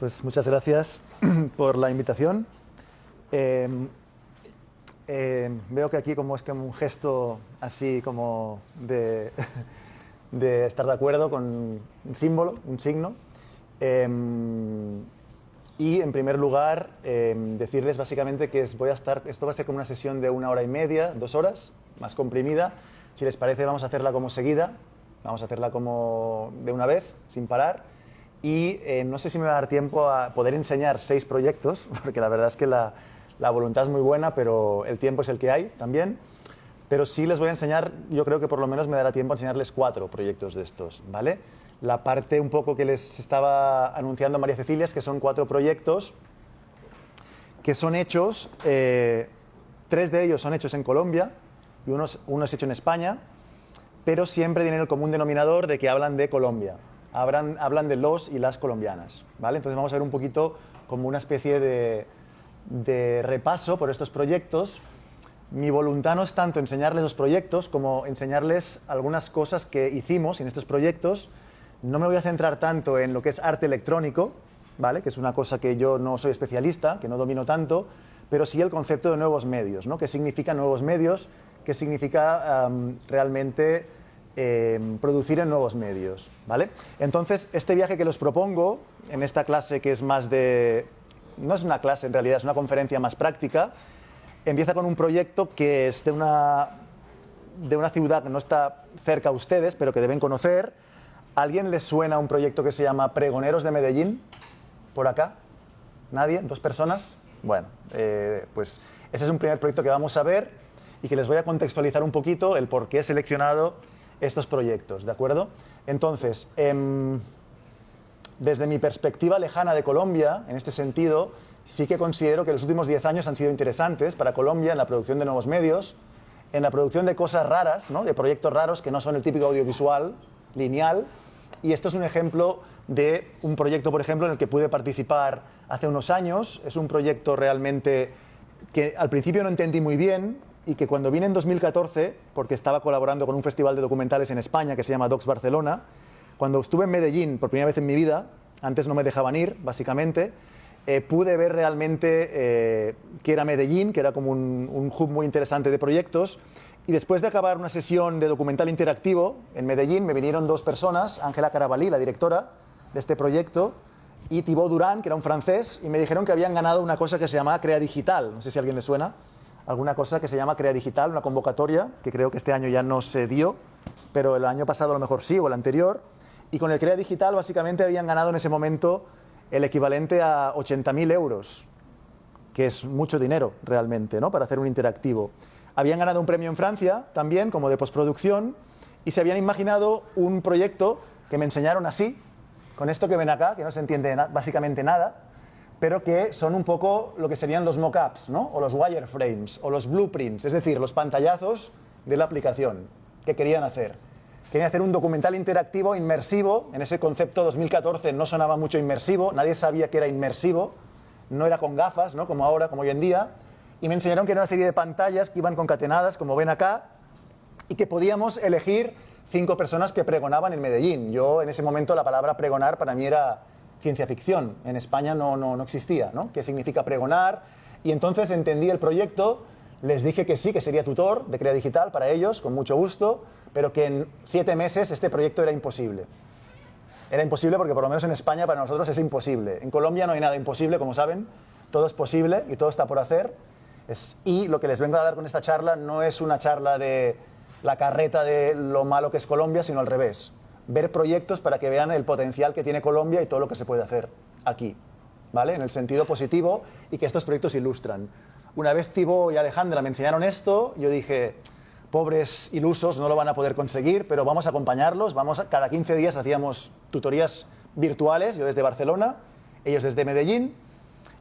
Pues muchas gracias por la invitación. Veo que aquí como es como un gesto así como de, de estar de acuerdo con un símbolo, un signo. Y en primer lugar, decirles básicamente que esto va a ser como una sesión de 1 hora y media, 2 horas, más comprimida. Si les parece, vamos a hacerla como seguida, vamos a hacerla como de una vez, sin parar. Y no sé si me va a dar tiempo a poder enseñar 6 proyectos, porque la verdad es que la voluntad es muy buena, pero el tiempo es el que hay también. Pero sí les voy a enseñar, yo creo que por lo menos me dará tiempo a enseñarles 4 proyectos de estos, ¿vale? La parte un poco que les estaba anunciando María Cecilia es que son 4 proyectos que son hechos, 3 de ellos son hechos en Colombia y uno es hecho en España, pero siempre tienen el común denominador de que hablan de Colombia. Hablan de los y las colombianas, ¿vale? Entonces vamos a ver un poquito como una especie de repaso por estos proyectos. Mi voluntad no es tanto enseñarles los proyectos como enseñarles algunas cosas que hicimos en estos proyectos. No me voy a centrar tanto en lo que es arte electrónico, ¿vale? Que es una cosa que yo no soy especialista, que no domino tanto, pero sí el concepto de nuevos medios, ¿no? ¿Qué significa nuevos medios? ¿Qué significa realmente producir en nuevos medios, ¿vale? Entonces, este viaje que los propongo en esta clase, que es más de... no es una clase en realidad, es una conferencia más práctica, empieza con un proyecto que es de una ciudad que no está cerca a ustedes, pero que deben conocer. ¿A alguien les suena un proyecto que se llama Pregoneros de Medellín? ¿Por acá? ¿Nadie? ¿2 personas? Bueno, pues ese es un primer proyecto que vamos a ver y que les voy a contextualizar un poquito el por qué he seleccionado estos proyectos, ¿de acuerdo? Entonces, desde mi perspectiva lejana de Colombia, en este sentido, sí que considero que los últimos 10 años han sido interesantes para Colombia en la producción de nuevos medios, en la producción de cosas raras, ¿no? De proyectos raros que no son el típico audiovisual lineal. Y esto es un ejemplo de un proyecto, por ejemplo, en el que pude participar hace unos años. Es un proyecto realmente que al principio no entendí muy bien y que cuando vine en 2014, porque estaba colaborando con un festival de documentales en España que se llama Docs Barcelona, cuando estuve en Medellín por primera vez en mi vida, antes no me dejaban ir, básicamente, pude ver realmente que era Medellín, que era como un hub muy interesante de proyectos. Y después de acabar una sesión de documental interactivo en Medellín, me vinieron 2 personas, Ángela Carabalí, la directora de este proyecto, y Thibaut Durán, que era un francés, y me dijeron que habían ganado una cosa que se llamaba Crea Digital. No sé si a alguien le suena. Alguna cosa que se llama Crea Digital, una convocatoria, que creo que este año ya no se dio, pero el año pasado a lo mejor sí, o el anterior. Y con el Crea Digital básicamente habían ganado en ese momento el equivalente a 80.000 euros, que es mucho dinero realmente, ¿no? Para hacer un interactivo. Habían ganado un premio en Francia también, como de postproducción, y se habían imaginado un proyecto que me enseñaron así, con esto que ven acá, que no se entiende básicamente nada, pero que son un poco lo que serían los mock-ups, ¿no? O los wireframes, o los blueprints, es decir, los pantallazos de la aplicación que querían hacer. Querían hacer un documental interactivo inmersivo. En ese concepto 2014 no sonaba mucho inmersivo, nadie sabía que era inmersivo, no era con gafas, ¿no? Como ahora, como hoy en día, y me enseñaron que era una serie de pantallas que iban concatenadas, como ven acá, y que podíamos elegir 5 personas que pregonaban en Medellín. Yo en ese momento la palabra pregonar para mí era ciencia ficción, en España no existía, ¿no? ¿Qué significa pregonar? Y entonces entendí el proyecto, les dije que sí, que sería tutor de Crea Digital para ellos, con mucho gusto, pero que en 7 meses este proyecto era imposible. Era imposible porque por lo menos en España para nosotros es imposible. En Colombia no hay nada imposible, como saben, todo es posible y todo está por hacer. Y lo que les vengo a dar con esta charla no es una charla de la carreta de lo malo que es Colombia, sino al revés. Ver proyectos para que vean el potencial que tiene Colombia y todo lo que se puede hacer aquí, ¿vale? En el sentido positivo, y que estos proyectos ilustran. Una vez Thibaut y Alejandra me enseñaron esto, yo dije, pobres ilusos, no lo van a poder conseguir, pero vamos a acompañarlos. Cada 15 días hacíamos tutorías virtuales, yo desde Barcelona, ellos desde Medellín,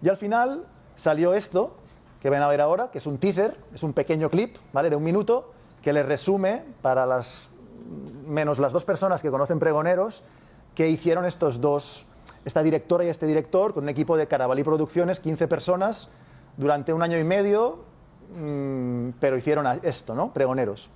y al final salió esto, que ven a ver ahora, que es un teaser, es un pequeño clip, ¿vale? De 1 minuto, que les resume, para menos las 2 personas que conocen Pregoneros, que hicieron esta directora y este director, con un equipo de Carabalí Producciones, 15 personas, durante 1 año y medio, pero hicieron esto, ¿no? Pregoneros.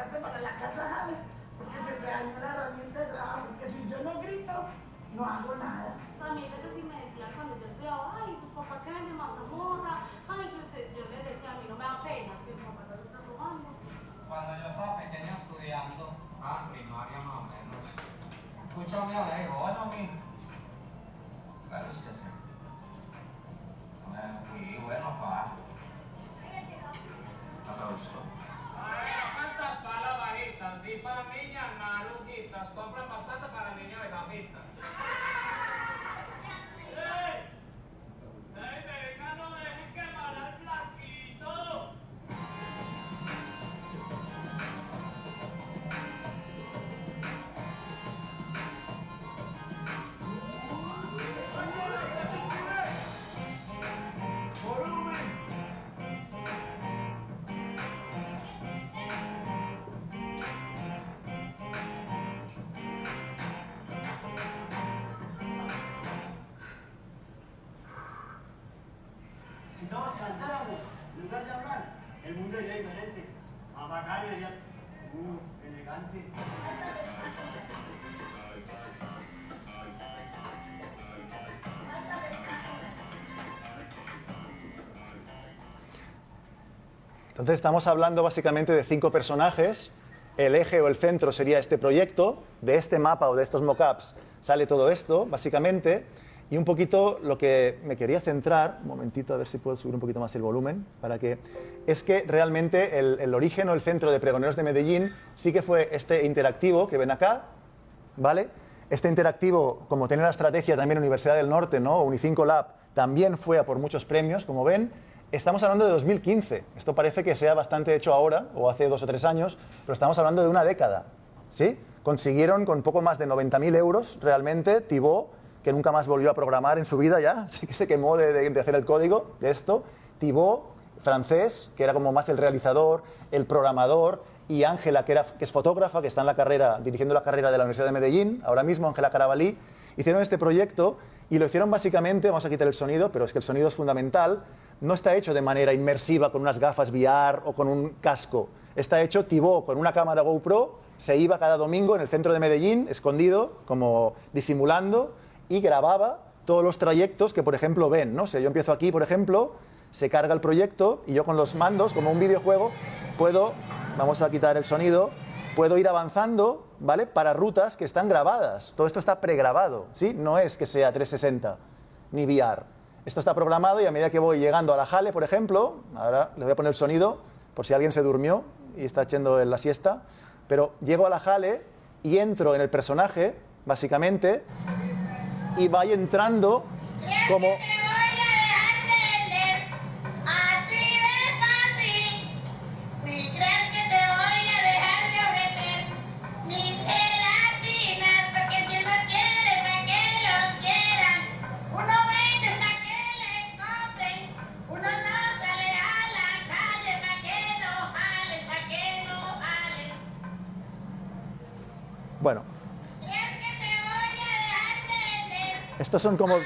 prepárate para la casa Jale, porque se te dañó la herramienta de trabajo, porque si yo no grito, no hago nada. También sí me decían cuando yo estudiaba, ay, su papá que vende mazamorra, ay, que usted, yo les decía, a mí no me da pena, si mi papá no lo está tomando. Cuando yo estaba pequeña estudiando, estaba en primaria más o menos, escucho a mi amigo, bueno, mi, claro es que sí. Y bueno, pa. ¿No te gustó? ¿Cuántas palabritas? Y para niñas narujitas, compran bastante para niños de gamitas. Teresa, no dejen quemar al flaquito. Si todos se levantáramos, en lugar de hablar, el mundo iría diferente. Más bacano, iría elegante. Entonces estamos hablando básicamente de 5 personajes. El eje o el centro sería este proyecto. De este mapa o de estos mockups sale todo esto, básicamente. Y un poquito lo que me quería centrar, un momentito, a ver si puedo subir un poquito más el volumen, es que realmente el origen o el centro de Pregoneros de Medellín sí que fue este interactivo que ven acá, ¿vale? Este interactivo, como tiene la estrategia también Universidad del Norte, ¿no? Unicinco Lab, también fue a por muchos premios, como ven. Estamos hablando de 2015. Esto parece que sea bastante hecho ahora, o hace 2 o 3 años, pero estamos hablando de una década, ¿sí? Consiguieron con poco más de 90.000 euros realmente Thibaut, que nunca más volvió a programar en su vida ya, sí que se quemó de hacer el código de esto. Thibaut, francés, que era como más el realizador, el programador, y Ángela, que es fotógrafa, que está en la carrera, dirigiendo la carrera de la Universidad de Medellín, ahora mismo, Ángela Carabalí, hicieron este proyecto y lo hicieron básicamente, vamos a quitar el sonido, pero es que el sonido es fundamental, no está hecho de manera inmersiva con unas gafas VR o con un casco, está hecho Thibaut con una cámara GoPro, se iba cada domingo en el centro de Medellín, escondido, como disimulando, y grababa todos los trayectos que, por ejemplo, ven, ¿no? Si yo empiezo aquí, por ejemplo, se carga el proyecto y yo con los mandos, como un videojuego, puedo, vamos a quitar el sonido, puedo ir avanzando, ¿vale? Para rutas que están grabadas. Todo esto está pregrabado, ¿sí? No es que sea 360 ni VR. Esto está programado y a medida que voy llegando a la Jale, por ejemplo, ahora le voy a poner el sonido por si alguien se durmió y está echando la siesta, pero llego a la Jale y entro en el personaje, básicamente, y vaya entrando como... Bueno. Estos son como...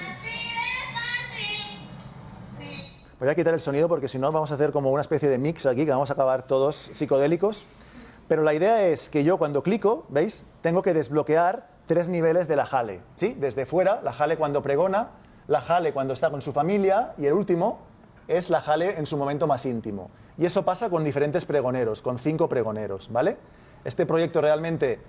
Voy a quitar el sonido porque si no vamos a hacer como una especie de mix aquí, que vamos a acabar todos psicodélicos. Pero la idea es que yo cuando clico, ¿veis? Tengo que desbloquear 3 niveles de la Jale, ¿sí? Desde fuera, la Jale cuando pregona, la Jale cuando está con su familia y el último es la Jale en su momento más íntimo. Y eso pasa con diferentes pregoneros, con 5 pregoneros, ¿vale? Este proyecto realmente...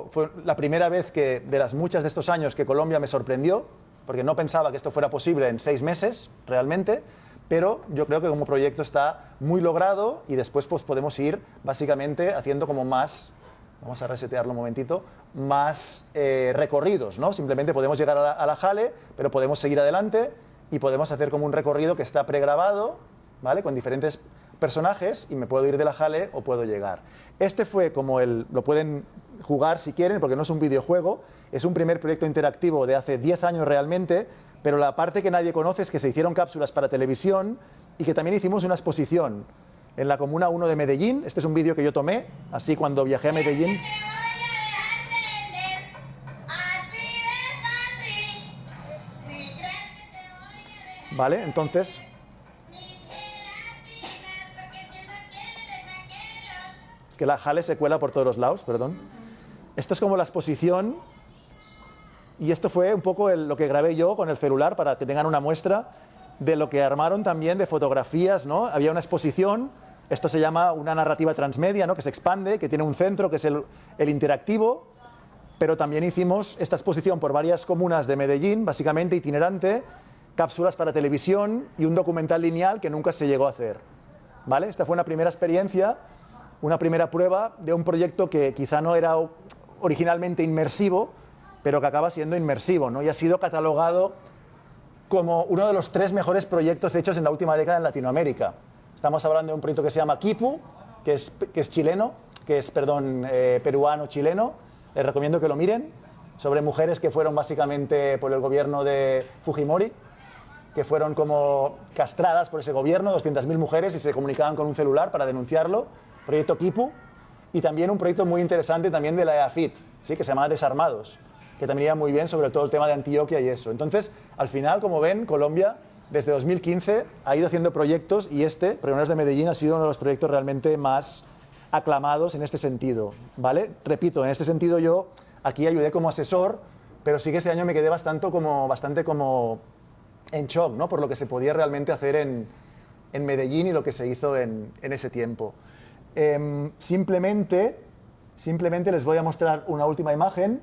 fue la primera vez que, de las muchas de estos años, que Colombia me sorprendió, porque no pensaba que esto fuera posible en 6 meses, realmente, pero yo creo que como proyecto está muy logrado y después pues, podemos ir básicamente haciendo como más, vamos a resetearlo un momentito, más recorridos, ¿no? Simplemente podemos llegar a la Jale, pero podemos seguir adelante y podemos hacer como un recorrido que está pregrabado, ¿vale? Con diferentes personajes y me puedo ir de la Jale o puedo llegar. Este fue como lo pueden jugar si quieren, porque no es un videojuego, es un primer proyecto interactivo de hace 10 años realmente, pero la parte que nadie conoce es que se hicieron cápsulas para televisión y que también hicimos una exposición en la Comuna 1 de Medellín. Este es un vídeo que yo tomé, así cuando viajé a Medellín. Vale, entonces... Es que la jale se cuela por todos los lados, perdón. Esto es como la exposición, y esto fue un poco lo que grabé yo con el celular para que tengan una muestra de lo que armaron también de fotografías, ¿no? Había una exposición, esto se llama una narrativa transmedia, ¿no? Que se expande, que tiene un centro, que es el interactivo, pero también hicimos esta exposición por varias comunas de Medellín, básicamente itinerante, cápsulas para televisión y un documental lineal que nunca se llegó a hacer, ¿vale? Esta fue una primera experiencia, una primera prueba de un proyecto que quizá no era originalmente inmersivo, pero que acaba siendo inmersivo, ¿no? Y ha sido catalogado como uno de los 3 mejores proyectos hechos en la última década en Latinoamérica. Estamos hablando de un proyecto que se llama Kipu, que es chileno, peruano-chileno. Les recomiendo que lo miren, sobre mujeres que fueron básicamente por el gobierno de Fujimori, que fueron como castradas por ese gobierno, 200.000 mujeres, y se comunicaban con un celular para denunciarlo. Proyecto Kipu. Y también un proyecto muy interesante también de la EAFIT, ¿sí? Que se llama Desarmados, que también iba muy bien sobre todo el tema de Antioquia y eso. Entonces, al final, como ven, Colombia desde 2015 ha ido haciendo proyectos, y Pregoneros de Medellín, ha sido uno de los proyectos realmente más aclamados en este sentido, ¿vale? Repito, en este sentido yo aquí ayudé como asesor, pero sí que este año me quedé bastante como en shock, ¿no? Por lo que se podía realmente hacer en Medellín y lo que se hizo en ese tiempo. Simplemente les voy a mostrar una última imagen.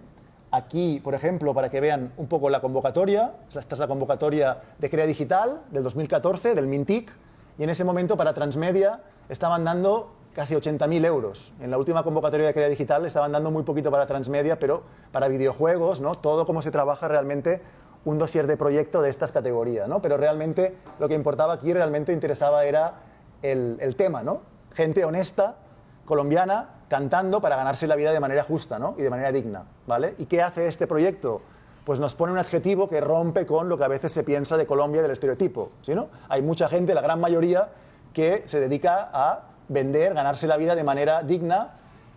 Aquí, por ejemplo, para que vean un poco la convocatoria. Esta es la convocatoria de Crea Digital del 2014, del Mintic, y en ese momento para Transmedia estaban dando casi 80.000 euros. En la última convocatoria de Crea Digital estaban dando muy poquito para Transmedia, pero para videojuegos, ¿no? Todo cómo se trabaja realmente un dossier de proyecto de estas categorías, ¿no? Pero realmente lo que importaba aquí, realmente interesaba era el tema, ¿no? Gente honesta, colombiana, cantando para ganarse la vida de manera justa, ¿no? Y de manera digna, ¿vale? ¿Y qué hace este proyecto? Pues nos pone un adjetivo que rompe con lo que a veces se piensa de Colombia, del estereotipo, ¿sí, no? Hay mucha gente, la gran mayoría, que se dedica a vender, ganarse la vida de manera digna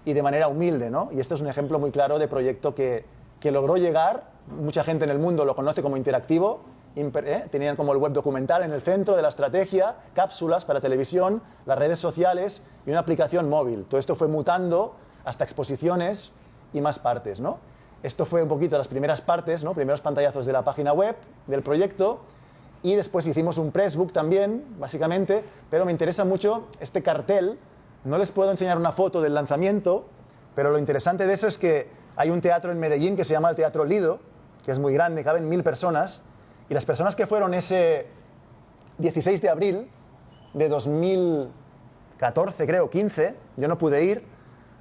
y de manera humilde, ¿no? Y este es un ejemplo muy claro de proyecto que logró llegar. Mucha gente en el mundo lo conoce como interactivo. Tenían como el web documental en el centro de la estrategia, cápsulas para televisión, las redes sociales y una aplicación móvil. Todo esto fue mutando hasta exposiciones y más partes, ¿no? Esto fue un poquito las primeras partes, ¿no? Primeros pantallazos de la página web del proyecto, y después hicimos un pressbook también, básicamente, pero me interesa mucho este cartel. No les puedo enseñar una foto del lanzamiento, pero lo interesante de eso es que hay un teatro en Medellín que se llama el Teatro Lido, que es muy grande, caben 1000 personas, y las personas que fueron ese 16 de abril de 2014, creo, 15, yo no pude ir,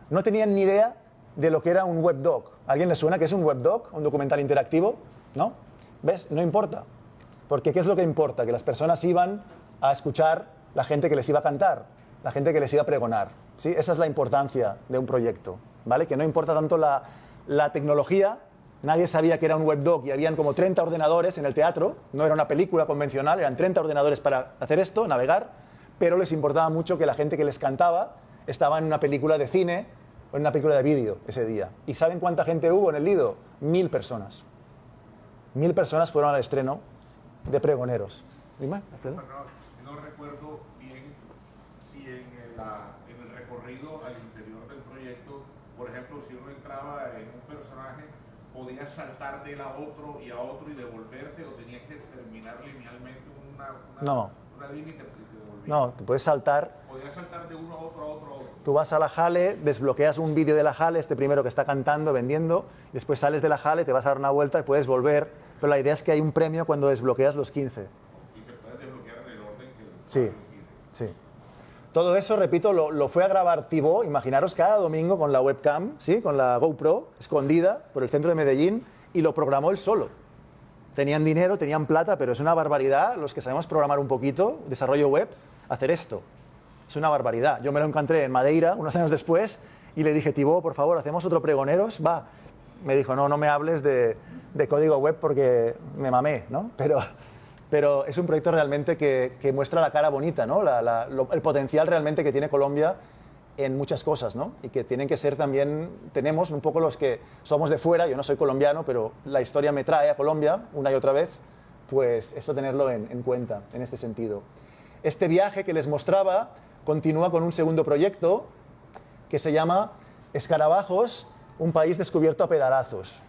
no tenían ni idea de lo que era un webdoc. ¿A alguien le suena que es un webdoc, un documental interactivo? ¿No? ¿Ves? No importa. Porque ¿qué es lo que importa? Que las personas iban a escuchar la gente que les iba a cantar, la gente que les iba a pregonar, ¿sí? Esa es la importancia de un proyecto, ¿vale? Que no importa tanto la tecnología. Nadie sabía que era un webdoc y habían como 30 ordenadores en el teatro. No era una película convencional, eran 30 ordenadores para hacer esto, navegar, pero les importaba mucho que la gente que les cantaba estaba en una película de cine o en una película de vídeo ese día. ¿Y saben cuánta gente hubo en el Lido? 1000 personas. 1000 personas fueron al estreno de Pregoneros. Dime, Alfredo. No recuerdo bien si en el recorrido al interior del proyecto, por ejemplo, si uno entraba en un personaje, podías saltar de él a otro y devolverte, o tenías que terminar linealmente una línea y te devolvías. No, te puedes saltar. Podías saltar de uno a otro, a otro, a otro. Tú vas a la Jale, desbloqueas un vídeo de la Jale, este primero que está cantando, vendiendo, después sales de la Jale, te vas a dar una vuelta y puedes volver, pero la idea es que hay un premio cuando desbloqueas los 15. Y se puede desbloquear en el orden que... Sí, sí. Todo eso, repito, lo fue a grabar Thibaut, imaginaros, cada domingo con la webcam, ¿sí? Con la GoPro, escondida por el centro de Medellín, y lo programó él solo. Tenían dinero, tenían plata, pero es una barbaridad, los que sabemos programar un poquito, desarrollo web, hacer esto. Es una barbaridad. Yo me lo encontré en Madeira unos años después y le dije, Thibaut, por favor, ¿hacemos otro Pregoneros? Va. Me dijo, no me hables de código web porque me mamé, ¿no? Pero es un proyecto realmente que muestra la cara bonita, ¿no? El potencial realmente que tiene Colombia en muchas cosas, ¿no? Y que tienen que ser también, tenemos un poco los que somos de fuera, yo no soy colombiano, pero la historia me trae a Colombia una y otra vez, pues eso tenerlo en cuenta, en este sentido. Este viaje que les mostraba continúa con un segundo proyecto, que se llama Escarabajos, un país descubierto a pedalazos.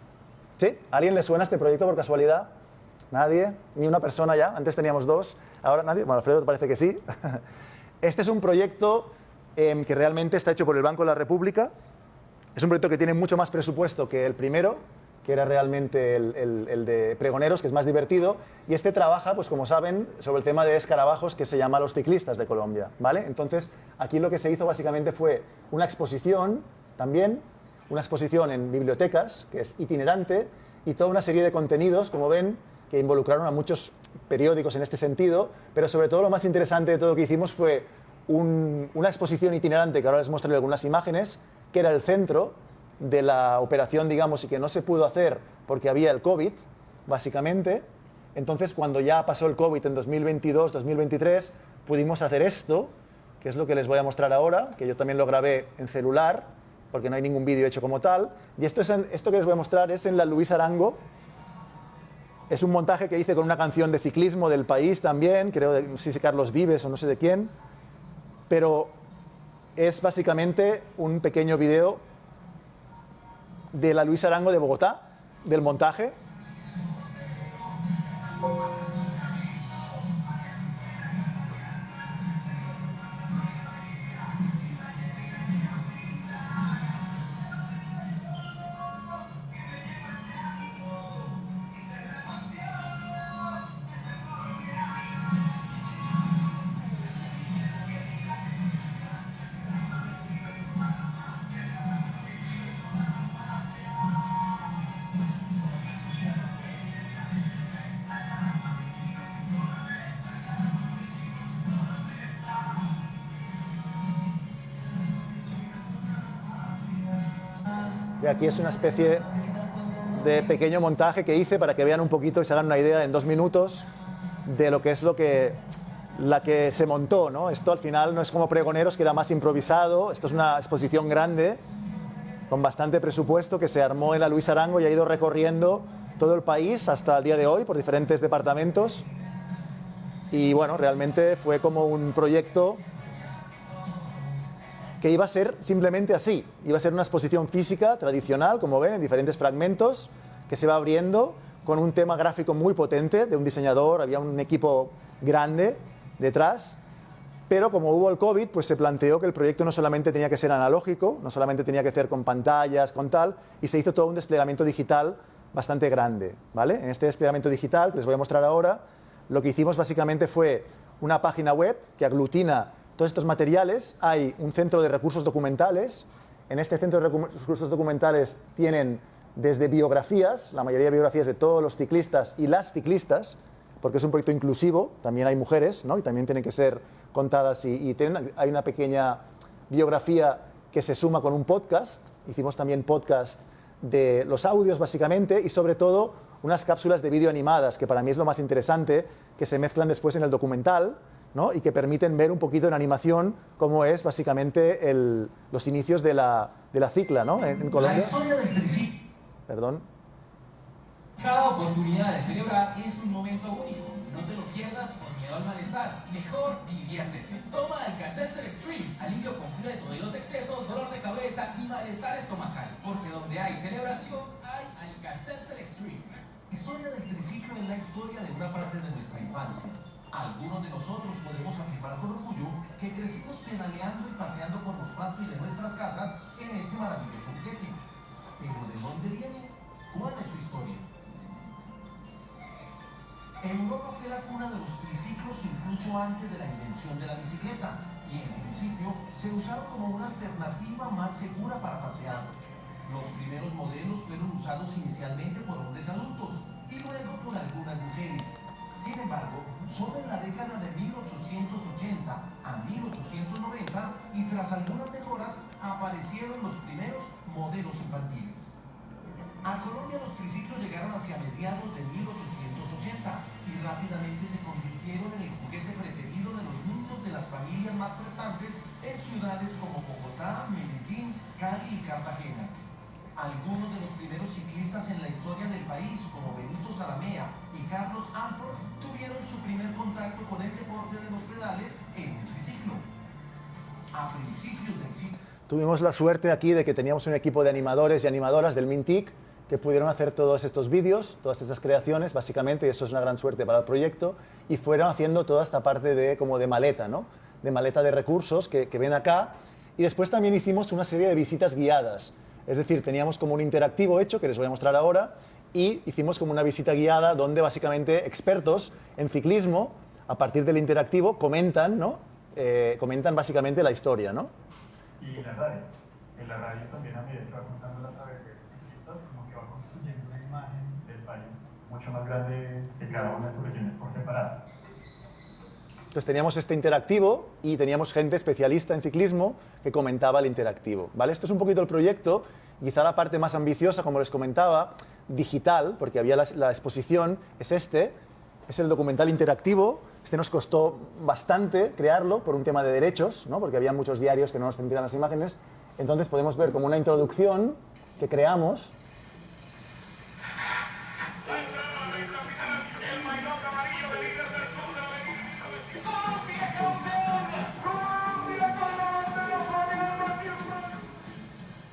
¿Sí? ¿A alguien le suena este proyecto por casualidad? ¿Nadie? ¿Ni una persona ya? Antes teníamos dos, ahora nadie. Bueno, Alfredo parece que sí. Este es un proyecto que realmente está hecho por el Banco de la República. Es un proyecto que tiene mucho más presupuesto que el primero, que era realmente el de pregoneros, que es más divertido. Y este trabaja, pues como saben, sobre el tema de escarabajos, que se llama Los Ciclistas de Colombia, ¿vale? Entonces, aquí lo que se hizo básicamente fue una exposición también, una exposición en bibliotecas, que es itinerante, y toda una serie de contenidos, como ven, que involucraron a muchos periódicos en este sentido, pero sobre todo lo más interesante de todo lo que hicimos fue una exposición itinerante, que ahora les mostraré algunas imágenes, que era el centro de la operación, digamos, y que no se pudo hacer porque había el COVID, básicamente. Entonces, cuando ya pasó el COVID en 2022, 2023, pudimos hacer esto, que es lo que les voy a mostrar ahora, que yo también lo grabé en celular, porque no hay ningún vídeo hecho como tal. Y esto que les voy a mostrar es en la Luis Arango. Es un montaje que hice con una canción de ciclismo del país también, creo de no sé si Carlos Vives o no sé de quién, pero es básicamente un pequeño video de la Luis Arango de Bogotá, del montaje. Y aquí es una especie de pequeño montaje que hice para que vean un poquito y se hagan una idea en 2 minutos de lo que es la que se montó, ¿no? Esto al final no es como Pregoneros, que era más improvisado. Esto es una exposición grande con bastante presupuesto que se armó en la Luis Arango y ha ido recorriendo todo el país hasta el día de hoy por diferentes departamentos. Y bueno, realmente fue como un proyecto que iba a ser simplemente así. Iba a ser una exposición física tradicional, como ven, en diferentes fragmentos, que se va abriendo con un tema gráfico muy potente de un diseñador, había un equipo grande detrás, pero como hubo el COVID, pues se planteó que el proyecto no solamente tenía que ser analógico, no solamente tenía que ser con pantallas, con tal, y se hizo todo un desplegamiento digital bastante grande, ¿vale? En este desplegamiento digital, que les voy a mostrar ahora, lo que hicimos básicamente fue una página web que aglutina todos estos materiales. Hay un centro de recursos documentales. En este centro de recursos documentales tienen desde biografías, la mayoría de biografías de todos los ciclistas y las ciclistas, porque es un proyecto inclusivo, también hay mujeres, ¿no? Y también tienen que ser contadas hay una pequeña biografía que se suma con un podcast. Hicimos también podcast de los audios básicamente y sobre todo unas cápsulas de vídeo animadas, que para mí es lo más interesante, que se mezclan después en el documental, ¿no? Y que permiten ver un poquito en animación cómo es básicamente los inicios de la cicla, ¿no? En Colombia. La historia del triciclo. Perdón. Cada oportunidad de celebrar es un momento único. No te lo pierdas por miedo al malestar. Mejor diviértete. Toma Alka-Seltzer Extreme. Alivio completo de los excesos, dolor de cabeza y malestar estomacal. Porque donde hay celebración, hay Alka-Seltzer Extreme. Historia del triciclo es la historia de una parte de nuestra infancia. Algunos de nosotros podemos afirmar con orgullo que crecimos pedaleando y paseando por los patios de nuestras casas en este maravilloso juguete. Pero ¿de dónde viene? ¿Cuál es su historia? Europa fue la cuna de los triciclos incluso antes de la invención de la bicicleta y en principio se usaron como una alternativa más segura para pasear. Los primeros modelos fueron usados inicialmente por hombres adultos y luego por algunas mujeres. Sin embargo, solo en la década de 1880 a 1890 y tras algunas mejoras aparecieron los primeros modelos infantiles. A Colombia los triciclos llegaron hacia mediados de 1880 y rápidamente se convirtieron en el juguete preferido de los niños de las familias más prestantes en ciudades como Bogotá, Medellín, Cali y Cartagena. Algunos de los primeros ciclistas en la historia del país, como Benito Zaramea y Carlos Anford, tuvieron su primer contacto con el deporte de los pedales en un triciclo. A principios del siglo... tuvimos la suerte aquí de que teníamos un equipo de animadores y animadoras del Mintic que pudieron hacer todos estos vídeos, todas estas creaciones, básicamente, y eso es una gran suerte para el proyecto, y fueron haciendo toda esta parte de, como de maleta, ¿no? De maleta de recursos que ven acá. Y después también hicimos una serie de visitas guiadas. Es decir, teníamos como un interactivo hecho, que les voy a mostrar ahora, y hicimos como una visita guiada donde básicamente expertos en ciclismo, a partir del interactivo, comentan, ¿no? Comentan básicamente la historia, ¿no? Y la radio. En la radio también a medida que va contando la travesía de ciclistas, como que va construyendo una imagen del país mucho más grande que cada una de sus regiones por separado. Entonces teníamos este interactivo y teníamos gente especialista en ciclismo que comentaba el interactivo, ¿vale? Esto es un poquito el proyecto, quizá la parte más ambiciosa, como les comentaba, digital, porque había la exposición, es el documental interactivo. Este nos costó bastante crearlo por un tema de derechos, ¿no? Porque había muchos diarios que no nos tendrían las imágenes. Entonces podemos ver como una introducción que creamos.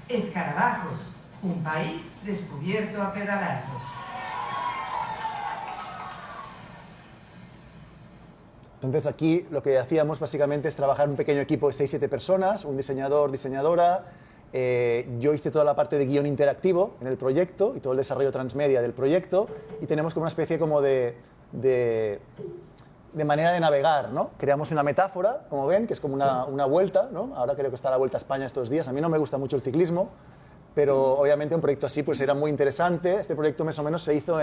Escarabajos, un país descubierto a pedalazos. Entonces aquí lo que hacíamos básicamente es trabajar un pequeño equipo de 6-7 personas, un diseñador, diseñadora. Yo hice toda la parte de guión interactivo en el proyecto y todo el desarrollo transmedia del proyecto, y tenemos como una especie como de manera de navegar, ¿no? Creamos una metáfora, como ven, que es como una vuelta, ¿no? Ahora creo que está la Vuelta a España estos días. A mí no me gusta mucho el ciclismo, pero obviamente un proyecto así pues era muy interesante. Este proyecto más o menos se hizo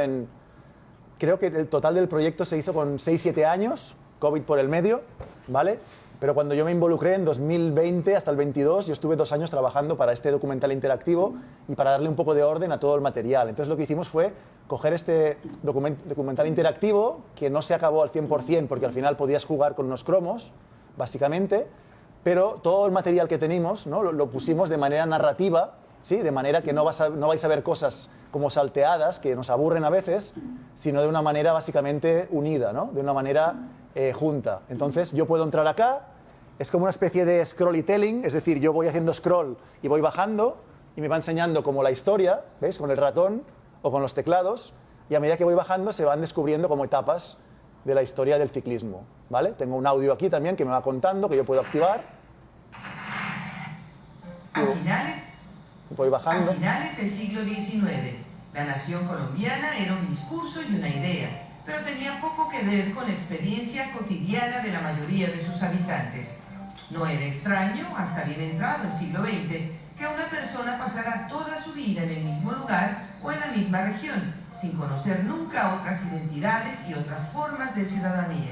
creo que el total del proyecto se hizo con 6-7 años, COVID por el medio, ¿vale? Pero cuando yo me involucré en 2020 hasta el 22, yo estuve 2 años trabajando para este documental interactivo y para darle un poco de orden a todo el material. Entonces lo que hicimos fue coger este documental interactivo, que no se acabó al 100% porque al final podías jugar con unos cromos, básicamente, pero todo el material que tenemos, ¿no? lo pusimos de manera narrativa, ¿sí? De manera que no vais a ver cosas como salteadas, que nos aburren a veces, sino de una manera básicamente unida, ¿no? De una manera junta. Entonces yo puedo entrar acá, es como una especie de scrollytelling, es decir, yo voy haciendo scroll y voy bajando y me va enseñando como la historia, ¿veis? Con el ratón o con los teclados, y a medida que voy bajando se van descubriendo como etapas de la historia del ciclismo, ¿vale? Tengo un audio aquí también que me va contando, que yo puedo activar. Voy bajando. A finales del siglo XIX, la nación colombiana era un discurso y una idea, pero tenía poco que ver con la experiencia cotidiana de la mayoría de sus habitantes. No era extraño, hasta bien entrado el siglo XX, que una persona pasara toda su vida en el mismo lugar o en la misma región, sin conocer nunca otras identidades y otras formas de ciudadanía.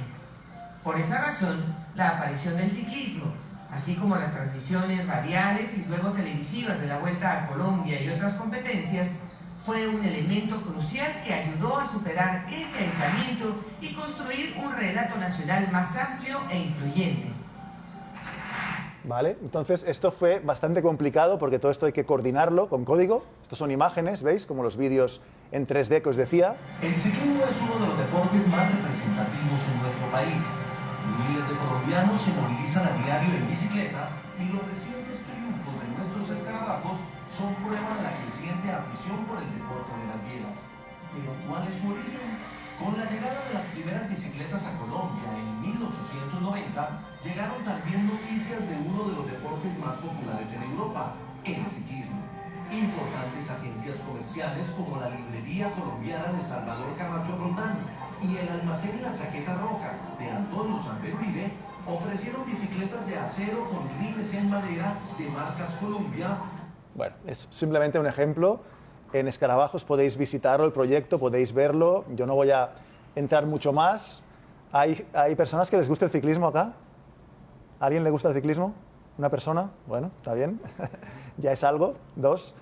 Por esa razón, la aparición del ciclismo, así como las transmisiones radiales y luego televisivas de la Vuelta a Colombia y otras competencias, fue un elemento crucial que ayudó a superar ese aislamiento y construir un relato nacional más amplio e incluyente. Vale, entonces esto fue bastante complicado porque todo esto hay que coordinarlo con código. Estos son imágenes, ¿veis? Como los vídeos en 3D que os decía. El ciclismo es uno de los deportes más representativos en nuestro país. Miles de colombianos se movilizan a diario en bicicleta y los recientes triunfos de nuestros escarabajos son prueba de la creciente afición por el deporte de las bielas. Pero ¿cuál es su origen? Con la llegada de las primeras bicicletas a Colombia en 1890, llegaron también noticias de uno de los deportes más populares en Europa, el ciclismo. Importantes agencias comerciales como la Librería Colombiana de Salvador Camacho Roldán y el Almacén La Chaqueta Roja de Antonio Samper Uribe ofrecieron bicicletas de acero con rines en madera de marcas Columbia. Bueno, es simplemente un ejemplo. En Escarabajos podéis visitarlo, el proyecto, podéis verlo. Yo no voy a entrar mucho más. ¿Hay personas que les gusta el ciclismo acá? ¿A alguien le gusta el ciclismo? ¿Una persona? Bueno, está bien. Ya es algo. 2.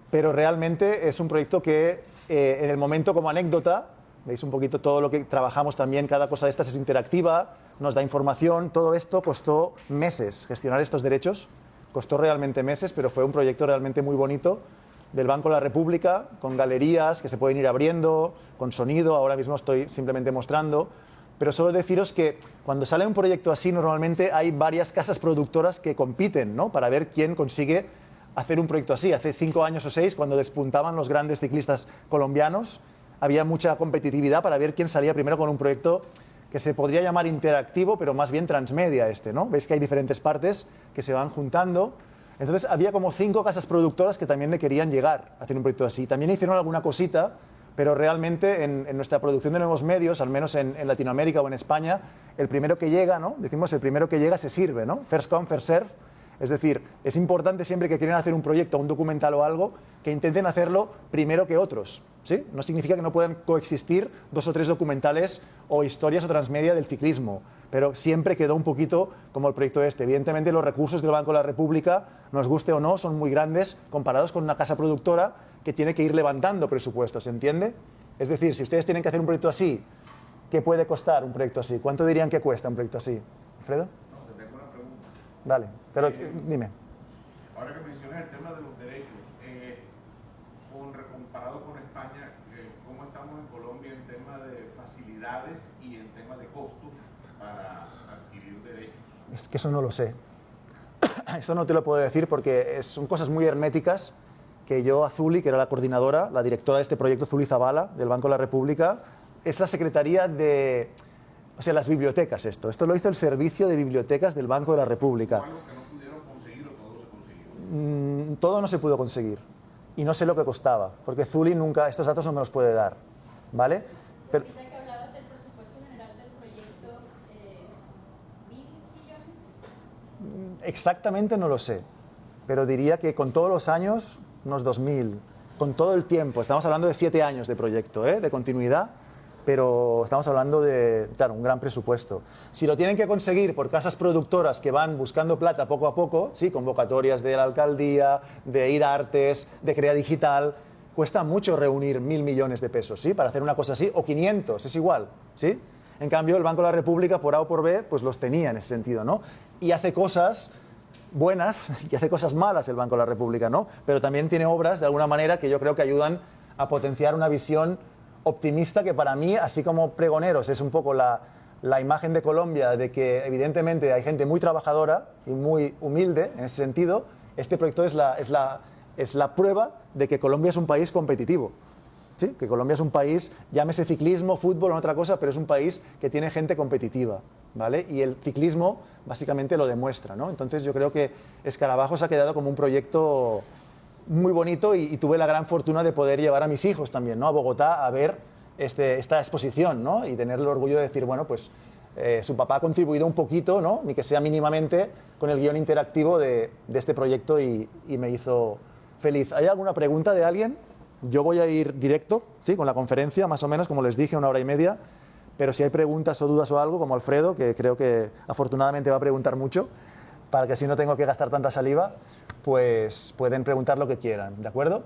Pero realmente es un proyecto que en el momento, como anécdota, veis un poquito todo lo que trabajamos también, cada cosa de estas es interactiva, nos da información. Todo esto costó meses, gestionar estos derechos. Costó realmente meses, pero fue un proyecto realmente muy bonito del Banco de la República, con galerías que se pueden ir abriendo, con sonido. Ahora mismo estoy simplemente mostrando pero solo deciros que cuando sale un proyecto así, normalmente hay varias casas productoras que compiten, ¿no? Para ver quién consigue hacer un proyecto así. Hace 5 años o 6, cuando despuntaban los grandes ciclistas colombianos, había mucha competitividad para ver quién salía primero con un proyecto que se podría llamar interactivo, pero más bien transmedia ¿no? Veis que hay diferentes partes que se van juntando. Entonces había como 5 casas productoras que también le querían llegar a hacer un proyecto así. También hicieron alguna cosita, pero realmente en nuestra producción de nuevos medios, al menos en Latinoamérica o en España, el primero que llega, ¿no? Decimos el primero que llega se sirve, ¿no? First come, first serve. Es decir, es importante siempre que quieren hacer un proyecto, un documental o algo, que intenten hacerlo primero que otros, ¿sí? No significa que no puedan coexistir 2 o 3 documentales o historias o transmedia del ciclismo, pero siempre quedó un poquito como el proyecto este. Evidentemente los recursos del Banco de la República, nos guste o no, son muy grandes comparados con una casa productora que tiene que ir levantando presupuestos, ¿se entiende? Es decir, si ustedes tienen que hacer un proyecto así, ¿qué puede costar un proyecto así? ¿Cuánto dirían que cuesta un proyecto así? ¿Alfredo? No, te tengo una pregunta. Dale, pero dime. Ahora que mencionas el tema de los derechos, comparado con España, ¿cómo estamos en Colombia en tema de facilidades y en tema de costos para adquirir derechos? Es que eso no lo sé. Eso no te lo puedo decir porque son cosas muy herméticas que yo a Zuli, que era la coordinadora, la directora de este proyecto, Zuli Zabala, del Banco de la República, es la secretaría de... O sea, las bibliotecas esto lo hizo el Servicio de Bibliotecas del Banco de la República. ¿Algo que no pudieron conseguir o todo se consiguió? Todo no se pudo conseguir y no sé lo que costaba, porque Zuli nunca, estos datos no me los puede dar, ¿vale? Pero, Ahorita que hablabas del presupuesto general del proyecto, ¿1.000 millones? exactamente no lo sé, pero diría que con todos los años, unos 2.000, con todo el tiempo, estamos hablando de 7 años de proyecto, de continuidad, pero estamos hablando de, claro, un gran presupuesto. Si lo tienen que conseguir por casas productoras que van buscando plata poco a poco, ¿sí? Convocatorias de la alcaldía, de Ir a Artes, de Crea Digital, cuesta mucho reunir 1.000 millones de pesos, ¿sí? Para hacer una cosa así, o 500, es igual, ¿sí? En cambio, el Banco de la República, por A o por B, pues los tenía en ese sentido, ¿no? Y hace cosas buenas y hace cosas malas el Banco de la República, ¿no? Pero también tiene obras, de alguna manera, que yo creo que ayudan a potenciar una visión optimista que para mí, así como pregoneros, es un poco la imagen de Colombia de que evidentemente hay gente muy trabajadora y muy humilde en ese sentido. Este proyecto es la prueba de que Colombia es un país competitivo. ¿Sí? Que Colombia es un país, llámese ciclismo, fútbol o otra cosa, pero es un país que tiene gente competitiva, ¿vale? Y el ciclismo básicamente lo demuestra, ¿no? Entonces yo creo que Escarabajos ha quedado como un proyecto muy bonito y tuve la gran fortuna de poder llevar a mis hijos también, ¿no? A Bogotá a ver esta exposición, ¿no? Y tener el orgullo de decir, bueno, pues su papá ha contribuido un poquito, ¿no? Ni que sea mínimamente, con el guión interactivo de este proyecto y me hizo feliz. ¿Hay alguna pregunta de alguien? Yo voy a ir directo, ¿sí? Con la conferencia, más o menos, como les dije, 1 hora y media, pero si hay preguntas o dudas o algo, como Alfredo, que creo que afortunadamente va a preguntar mucho, para que así no tengo que gastar tanta saliva, pues pueden preguntar lo que quieran, ¿de acuerdo?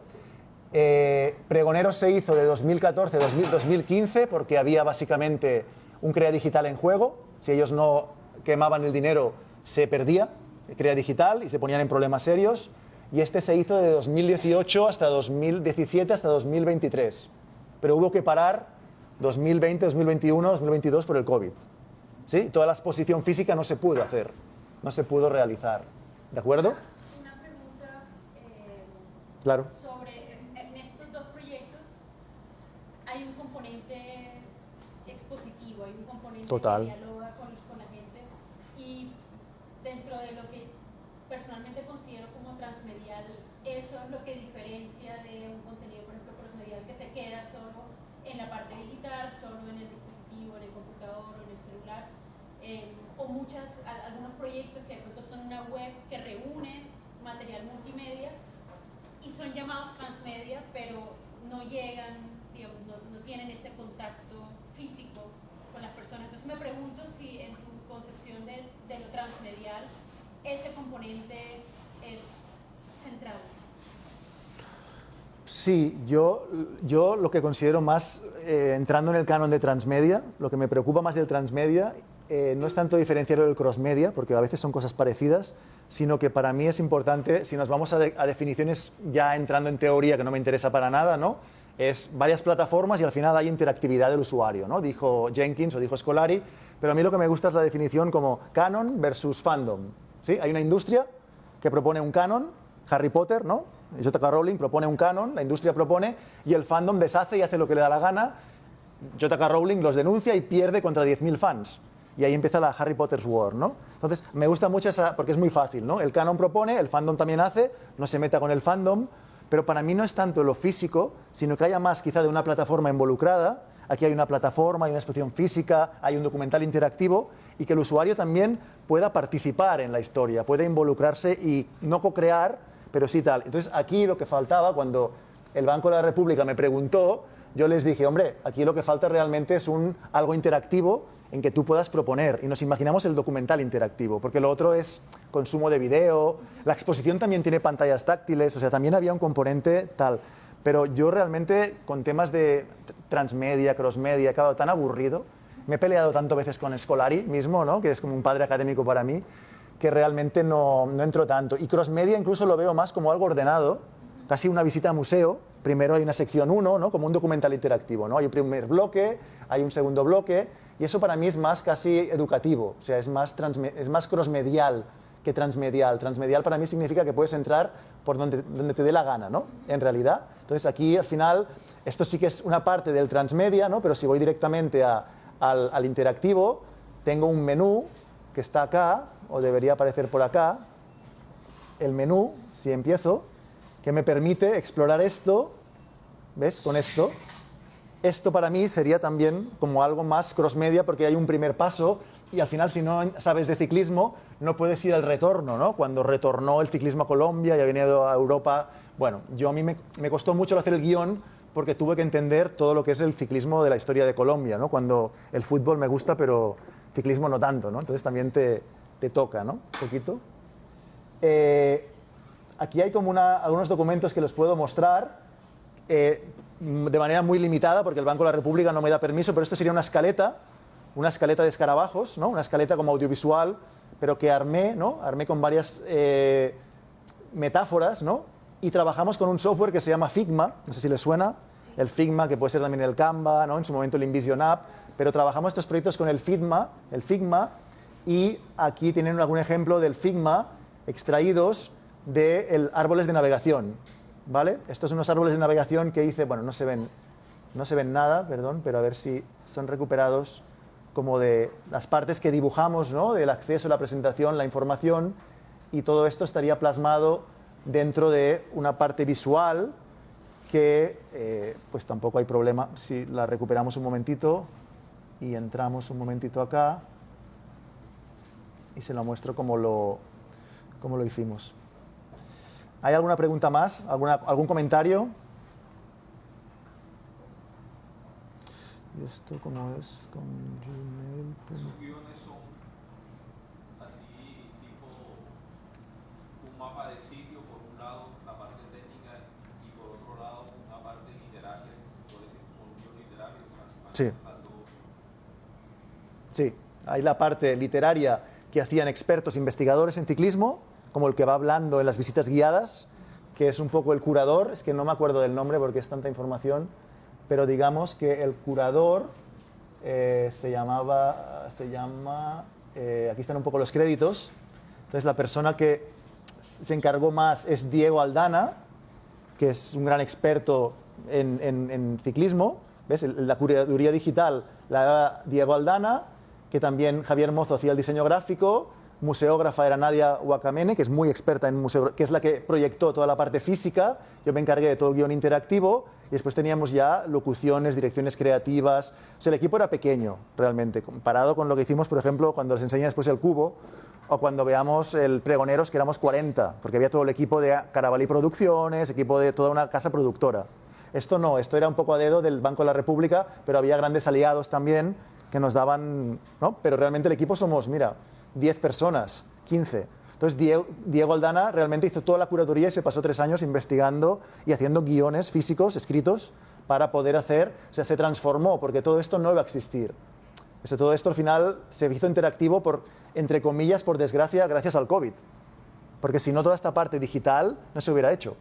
Pregoneros se hizo de 2014 a 2015 porque había básicamente un Crea Digital en juego. Si ellos no quemaban el dinero, se perdía Crea Digital y se ponían en problemas serios. Y este se hizo de 2018 hasta 2017 hasta 2023. Pero hubo que parar 2020, 2021, 2022 por el COVID. ¿Sí? Toda la exposición física no se pudo hacer, no se pudo realizar. ¿De acuerdo? Una pregunta Claro. sobre, en estos 2 proyectos hay un componente expositivo, hay un componente Total. que dialoga con la gente y dentro de lo que personalmente considero como transmedial, eso es lo que diferencia de un contenido, por ejemplo, crossmedial que se queda solo en la parte digital, solo en el dispositivo, en el computador o en el celular. O algunos proyectos que de pronto son una web que reúne material multimedia y son llamados transmedia, pero no llegan, digamos, no tienen ese contacto físico con las personas. Entonces me pregunto si en tu concepción de lo transmedial ese componente es central. Sí, yo lo que considero más, entrando en el canon de transmedia, lo que me preocupa más del transmedia no es tanto diferenciarlo del crossmedia, porque a veces son cosas parecidas, sino que para mí es importante, si nos vamos a definiciones ya entrando en teoría, que no me interesa para nada, ¿no? es varias plataformas y al final hay interactividad del usuario, ¿no? Dijo Jenkins o dijo Scolari, pero a mí lo que me gusta es la definición como canon versus fandom. ¿Sí? Hay una industria que propone un canon, Harry Potter, ¿no? J.K. Rowling propone un canon, la industria propone, y el fandom deshace y hace lo que le da la gana. J.K. Rowling los denuncia y pierde contra 10.000 fans. Y ahí empieza la Harry Potter's War, ¿no? Entonces, me gusta mucho esa, porque es muy fácil, ¿no? El canon propone, el fandom también hace, no se meta con el fandom, pero para mí no es tanto lo físico, sino que haya más quizá de una plataforma involucrada. Aquí hay una plataforma, hay una exposición física, hay un documental interactivo, y que el usuario también pueda participar en la historia, pueda involucrarse y no co-crear, pero sí tal. Entonces, aquí lo que faltaba, cuando el Banco de la República me preguntó, yo les dije, hombre, aquí lo que falta realmente es algo interactivo en que tú puedas proponer. Y nos imaginamos el documental interactivo, porque lo otro es consumo de video, la exposición también tiene pantallas táctiles, o sea, también había un componente tal. Pero yo realmente, con temas de transmedia, crossmedia, he quedado tan aburrido, me he peleado tanto veces con Scolari mismo, ¿no? Que es como un padre académico para mí, que realmente no entro tanto. Y crossmedia incluso lo veo más como algo ordenado, casi una visita a museo. Primero hay una sección 1, ¿no? Como un documental interactivo, ¿no? Hay un primer bloque, hay un segundo bloque, y eso para mí es más casi educativo, o sea, es más crossmedial que transmedial. Transmedial para mí significa que puedes entrar por donde te dé la gana, ¿no? En realidad. Entonces aquí al final, esto sí que es una parte del transmedia, ¿no? Pero si voy directamente al interactivo, tengo un menú que está acá, o debería aparecer por acá, el menú, si empiezo, que me permite explorar esto, ¿ves? Con esto. Esto para mí sería también como algo más crossmedia porque hay un primer paso y al final si no sabes de ciclismo no puedes ir al retorno, ¿no? Cuando retornó el ciclismo a Colombia y ha venido a Europa, bueno, a mí me costó mucho hacer el guión porque tuve que entender todo lo que es el ciclismo de la historia de Colombia, ¿no? Cuando el fútbol me gusta pero ciclismo no tanto, ¿no? Entonces también te toca, ¿no? Un poquito. Aquí hay como algunos documentos que los puedo mostrar de manera muy limitada porque el Banco de la República no me da permiso, pero esto sería una escaleta de escarabajos, ¿no? Una escaleta como audiovisual, pero que armé, ¿no? Armé con varias metáforas, ¿no? Y trabajamos con un software que se llama Figma, no sé si les suena, el Figma, que puede ser también el Canva, ¿no? En su momento el InVision App, pero trabajamos estos proyectos con el Figma, y aquí tienen algún ejemplo del Figma extraídos de árboles de navegación, ¿vale? Estos son unos árboles de navegación que hice, bueno, no se ven nada, perdón, pero a ver si son recuperados como de las partes que dibujamos, ¿no? Del acceso, la presentación, la información, y todo esto estaría plasmado dentro de una parte visual que, pues tampoco hay problema si la recuperamos un momentito y entramos un momentito acá y se lo muestro como lo hicimos. ¿Hay alguna pregunta más? ¿Algún comentario? ¿Y esto cómo es? Con Gmail. Esos guiones son así, tipo un mapa de sitio, por un lado la parte técnica y por otro lado una parte literaria, que se puede decir como un guión literario. Sí. Sí, hay la parte literaria que hacían expertos investigadores en ciclismo, como el que va hablando en las visitas guiadas, que es un poco el curador, es que no me acuerdo del nombre porque es tanta información, pero digamos que el curador se llama, aquí están un poco los créditos, entonces la persona que se encargó más es Diego Aldana, que es un gran experto en ciclismo, ¿ves? La curaduría digital la da Diego Aldana, que también Javier Mozo hacía el diseño gráfico, museógrafa era Nadia Huacamene, que es muy experta en museografía, que es la que proyectó toda la parte física, yo me encargué de todo el guión interactivo, y después teníamos ya locuciones, direcciones creativas, o sea, el equipo era pequeño, realmente, comparado con lo que hicimos, por ejemplo, cuando les enseñé después el Cubo, o cuando veamos el Pregoneros, que éramos 40, porque había todo el equipo de Carabalí Producciones, equipo de toda una casa productora. Esto no, esto era un poco a dedo del Banco de la República, pero había grandes aliados también que nos daban, ¿no? Pero realmente el equipo somos, mira, 10 personas, 15. Entonces Diego Aldana realmente hizo toda la curaduría y se pasó 3 años investigando y haciendo guiones físicos, escritos, para poder hacer, o sea, se transformó, porque todo esto no iba a existir. Todo esto al final se hizo interactivo entre comillas, por desgracia, gracias al COVID. Porque si no, toda esta parte digital no se hubiera hecho.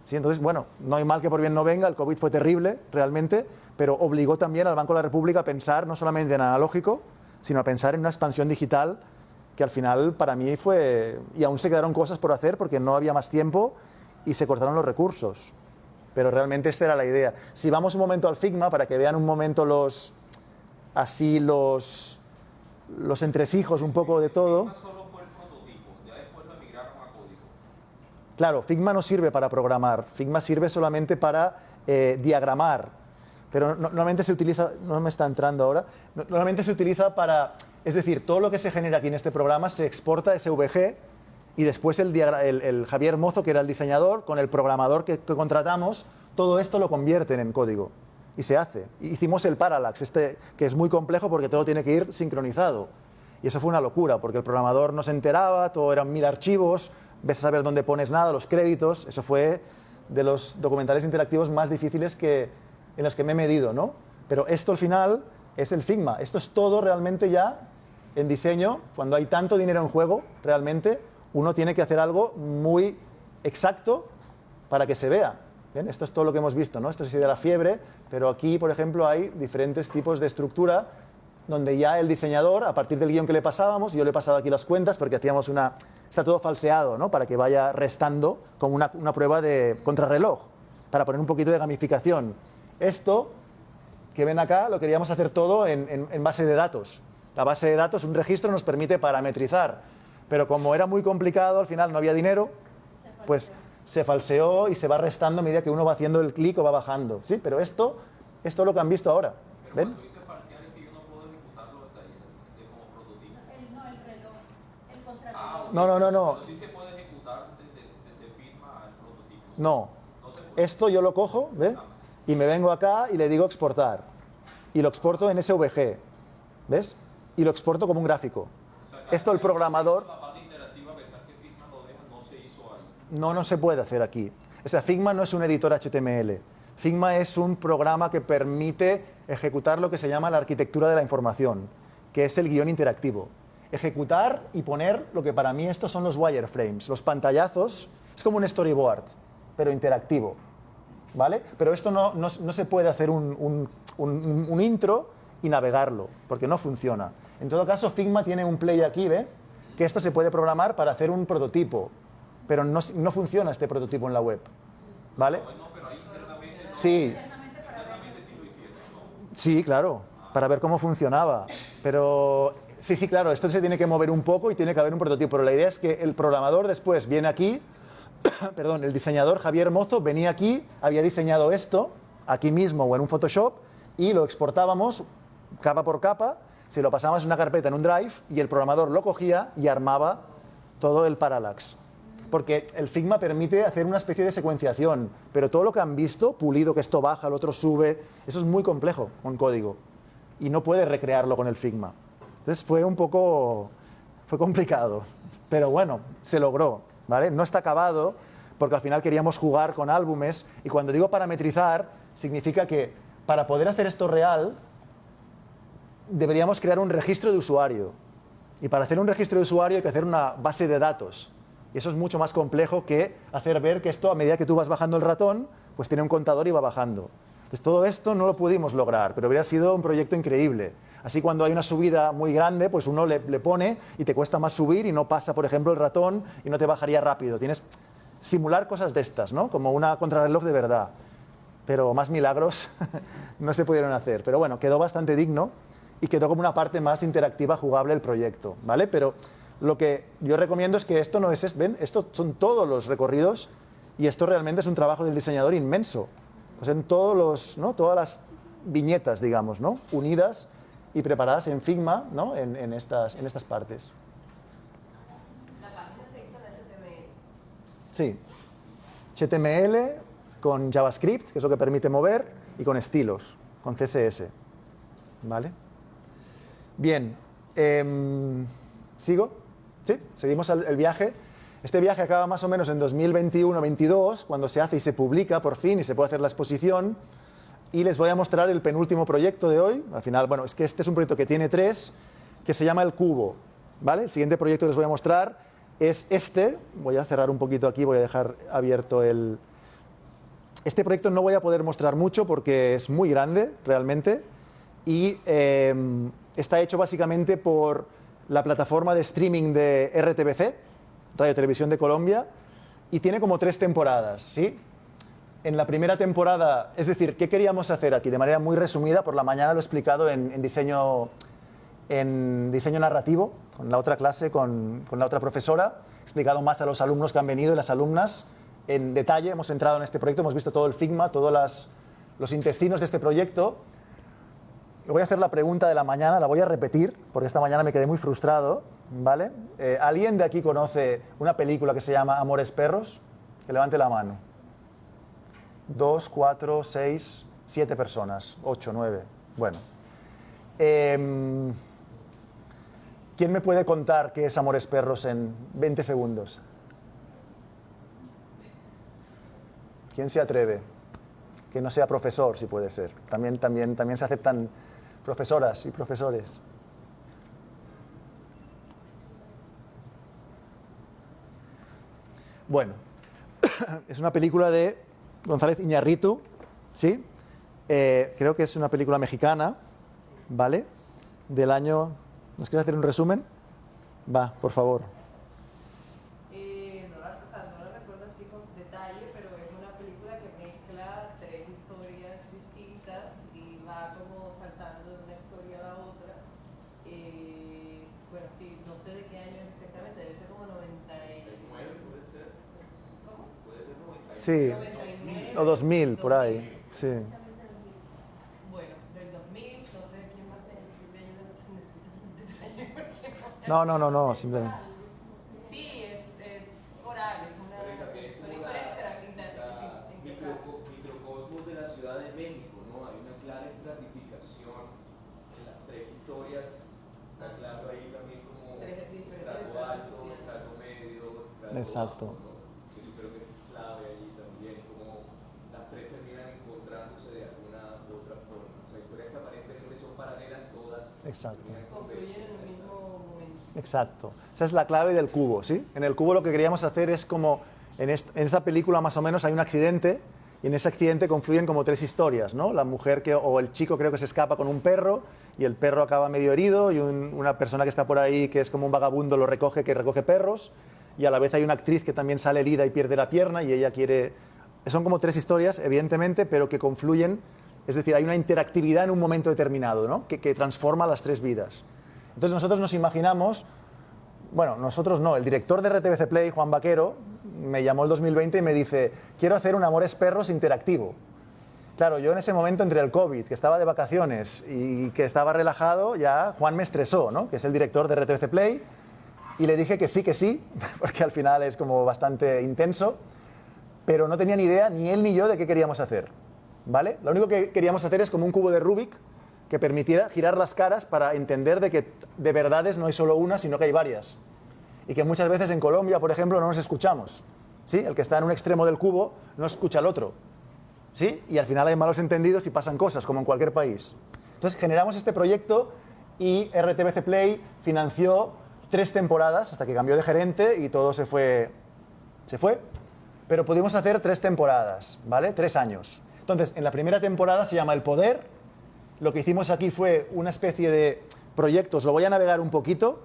¿Sí? Entonces, bueno, no hay mal que por bien no venga, el COVID fue terrible, realmente, pero obligó también al Banco de la República a pensar no solamente en analógico, sino a pensar en una expansión digital que al final para mí fue... Y aún se quedaron cosas por hacer porque no había más tiempo y se cortaron los recursos. Pero realmente esta era la idea. Si vamos un momento al Figma, para que vean un momento los entresijos un poco de todo. Figma solo fue el prototipo, ya después lo migraron a código. Claro, Figma no sirve para programar, Figma sirve solamente para diagramar, pero normalmente se utiliza, no me está entrando ahora, normalmente se utiliza para, es decir, todo lo que se genera aquí en este programa se exporta a SVG y después el Javier Mozo, que era el diseñador, con el programador que contratamos, todo esto lo convierten en código y se hace. Hicimos el Parallax, que es muy complejo porque todo tiene que ir sincronizado. Y eso fue una locura, porque el programador no se enteraba, todo eran 1000 archivos, ves a saber dónde pones nada, los créditos. Eso fue de los documentales interactivos más difíciles en los que me he medido, ¿no? Pero esto al final es el Figma. Esto es todo realmente ya en diseño. Cuando hay tanto dinero en juego, realmente, uno tiene que hacer algo muy exacto para que se vea. ¿Bien? Esto es todo lo que hemos visto, ¿no? Esto es de la fiebre, pero aquí, por ejemplo, hay diferentes tipos de estructura donde ya el diseñador, a partir del guión que le pasábamos, yo le he pasado aquí las cuentas porque hacíamos está todo falseado, ¿no? Para que vaya restando como una prueba de contrarreloj, para poner un poquito de gamificación. Esto que ven acá lo queríamos hacer todo en base de datos. La base de datos, un registro, nos permite parametrizar, pero como era muy complicado, al final no había dinero, pues se falseó y se va restando a medida que uno va haciendo el clic o va bajando. Sí, pero esto es lo que han visto ahora. ¿Ven? Cuando dice parcial es que yo no puedo ejecutar los detalles como prototipo. No, el reloj, el contrarreloj. No. Pero sí se puede ejecutar desde Figma al prototipo. No. No se puede. Esto yo lo cojo, ¿ves? Y me vengo acá y le digo exportar. Y lo exporto en SVG. ¿Ves? Y lo exporto como un gráfico. O sea, Esto el programador... La parte interactiva, a pesar que Figma lo deja, no se hizo ahí. No se puede hacer aquí. O sea, Figma no es un editor HTML. Figma es un programa que permite ejecutar lo que se llama la arquitectura de la información, que es el guión interactivo. Ejecutar y poner lo que para mí estos son los wireframes, los pantallazos. Es como un storyboard, pero interactivo. ¿Vale? Pero esto no se puede hacer un intro y navegarlo, porque no funciona. En todo caso, Figma tiene un play aquí, ¿ve? Que esto se puede programar para hacer un prototipo, pero no funciona este prototipo en la web. ¿Vale? Pero ahí internamente no. Sí. Internamente sí lo hicieron, ¿no? Sí, claro, para ver cómo funcionaba. Pero sí, claro, esto se tiene que mover un poco y tiene que haber un prototipo. Pero la idea es que el programador después viene aquí, perdón, el diseñador Javier Mozo venía aquí, había diseñado esto, aquí mismo o en un Photoshop, y lo exportábamos capa por capa, se lo pasábamos en una carpeta en un Drive y el programador lo cogía y armaba todo el Parallax. Porque el Figma permite hacer una especie de secuenciación, pero todo lo que han visto, pulido, que esto baja, el otro sube, eso es muy complejo con código y no puede recrearlo con el Figma. Entonces fue complicado, pero bueno, se logró, ¿vale? No está acabado porque al final queríamos jugar con álbumes y cuando digo parametrizar significa que para poder hacer esto real deberíamos crear un registro de usuario y para hacer un registro de usuario hay que hacer una base de datos. Y eso es mucho más complejo que hacer ver que esto, a medida que tú vas bajando el ratón, pues tiene un contador y va bajando. Entonces, todo esto no lo pudimos lograr, pero hubiera sido un proyecto increíble. Así, cuando hay una subida muy grande, pues uno le pone y te cuesta más subir y no pasa, por ejemplo, el ratón y no te bajaría rápido. Tienes simular cosas de estas, ¿no? Como una contrarreloj de verdad. Pero más milagros no se pudieron hacer. Pero bueno, quedó bastante digno y quedó como una parte más interactiva, jugable el proyecto, ¿vale? Pero lo que yo recomiendo es que esto no es, ¿ven? Esto son todos los recorridos y esto realmente es un trabajo del diseñador inmenso. Pues en todas las viñetas, digamos, ¿no? Unidas y preparadas en Figma, ¿no? en estas partes. La página se hizo en HTML. Sí. HTML con JavaScript, que es lo que permite mover, y con estilos, con CSS. ¿Vale? Bien. ¿Sigo? ¿Sí? Seguimos el viaje. Este viaje acaba más o menos en 2021-22, cuando se hace y se publica por fin y se puede hacer la exposición. Y les voy a mostrar el penúltimo proyecto de hoy. Al final, bueno, es que este es un proyecto que tiene 3, que se llama El Cubo. ¿Vale? El siguiente proyecto que les voy a mostrar es este. Voy a cerrar un poquito aquí, voy a dejar abierto el Este proyecto no voy a poder mostrar mucho porque es muy grande, realmente, y está hecho básicamente por la plataforma de streaming de RTBC, Radio Televisión de Colombia, y tiene como 3 temporadas, ¿sí? En la primera temporada, es decir, ¿qué queríamos hacer aquí? De manera muy resumida, por la mañana lo he explicado en diseño narrativo, con la otra clase, con la otra profesora. He explicado más a los alumnos que han venido y las alumnas en detalle. Hemos entrado en este proyecto, hemos visto todo el figma, todos los intestinos de este proyecto. Le voy a hacer la pregunta de la mañana, la voy a repetir, porque esta mañana me quedé muy frustrado, ¿vale? ¿Alguien de aquí conoce una película que se llama Amores Perros? Que levante la mano. 2, 4, 6, 7 personas, 8, 9. Bueno. ¿Quién me puede contar qué es Amores Perros en 20 segundos? ¿Quién se atreve? Que no sea profesor, si puede ser. También se aceptan profesoras y profesores. Bueno, es una película de González Iñárritu, ¿sí? Creo que es una película mexicana, ¿vale? Del año... ¿Nos quieres hacer un resumen? Va, por favor. No la recuerdo así con detalle, pero es una película que mezcla 3 historias distintas y va como saltando de una historia a la otra. Bueno, sí, no sé de qué año es exactamente, debe ser como 99. ¿Puede ser? ¿Cómo? Puede ser 99. Sí, 99, o 2000, por ahí, sí. Bueno, del 2000, no sé quién más tiene si necesitan un detalle. No, simplemente. Sí, es oral, son historias microcosmos de la Ciudad de México, ¿no? Hay una clara estratificación en las 3 historias. Está claro ahí también como trato alto, trato medio, trato Exacto. bajo, ¿no? Eso creo que es clave ahí también, como las 3 terminan encontrándose de alguna u otra forma. O sea, historias que aparentemente son paralelas todas. Exacto. confluyen en el mismo momento. Exacto. Esa es la clave del cubo, ¿sí? En el cubo lo que queríamos hacer es como, en esta película más o menos hay un accidente y en ese accidente confluyen como 3 historias, ¿no? La mujer o el chico creo que se escapa con un perro y el perro acaba medio herido y una persona que está por ahí que es como un vagabundo lo recoge, que recoge perros, y a la vez hay una actriz que también sale herida y pierde la pierna y ella quiere... Son como 3 historias, evidentemente, pero que confluyen, es decir, hay una interactividad en un momento determinado, ¿no? que transforma las 3 vidas. Entonces nosotros nos imaginamos, bueno, nosotros no, el director de RTBC Play, Juan Vaquero, me llamó el 2020 y me dice, quiero hacer un Amores Perros interactivo. Claro, yo en ese momento entre el COVID, que estaba de vacaciones y que estaba relajado, ya Juan me estresó, ¿no? Que es el director de RTBC Play, y le dije que sí, porque al final es como bastante intenso, pero no tenía ni idea, ni él ni yo, de qué queríamos hacer, ¿vale? Lo único que queríamos hacer es como un cubo de Rubik que permitiera girar las caras para entender de que de verdades no hay solo una, sino que hay varias. Y que muchas veces en Colombia, por ejemplo, no nos escuchamos, ¿sí? El que está en un extremo del cubo no escucha al otro, ¿sí? Y al final hay malos entendidos y pasan cosas, como en cualquier país. Entonces generamos este proyecto y RTBC Play financió 3 temporadas hasta que cambió de gerente y todo se fue, pero pudimos hacer 3 temporadas, ¿vale? 3 años. Entonces, en la primera temporada se llama El Poder. Lo que hicimos aquí fue una especie de proyectos, lo voy a navegar un poquito,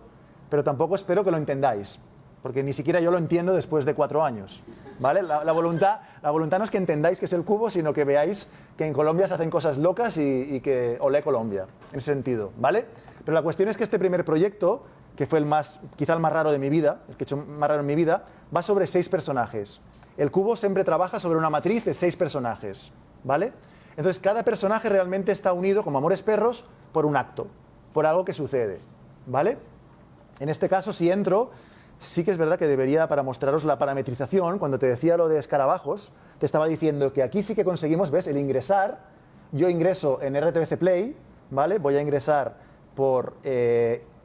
pero tampoco espero que lo entendáis, porque ni siquiera yo lo entiendo después de 4 años, ¿vale? La voluntad no es que entendáis qué es el cubo, sino que veáis que en Colombia se hacen cosas locas y que olé Colombia, en ese sentido, ¿vale? Pero la cuestión es que este primer proyecto, que fue quizá el más raro de mi vida, el que he hecho más raro en mi vida, va sobre 6 personajes. El cubo siempre trabaja sobre una matriz de 6 personajes, ¿vale? Entonces, cada personaje realmente está unido, como Amores Perros, por un acto, por algo que sucede, ¿vale? En este caso, si entro, sí que es verdad que debería, para mostraros la parametrización, cuando te decía lo de escarabajos, te estaba diciendo que aquí sí que conseguimos, ¿ves? El ingresar. Yo ingreso en RTBC Play, ¿vale? Voy a ingresar por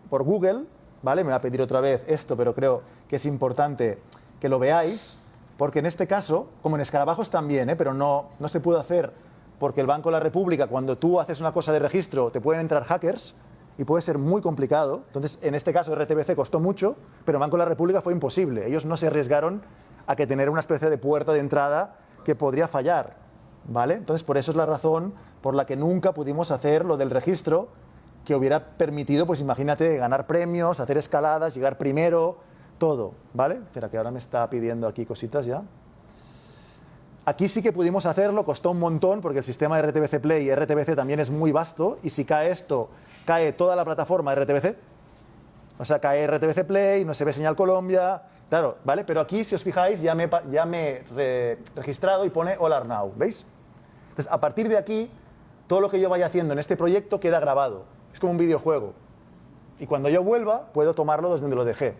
Google, ¿vale? Me va a pedir otra vez esto, pero creo que es importante que lo veáis, porque en este caso, como en escarabajos también, pero no se pudo hacer porque el Banco de la República, cuando tú haces una cosa de registro, te pueden entrar hackers y puede ser muy complicado. Entonces, en este caso, RTBC costó mucho, pero el Banco de la República fue imposible. Ellos no se arriesgaron a que tener una especie de puerta de entrada que podría fallar. ¿vale? Entonces, por eso es la razón por la que nunca pudimos hacer lo del registro, que hubiera permitido, pues imagínate, ganar premios, hacer escaladas, llegar primero, todo, ¿vale? Espera, que ahora me está pidiendo aquí cositas ya. Aquí sí que pudimos hacerlo, costó un montón, porque el sistema de RTBC Play y RTBC también es muy vasto, y si cae esto, cae toda la plataforma de RTBC. O sea, cae RTBC Play, no se ve señal Colombia, claro, ¿vale? Pero aquí, si os fijáis, ya me he registrado y pone All Are Now, ¿veis? Entonces, a partir de aquí, todo lo que yo vaya haciendo en este proyecto queda grabado. Es como un videojuego. Y cuando yo vuelva, puedo tomarlo desde donde lo dejé.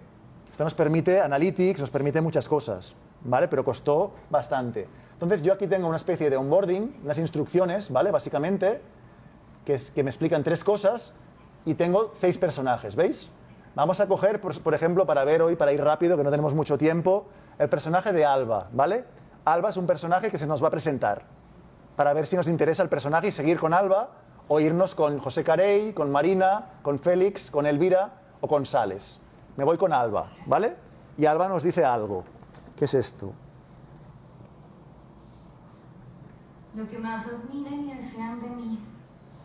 Esto nos permite Analytics, nos permite muchas cosas, ¿vale? Pero costó bastante. Entonces, yo aquí tengo una especie de onboarding, unas instrucciones, ¿vale? Básicamente, que me explican 3 cosas, y tengo 6 personajes, ¿veis? Vamos a coger, por ejemplo, para ver hoy, para ir rápido, que no tenemos mucho tiempo, el personaje de Alba, ¿vale? Alba es un personaje que se nos va a presentar, para ver si nos interesa el personaje y seguir con Alba, o irnos con José Carey, con Marina, con Félix, con Elvira o con Sales. Me voy con Alba, ¿vale? Y Alba nos dice algo. ¿Qué es esto? Lo que más admiran y desean de mí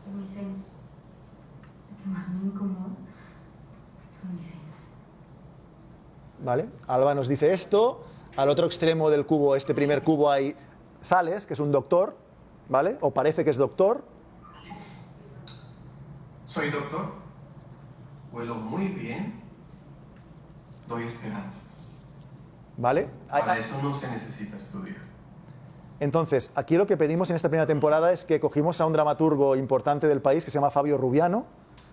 son mis senos. Lo que más me incomoda son mis senos. ¿Vale? Alba nos dice esto. Al otro extremo del cubo, este primer cubo, hay Sales, que es un doctor, ¿vale? O parece que es doctor. Soy doctor. Huelo muy bien. Doy esperanzas. ¿Vale? Para eso no se necesita estudiar. Entonces, aquí lo que pedimos en esta primera temporada es que cogimos a un dramaturgo importante del país que se llama Fabio Rubiano.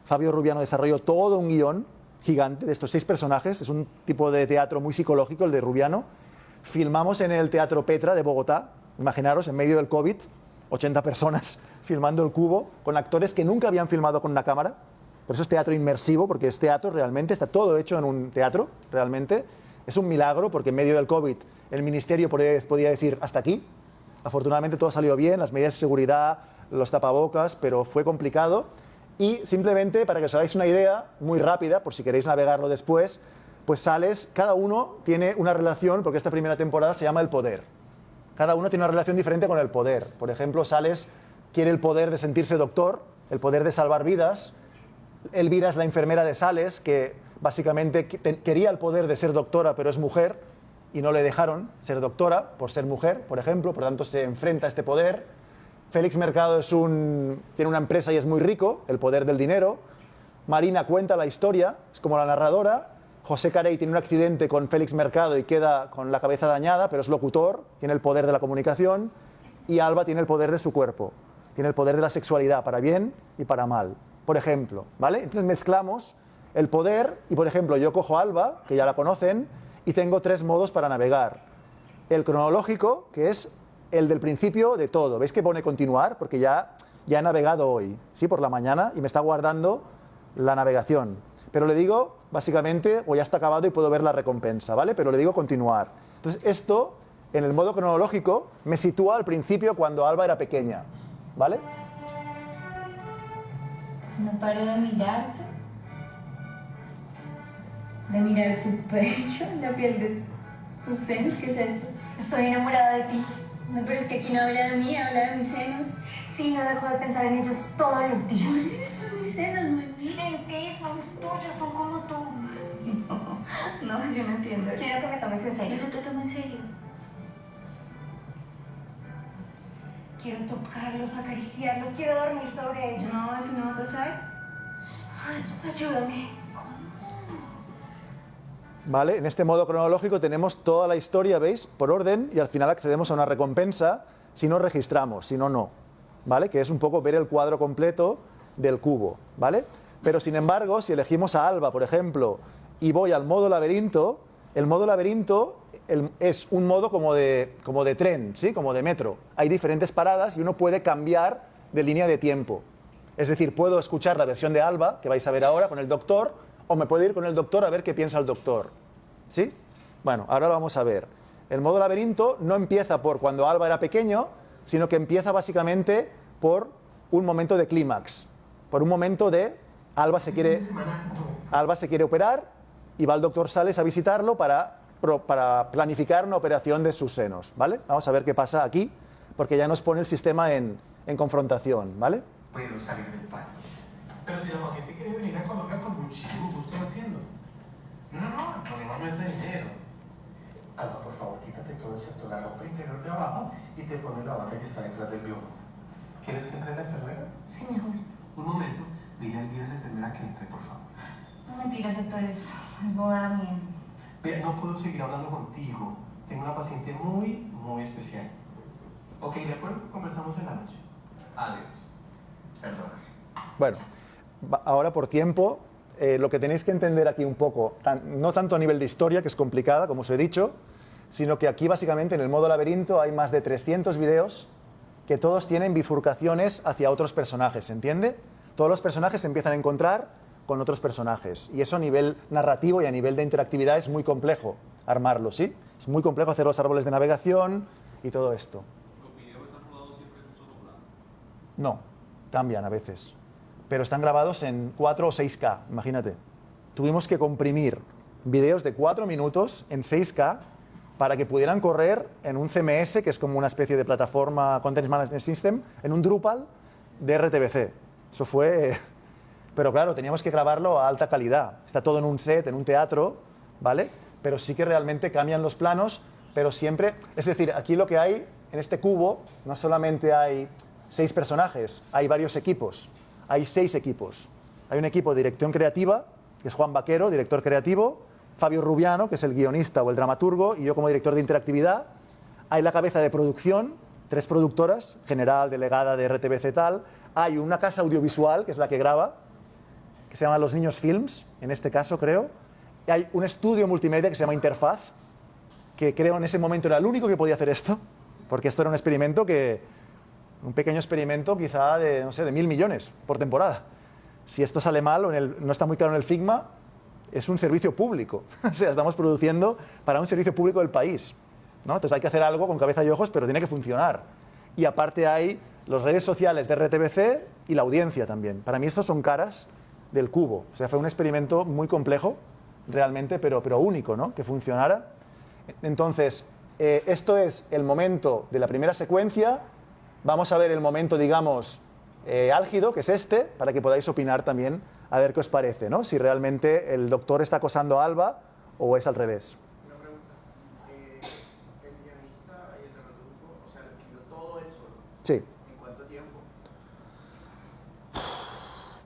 Fabio Rubiano desarrolló todo un guión gigante de estos 6 personajes. Es un tipo de teatro muy psicológico, el de Rubiano. Filmamos en el Teatro Petra de Bogotá. Imaginaros, en medio del COVID, 80 personas filmando el cubo, con actores que nunca habían filmado con una cámara. Por eso es teatro inmersivo, porque es teatro realmente, está todo hecho en un teatro, realmente. Es un milagro, porque en medio del COVID el ministerio podía decir hasta aquí. Afortunadamente todo salió bien, las medidas de seguridad, los tapabocas, pero fue complicado. Y simplemente, para que os hagáis una idea muy rápida, por si queréis navegarlo después, pues Sales, cada uno tiene una relación, porque esta primera temporada se llama El Poder. Cada uno tiene una relación diferente con el poder. Por ejemplo, Sales quiere el poder de sentirse doctor, el poder de salvar vidas. Elvira es la enfermera de Sales, que básicamente quería el poder de ser doctora, pero es mujer, y no le dejaron ser doctora por ser mujer, por ejemplo, por lo tanto se enfrenta a este poder. Félix Mercado tiene una empresa y es muy rico, el poder del dinero. Marina cuenta la historia, es como la narradora. José Carey tiene un accidente con Félix Mercado y queda con la cabeza dañada, pero es locutor, tiene el poder de la comunicación. Y Alba tiene el poder de su cuerpo, tiene el poder de la sexualidad, para bien y para mal, por ejemplo, ¿vale? Entonces mezclamos el poder y, por ejemplo, yo cojo a Alba, que ya la conocen, y tengo 3 modos para navegar. El cronológico, que es el del principio de todo. ¿Veis que pone continuar? Porque ya he navegado hoy, ¿sí? Por la mañana, y me está guardando la navegación. Pero le digo, básicamente, o ya está acabado y puedo ver la recompensa, ¿vale? Pero le digo continuar. Entonces, esto, en el modo cronológico, me sitúa al principio cuando Alba era pequeña, ¿vale? No paro de mirarte, de mirar tu pecho, la piel de tus senos. ¿Qué es esto? Estoy enamorada de ti. No, pero es que aquí no habla de mí, habla de mis senos. Sí, no dejo de pensar en ellos todos los días. Son mis senos, muy bien. En ti, son tuyos, son como tú. No, yo no entiendo. Quiero que me tomes en serio. Yo no te tomo en serio. Quiero tocarlos, acariciarlos, quiero dormir sobre ellos. No, eso no va a pasar. Ay, ayúdame. ¿Vale? En este modo cronológico tenemos toda la historia, ¿veis? Por orden, y al final accedemos a una recompensa si nos registramos, si no, no. ¿Vale? Que es un poco ver el cuadro completo del cubo, ¿vale? Pero sin embargo, si elegimos a Alba, por ejemplo, y voy al modo laberinto, el modo laberinto es un modo como de tren, ¿sí? Como de metro. Hay diferentes paradas y uno puede cambiar de línea de tiempo. Es decir, puedo escuchar la versión de Alba, que vais a ver ahora con el doctor, o me puedo ir con el doctor a ver qué piensa el doctor. ¿Sí? Bueno, ahora lo vamos a ver. El modo laberinto no empieza por cuando Alba era pequeño, sino que empieza básicamente por un momento de clímax. Por un momento de Alba se quiere operar y va el doctor Sales a visitarlo para planificar una operación de sus senos. ¿Vale? Vamos a ver qué pasa aquí porque ya nos pone el sistema en confrontación, ¿vale? Puedo salir del país. Pero si la paciente quiere venir a Colombia, con muchísimo gusto lo atiendo. No, el problema no es de dinero. Alba, por favor, quítate todo excepto la ropa interior de abajo y te pones la bata que está detrás del biólogo. ¿Quieres que entre la enfermera? Sí, mejor. Un momento, dile a la enfermera que entre, por favor. No mentiras, doctor, es boda mía. Mira, no puedo seguir hablando contigo. Tengo una paciente muy especial. Ok, de acuerdo, conversamos en la noche. Adiós. Perdona. Bueno, ahora por tiempo, lo que tenéis que entender aquí un poco, no tanto a nivel de historia, que es complicada, como os he dicho, sino que aquí básicamente en el modo laberinto hay más de 300 videos que todos tienen bifurcaciones hacia otros personajes, ¿se entiende? Todos los personajes se empiezan a encontrar con otros personajes y eso a nivel narrativo y a nivel de interactividad es muy complejo armarlo, ¿sí? Es muy complejo hacer los árboles de navegación y todo esto. ¿Los videos están rodados siempre en un solo plano? No, cambian a veces, pero están grabados en 4 o 6K, imagínate. Tuvimos que comprimir videos de 4 minutos en 6K para que pudieran correr en un CMS, que es como una especie de plataforma Content Management System, en un Drupal de RTBC. Eso fue... Pero claro, teníamos que grabarlo a alta calidad. Está todo en un set, en un teatro, ¿vale? Pero sí que realmente cambian los planos, pero siempre... Es decir, aquí lo que hay, en este cubo, no solamente hay 6 personajes, hay varios equipos. Hay 6 equipos. Hay un equipo de dirección creativa, que es Juan Vaquero, director creativo, Fabio Rubiano, que es el guionista o el dramaturgo, y yo como director de interactividad. Hay la cabeza de producción, 3 productoras, general, delegada de RTBC tal. Hay una casa audiovisual, que es la que graba, que se llama Los Niños Films, en este caso creo. Y hay un estudio multimedia que se llama Interfaz, que creo en ese momento era el único que podía hacer esto, porque esto era un experimento un pequeño experimento quizá de, no sé, de 1.000 millones por temporada. Si esto sale mal o no está muy claro en el Figma, es un servicio público. O sea, estamos produciendo para un servicio público del país, ¿no? Entonces hay que hacer algo con cabeza y ojos, pero tiene que funcionar. Y aparte hay las redes sociales de RTBC y la audiencia también. Para mí estos son caras del cubo. O sea, fue un experimento muy complejo, realmente, pero único, ¿no? Que funcionara. Entonces, esto es el momento de la primera secuencia. Vamos a ver el momento, digamos, álgido, que es este, para que podáis opinar también, a ver qué os parece, ¿no? Si realmente el doctor está acosando a Alba o es al revés. Una pregunta. ¿El guionista y el dramaturgo, o sea, lo escribió todo él solo? Sí. ¿En cuánto tiempo?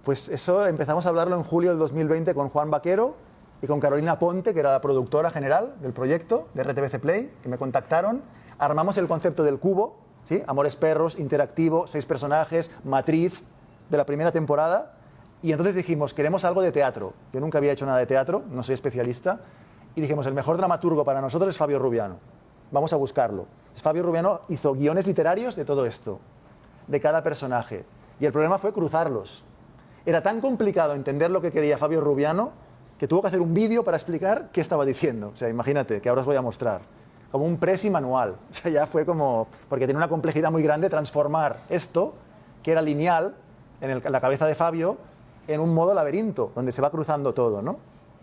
Pues eso empezamos a hablarlo en julio del 2020 con Juan Vaquero y con Carolina Ponte, que era la productora general del proyecto de RTBC Play, que me contactaron. Armamos el concepto del cubo, ¿sí? Amores Perros, interactivo, 6 personajes, matriz de la primera temporada. Y entonces dijimos, queremos algo de teatro. Yo nunca había hecho nada de teatro, no soy especialista. Y dijimos, el mejor dramaturgo para nosotros es Fabio Rubiano. Vamos a buscarlo. Fabio Rubiano hizo guiones literarios de todo esto, de cada personaje. Y el problema fue cruzarlos. Era tan complicado entender lo que quería Fabio Rubiano que tuvo que hacer un vídeo para explicar qué estaba diciendo. O sea, imagínate, que ahora os voy a mostrar. Como un presi manual. O sea, ya fue como... Porque tiene una complejidad muy grande transformar esto, que era lineal, en la cabeza de Fabio, en un modo laberinto, donde se va cruzando todo, ¿no?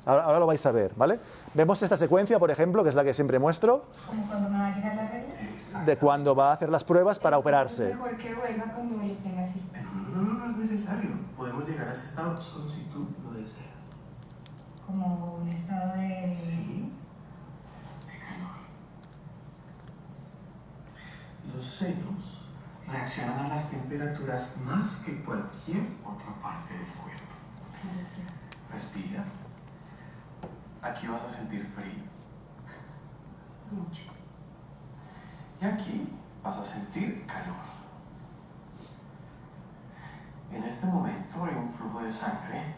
Ahora lo vais a ver, ¿vale? Vemos esta secuencia, por ejemplo, que es la que siempre muestro. ¿Como cuando me va a llegar la regla? De cuando va a hacer las pruebas para operarse. Es mejor que vuelva cuando los tenga así. No es necesario. Podemos llegar a ese estado solo si tú lo deseas. Como un estado de... Sí. De calor. Los senos reaccionan a las temperaturas más que cualquier otra parte del cuerpo. Sí, lo sé. Respira. Aquí vas a sentir frío. Mucho. Y aquí vas a sentir calor. En este momento hay un flujo de sangre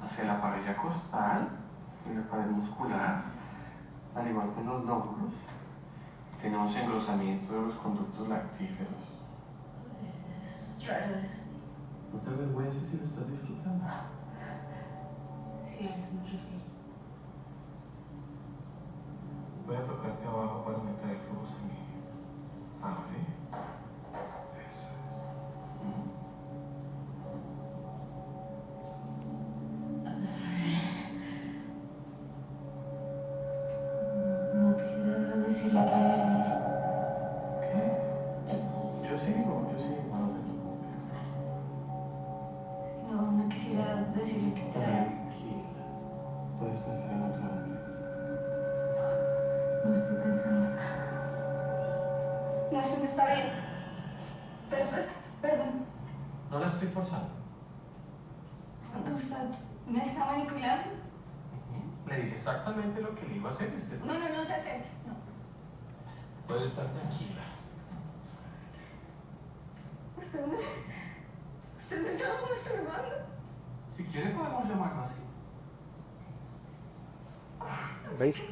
hacia la parilla costal y la pared muscular, al igual que en los lóbulos. Tenemos engrosamiento de los conductos lactíferos. Es raro eso. No te avergüences si lo estás disfrutando. Sí, a eso me refiero. Voy a tocarte abajo para aumentar el flujo sanguíneo. ¿Vale? Eso es. No quisiera decirle que... ¿Qué? decirle que te Tranquila. Puedes pensar en otro hombre. No estoy pensando. No, eso no está bien. Perdón. No la estoy forzando. ¿Usted me está manipulando? Le dije exactamente lo que le iba a hacer y usted No sé hacer. No. puede estar tranquila. Usted me está masturbando. Si quiere podemos llamarlo así. ¿Veis?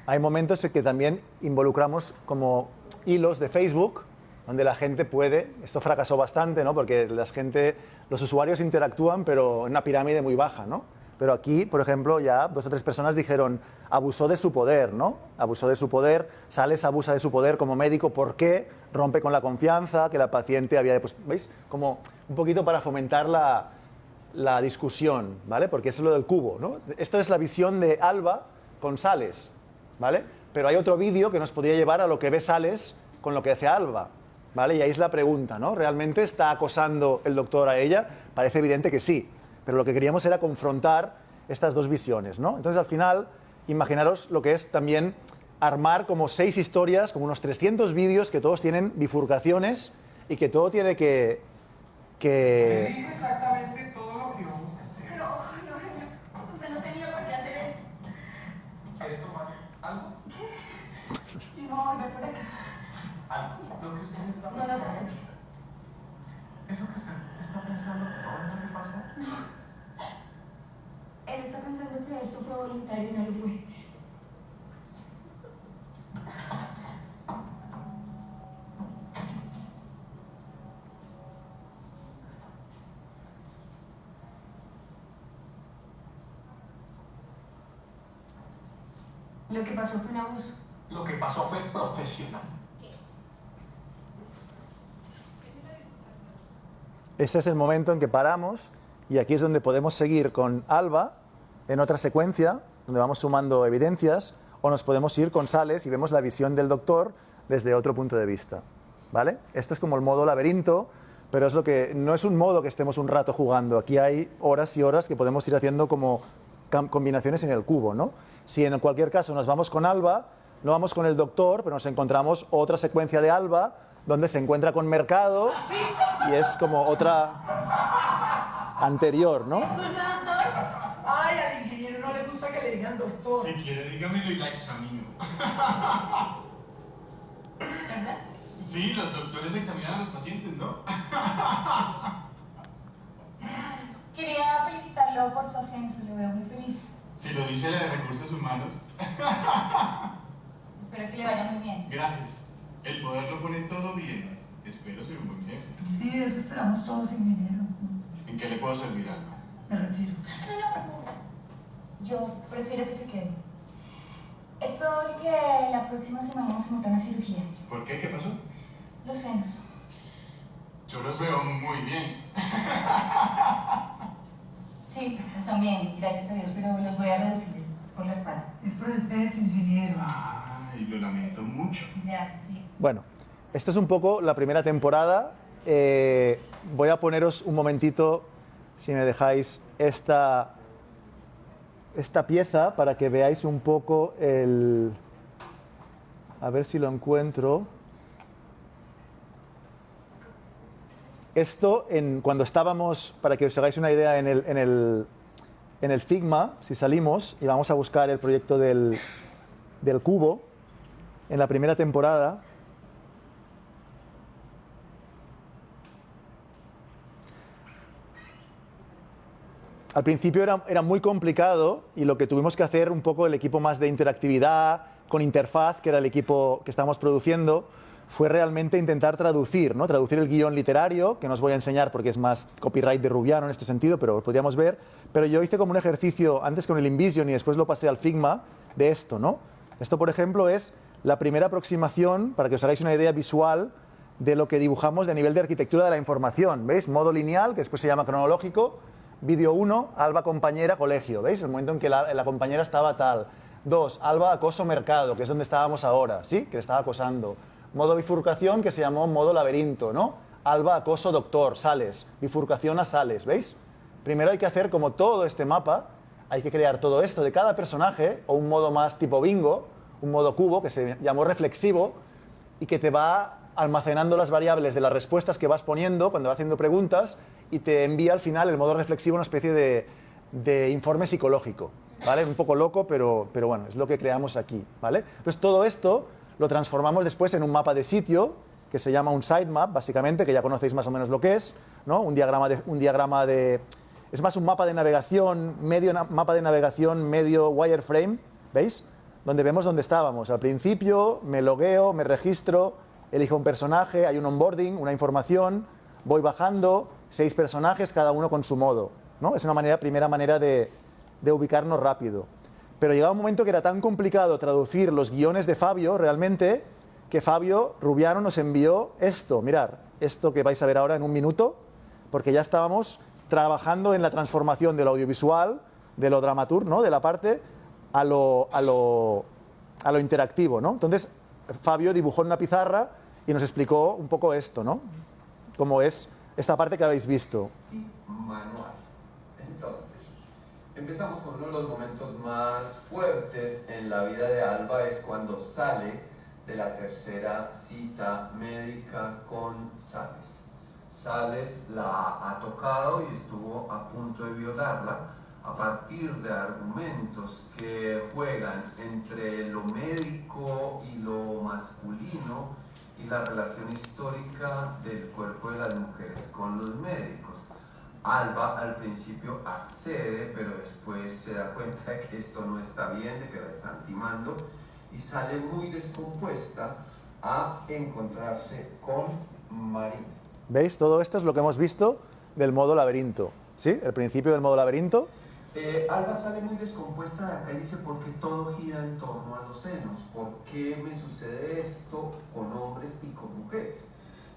Hay momentos en que también involucramos como hilos de Facebook, donde la gente puede, esto fracasó bastante, ¿no? Porque los usuarios interactúan, pero en una pirámide muy baja, ¿no? Pero aquí, por ejemplo, ya 2 o 3 personas dijeron, abusó de su poder, ¿no? Abusó de su poder, Sales abusa de su poder como médico, ¿por qué? Rompe con la confianza que la paciente había... Pues, ¿veis? Como un poquito para fomentar la discusión, ¿vale? Porque eso es lo del cubo, ¿no? Esto es la visión de Alba con Sales, ¿vale? Pero hay otro vídeo que nos podría llevar a lo que ve Sales con lo que hace Alba, ¿vale? Y ahí es la pregunta, ¿no? ¿Realmente está acosando el doctor a ella? Parece evidente que sí, pero lo que queríamos era confrontar estas 2 visiones, ¿no? Entonces, al final, imaginaros lo que es también armar como 6 historias, como unos 300 vídeos que todos tienen bifurcaciones y que todo tiene que... Le dije exactamente todo lo que íbamos a hacer. No, señor. Usted no tenía por qué hacer eso. ¿Quiere tomar algo? ¿Qué? No, volver por acá. Algo. Lo que usted me está No pensando. lo sé. ¿Eso que usted está pensando todo lo que pasó? No. Él está pensando que esto fue voluntario y no lo fue. Lo que pasó fue un abuso. Lo que pasó fue profesional. Ese es el momento en que paramos y aquí es donde podemos seguir con Alba en otra secuencia, donde vamos sumando evidencias, o nos podemos ir con Sales y vemos la visión del doctor desde otro punto de vista, ¿vale? Esto es como el modo laberinto, pero es lo que no es un modo que estemos un rato jugando. Aquí hay horas y horas que podemos ir haciendo como combinaciones en el cubo, ¿no? Si en cualquier caso nos vamos con Alba, no vamos con el doctor, pero nos encontramos otra secuencia de Alba donde se encuentra con Mercado y es como otra anterior, ¿no? Ay, al ingeniero no le gusta que le digan doctor. Si quiere, dígamelo y la examino. ¿Verdad? Sí, los doctores examinan a los pacientes, ¿no? Quería felicitarlo por su ascenso, lo veo muy feliz. Si lo dice la de Recursos Humanos. Espero que le vaya muy bien. Gracias. El poder lo pone todo bien. Espero ser un buen jefe. Sí, eso esperamos todos, ingeniero. ¿En qué le puedo servir, Alba? Me retiro. No. Yo prefiero que se quede. Es probable que la próxima semana nos meta una cirugía. ¿Por qué? ¿Qué pasó? Los senos. Yo los veo muy bien. Sí, están bien, gracias a Dios, pero los voy a reducir por la espalda. Es por el peso, ingeniero. Ay, lo lamento mucho. Gracias, sí. Bueno, esto es un poco la primera temporada. Voy a poneros un momentito, si me dejáis, esta pieza para que veáis un poco el... A ver si lo encuentro. Esto, cuando estábamos, para que os hagáis una idea, en el Figma, si salimos y vamos a buscar el proyecto del cubo, en la primera temporada, al principio era muy complicado y lo que tuvimos que hacer un poco el equipo más de interactividad, con interfaz, que era el equipo que estábamos produciendo, fue realmente intentar traducir, ¿no? Traducir el guión literario, que no os voy a enseñar porque es más copyright de Rubiano en este sentido, pero lo podríamos ver. Pero yo hice como un ejercicio antes con el InVision y después lo pasé al Figma de esto, ¿no? Esto, por ejemplo, es la primera aproximación, para que os hagáis una idea visual, de lo que dibujamos de nivel de arquitectura de la información. ¿Veis? Modo lineal, que después se llama cronológico. Vídeo 1, Alba compañera, colegio. ¿Veis? El momento en que la compañera estaba tal. 2, Alba acoso mercado, que es donde estábamos ahora, ¿sí? Que le estaba acosando. Modo bifurcación, que se llamó modo laberinto, ¿no? Alba acoso doctor, Sales. Bifurcación a Sales, ¿veis? primero hay que hacer como todo este mapa, hay que crear todo esto de cada personaje, o un modo más tipo bingo, un modo cubo que se llamó reflexivo, y que te va almacenando las variables de las respuestas que vas poniendo cuando vas haciendo preguntas y te envía al final el modo reflexivo una especie de informe psicológico, ¿vale? Un poco loco, pero bueno, es lo que creamos aquí, ¿vale? Entonces todo esto lo transformamos después en un mapa de sitio que se llama un sitemap, básicamente, que ya conocéis más o menos lo que es, ¿no? Un diagrama de es más un mapa de navegación, medio wireframe, ¿veis? Donde vemos dónde estábamos. Al principio me logueo, me registro, elijo un personaje, hay un onboarding, una información, voy bajando, 6 personajes, cada uno con su modo, ¿no? Es una primera manera de ubicarnos rápido. Pero llegaba un momento que era tan complicado traducir los guiones de Fabio, realmente, que Fabio Rubiano nos envió esto, mirad, esto que vais a ver ahora en un minuto, porque ya estábamos trabajando en la transformación de lo audiovisual, de lo dramaturg, ¿no? De la parte a lo interactivo, ¿no? Entonces, Fabio dibujó en una pizarra y nos explicó un poco esto, ¿no? Cómo es esta parte que habéis visto. Sí, manual. Entonces, empezamos con uno de los momentos más fuertes en la vida de Alba, es cuando sale de la tercera cita médica con Sales. Sales la ha tocado y estuvo a punto de violarla a partir de argumentos que juegan entre lo médico y lo masculino y la relación histórica del cuerpo de las mujeres con los médicos. Alba al principio accede, pero después se da cuenta de que esto no está bien, de que la están timando, y sale muy descompuesta a encontrarse con María. ¿Veis? Todo esto es lo que hemos visto del modo laberinto, ¿sí? El principio del modo laberinto. Alba sale muy descompuesta de acá y dice: ¿por qué todo gira en torno a los senos? ¿Por qué me sucede esto con hombres y con mujeres?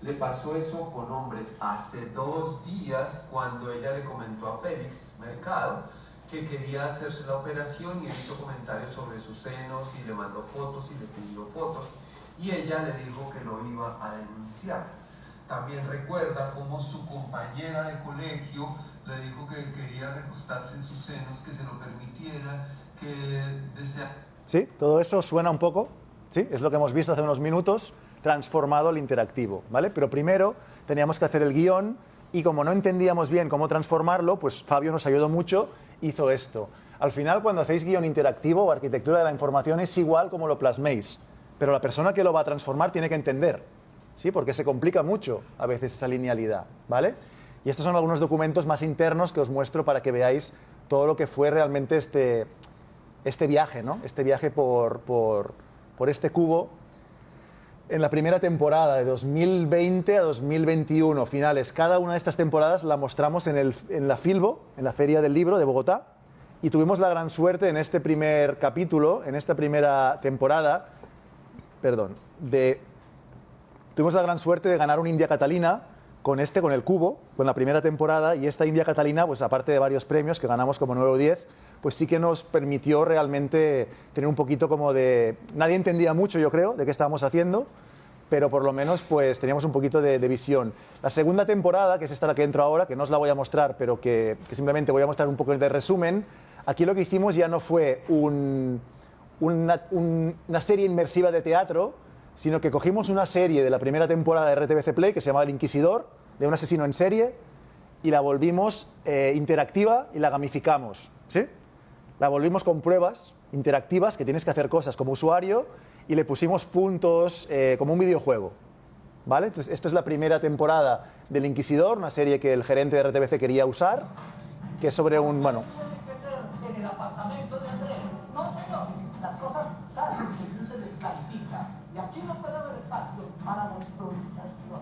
Le pasó eso con hombres hace 2 días cuando ella le comentó a Félix Mercado que quería hacerse la operación y él hizo comentarios sobre sus senos y le mandó fotos y le pidió fotos y ella le dijo que lo iba a denunciar. También recuerda cómo su compañera de colegio le dijo que quería recostarse en sus senos, que se lo permitiera, que desea... Sí, todo eso suena un poco, ¿sí? Es lo que hemos visto hace unos minutos, transformado al interactivo, ¿vale? Pero primero teníamos que hacer el guión y como no entendíamos bien cómo transformarlo, pues Fabio nos ayudó mucho, hizo esto. Al final, cuando hacéis guión interactivo o arquitectura de la información, es igual como lo plasméis, pero la persona que lo va a transformar tiene que entender, ¿sí? Porque se complica mucho a veces esa linealidad, ¿vale? Y estos son algunos documentos más internos que os muestro para que veáis todo lo que fue realmente este viaje, ¿no? Este viaje por este cubo en la primera temporada, de 2020 a 2021, finales. Cada una de estas temporadas la mostramos en la Filbo, en la Feria del Libro de Bogotá, y tuvimos la gran suerte en este primer capítulo, en esta primera temporada, tuvimos la gran suerte de ganar un India Catalina con el cubo, con la primera temporada, y esta India Catalina, pues aparte de varios premios que ganamos como 9 o 10, pues sí que nos permitió realmente tener un poquito como de... Nadie entendía mucho, yo creo, de qué estábamos haciendo, pero por lo menos pues teníamos un poquito de visión. La segunda temporada, que es esta la que entro ahora, que no os la voy a mostrar, pero que simplemente voy a mostrar un poco de resumen, aquí lo que hicimos ya no fue una serie inmersiva de teatro, sino que cogimos una serie de la primera temporada de RTBC Play que se llamaba El Inquisidor, de un asesino en serie, y la volvimos interactiva y la gamificamos, ¿sí? La volvimos con pruebas interactivas que tienes que hacer cosas como usuario y le pusimos puntos como un videojuego, ¿vale? Entonces, esto es la primera temporada del Inquisidor, una serie que el gerente de RTBC quería usar, que es sobre un, bueno... En el apartamento de Andrés. No, señor, las cosas salen según se les planifica. Y aquí no puede haber espacio para la improvisación.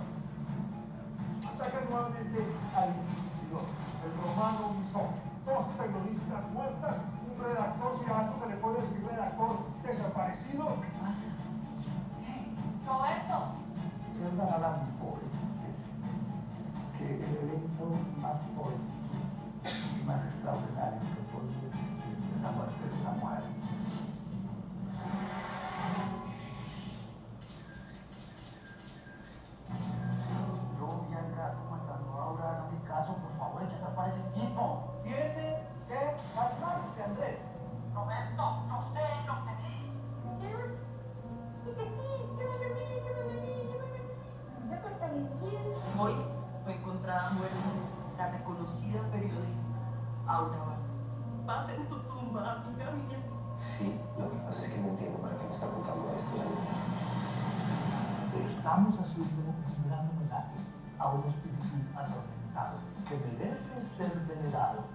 Ataca nuevamente al Inquisidor, el romano Misón. 2 periodistas muertas, un redactor, si acaso se le puede decir redactor desaparecido. ¿Qué pasa? Roberto. Pierdan a la poetes, que el evento más poético y más extraordinario que puede existir es la muerte de una mujer. No, Bianca, como estando ahora en mi caso, por favor, ¿qué te parece el tiempo? Aura, vas en tu tumba, amiga mía. Sí, lo que pasa es que no entiendo para qué me está contando esto. Estamos haciendo un gran homenaje a un espíritu atormentado que merece ser venerado,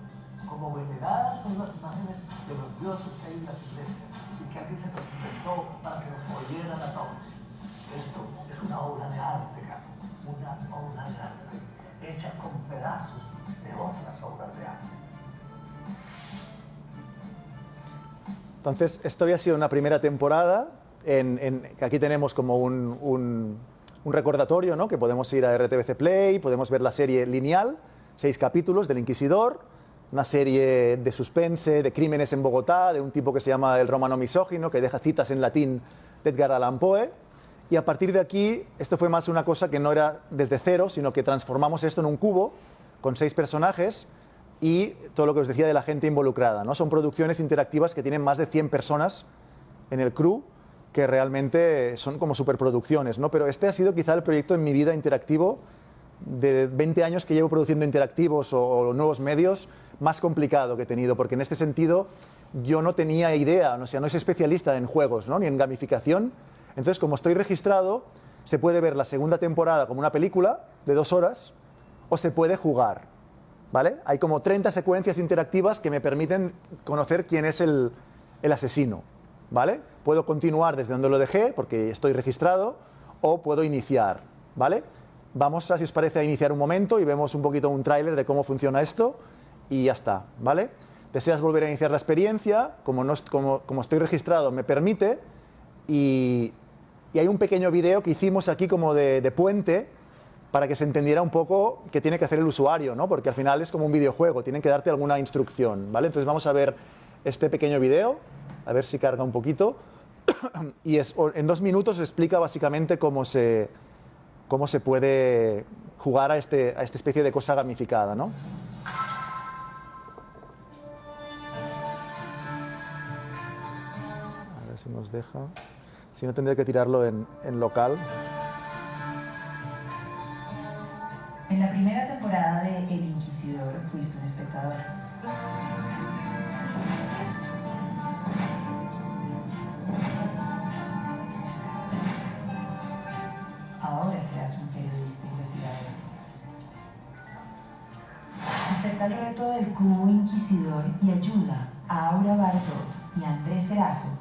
como veneradas son las imágenes de los dioses que hay en las iglesias y que alguien se los inventó para que nos oyeran a todos. Esto es una obra de arte, Gato, una obra de arte, hecha con pedazos de otras obras de arte. Entonces, esto había sido una primera temporada. Aquí tenemos como un recordatorio, ¿no? Que podemos ir a RTVC Play, podemos ver la serie lineal, 6 capítulos del Inquisidor, una serie de suspense, de crímenes en Bogotá, de un tipo que se llama el romano misógino, que deja citas en latín de Edgar Allan Poe. Y a partir de aquí, esto fue más una cosa que no era desde cero, sino que transformamos esto en un cubo con 6 personajes y todo lo que os decía de la gente involucrada, ¿no? Son producciones interactivas que tienen más de 100 personas en el crew, que realmente son como superproducciones, ¿no? Pero este ha sido quizá el proyecto en mi vida interactivo, de 20 años que llevo produciendo interactivos o nuevos medios, más complicado que he tenido, porque en este sentido yo no tenía idea, o sea, no soy especialista en juegos, ¿no? Ni en gamificación. Entonces, como estoy registrado, se puede ver la segunda temporada como una película de 2 horas o se puede jugar, ¿vale? Hay como 30 secuencias interactivas que me permiten conocer quién es el asesino, ¿vale? Puedo continuar desde donde lo dejé, porque estoy registrado, o puedo iniciar, ¿vale? Vamos a, si os parece, a iniciar un momento y vemos un poquito un tráiler de cómo funciona esto y ya está, ¿vale? Deseas volver a iniciar la experiencia, como estoy registrado me permite, y hay un pequeño vídeo que hicimos aquí como de puente para que se entendiera un poco qué tiene que hacer el usuario, ¿no? Porque al final es como un videojuego, tienen que darte alguna instrucción, ¿vale? Entonces vamos a ver este pequeño vídeo, a ver si carga un poquito, y en 2 minutos explica básicamente cómo se puede jugar a esta especie de cosa gamificada, ¿no? A ver si nos deja. Si no, tendré que tirarlo en local. En la primera temporada de El Inquisidor fuiste un espectador. Ahora serás un periodista investigador. Acepta el reto del cubo inquisidor y ayuda a Aura Bartot y a Andrés Erazo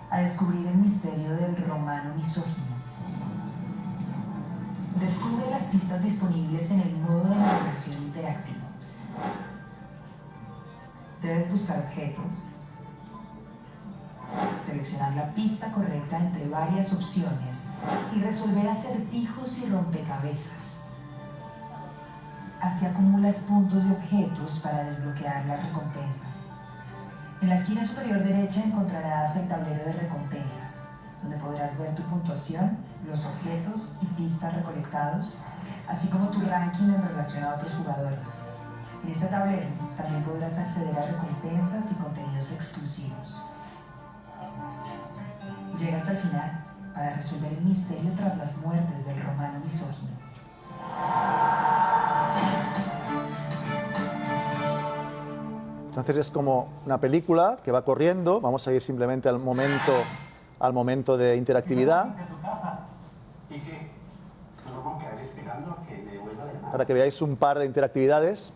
a descubrir el misterio del romano misógino. Descubre las pistas disponibles en el modo de navegación interactivo. Debes buscar objetos, seleccionar la pista correcta entre varias opciones y resolver acertijos y rompecabezas. Así acumulas puntos de objetos para desbloquear las recompensas. En la esquina superior derecha encontrarás el tablero de recompensas, donde podrás ver tu puntuación, los objetos y pistas recolectados, así como tu ranking en relación a otros jugadores. En este tablero también podrás acceder a recompensas y contenidos exclusivos. Llega hasta el final para resolver el misterio tras las muertes del romano misógino. Entonces es como una película que va corriendo, vamos a ir simplemente al momento de interactividad, para que veáis un par de interactividades.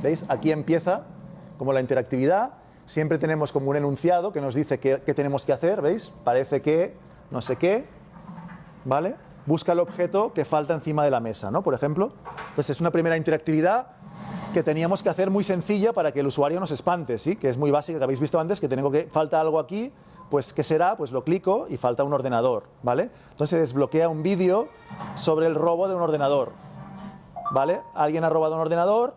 ¿Veis? Aquí empieza como la interactividad. Siempre tenemos como un enunciado que nos dice qué tenemos que hacer, ¿veis? Parece que no sé qué, ¿vale? Busca el objeto que falta encima de la mesa, ¿no? Por ejemplo. Entonces es una primera interactividad que teníamos que hacer muy sencilla para que el usuario no se espante, ¿sí? Que es muy básica, que habéis visto antes, que falta algo aquí, pues ¿qué será? Pues lo clico y falta un ordenador, ¿vale? Entonces desbloquea un vídeo sobre el robo de un ordenador, ¿vale? Alguien ha robado un ordenador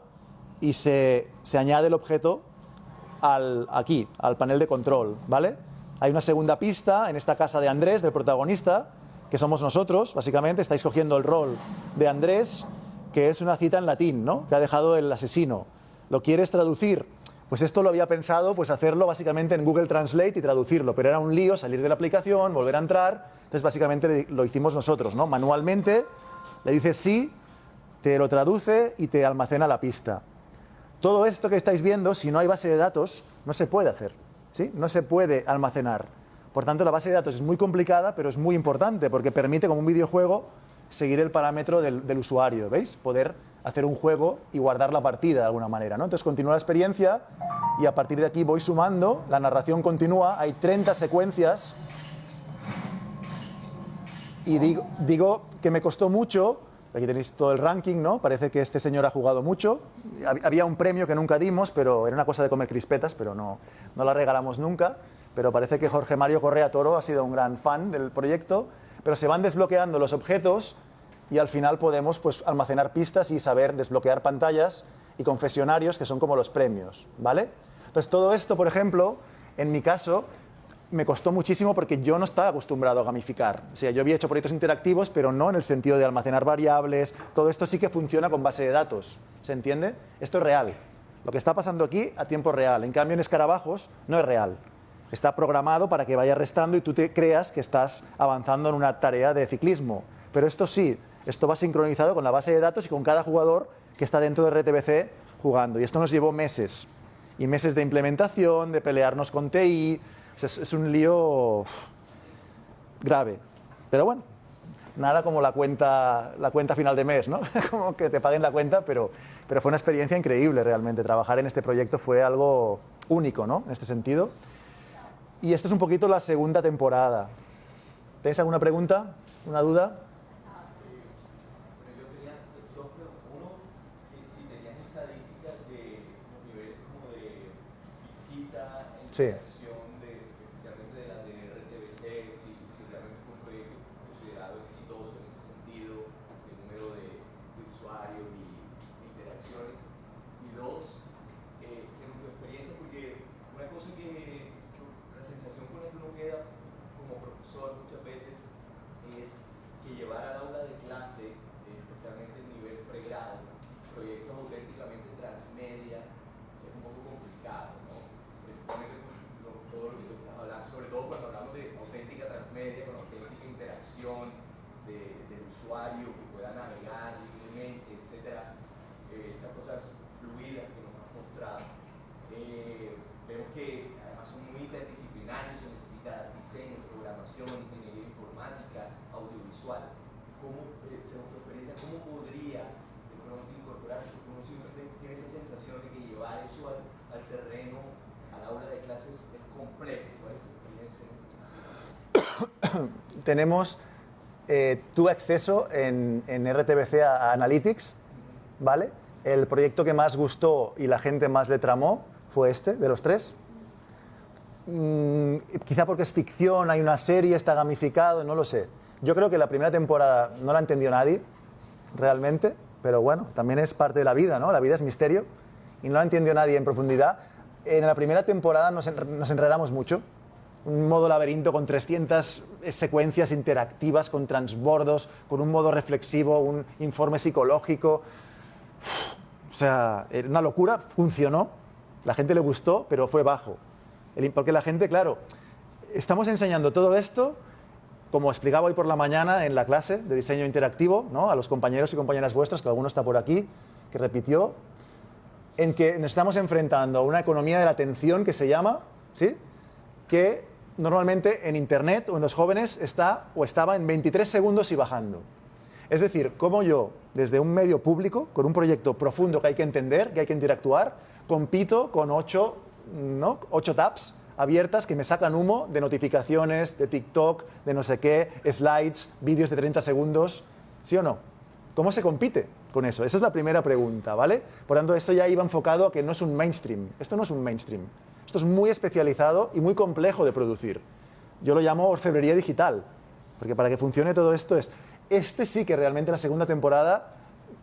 y se añade el objeto aquí, al panel de control, ¿vale? Hay una segunda pista en esta casa de Andrés, del protagonista, que somos nosotros, básicamente, estáis cogiendo el rol de Andrés, que es una cita en latín, ¿no? Que ha dejado el asesino. ¿Lo quieres traducir? Pues esto lo había pensado, pues hacerlo básicamente en Google Translate y traducirlo, pero era un lío salir de la aplicación, volver a entrar, entonces básicamente lo hicimos nosotros, ¿no? Manualmente, le dices sí, te lo traduce y te almacena la pista. Todo esto que estáis viendo, si no hay base de datos, no se puede hacer, ¿sí? No se puede almacenar. Por tanto, la base de datos es muy complicada, pero es muy importante porque permite, como un videojuego, seguir el parámetro del usuario, ¿veis? Poder hacer un juego y guardar la partida de alguna manera, ¿no? Entonces continúa la experiencia y a partir de aquí voy sumando, la narración continúa, hay 30 secuencias y digo que me costó mucho. Aquí tenéis todo el ranking, ¿no? Parece que este señor ha jugado mucho. Había un premio que nunca dimos, pero era una cosa de comer crispetas, pero no la regalamos nunca. Pero parece que Jorge Mario Correa Toro ha sido un gran fan del proyecto. Pero se van desbloqueando los objetos y al final podemos pues, almacenar pistas y saber desbloquear pantallas y confesionarios, que son como los premios, ¿vale? Entonces todo esto, por ejemplo, en mi caso, me costó muchísimo porque yo no estaba acostumbrado a gamificar. O sea, yo había hecho proyectos interactivos, pero no en el sentido de almacenar variables. Todo esto sí que funciona con base de datos. ¿Se entiende? Esto es real. Lo que está pasando aquí a tiempo real. En cambio, en escarabajos no es real. Está programado para que vaya restando y tú te creas que estás avanzando en una tarea de ciclismo. Pero esto sí, esto va sincronizado con la base de datos y con cada jugador que está dentro de RTBC jugando. Y esto nos llevó meses. Y meses de implementación, de pelearnos con TI. Es un lío grave. Pero bueno, nada como la cuenta final de mes, ¿no? Como que te paguen la cuenta, pero fue una experiencia increíble realmente. Trabajar en este proyecto fue algo único, ¿no? En este sentido. Y esta es un poquito la segunda temporada. ¿Tenéis alguna pregunta? ¿Una duda? Yo tenía dos preguntas. Uno, que si tenías estadísticas de los niveles como de visita, interacción, especialmente de la de RTBC, si realmente fue un proyecto considerado exitoso en ese sentido, el número de usuarios y interacciones. Y dos, según tu experiencia, porque una cosa que la sensación con la que uno queda como profesor muchas veces es que llevar al aula de clase, especialmente en nivel pregrado, proyectos auténticamente transmedia, es un poco complicado, ¿no? Precisamente por todo lo que tú estás hablando, sobre todo cuando hablamos de auténtica transmedia, con auténtica interacción del usuario que pueda navegar libremente, etc. Estas cosas fluidas que nos has mostrado. Vemos que además son muy interdisciplinarios, se necesita diseño, programación, ingeniería informática, audiovisual. ¿Cómo, según tu experiencia, cómo podría de pronto incorporarse? Porque uno siempre tiene esa sensación de que llevar eso al terreno, al aula de clases, es complejo. ¿Cuál es tu experiencia? Tenemos, tuve acceso en RTBC a Analytics, ¿vale? El proyecto que más gustó y la gente más le tramó fue este, de los tres. Quizá porque es ficción, hay una serie, está gamificado, no lo sé. Yo creo que la primera temporada no la entendió nadie, realmente, pero bueno, también es parte de la vida, ¿no? La vida es misterio y no la entendió nadie en profundidad. En la primera temporada nos enredamos mucho. Un modo laberinto con 300 secuencias interactivas, con transbordos, con un modo reflexivo, un informe psicológico. O sea, era una locura, funcionó, la gente le gustó, pero fue bajo. Porque la gente, claro, estamos enseñando todo esto, como explicaba hoy por la mañana en la clase de diseño interactivo, ¿no? A los compañeros y compañeras vuestras, que alguno está por aquí, que repitió, en que nos estamos enfrentando a una economía de la atención que se llama, ¿sí? Que normalmente en Internet o en los jóvenes está o estaba en 23 segundos y bajando. Es decir, como yo, desde un medio público, con un proyecto profundo que hay que entender, que hay que interactuar, compito con 8 tabs abiertas que me sacan humo de notificaciones, de TikTok, de no sé qué, slides, vídeos de 30 segundos. ¿Sí o no? ¿Cómo se compite con eso? Esa es la primera pregunta, ¿vale? Por tanto, esto ya iba enfocado a que no es un mainstream. Esto no es un mainstream. Esto es muy especializado y muy complejo de producir. Yo lo llamo orfebrería digital, porque para que funcione todo esto es... Este sí que realmente la segunda temporada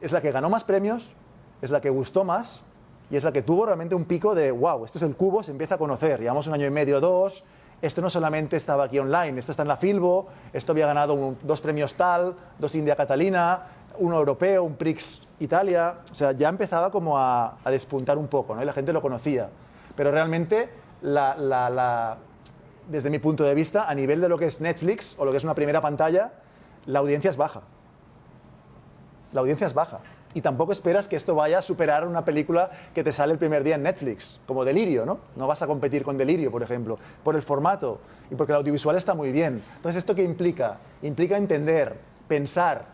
es la que ganó más premios, es la que gustó más y es la que tuvo realmente un pico de wow, esto es el cubo, se empieza a conocer. Llevamos 1 año y medio, 2, esto no solamente estaba aquí online, esto está en la Filbo, esto había ganado 2 premios tal, 2 India Catalina, 1 europeo, un Prix Italia, o sea, ya empezaba como a despuntar un poco, ¿no? Y la gente lo conocía. Pero realmente, desde mi punto de vista, a nivel de lo que es Netflix o lo que es una primera pantalla, la audiencia es baja. La audiencia es baja. Y tampoco esperas que esto vaya a superar una película que te sale el primer día en Netflix, como Delirio, ¿no? No vas a competir con Delirio, por ejemplo, por el formato y porque el audiovisual está muy bien. Entonces, ¿esto qué implica? Implica entender, pensar.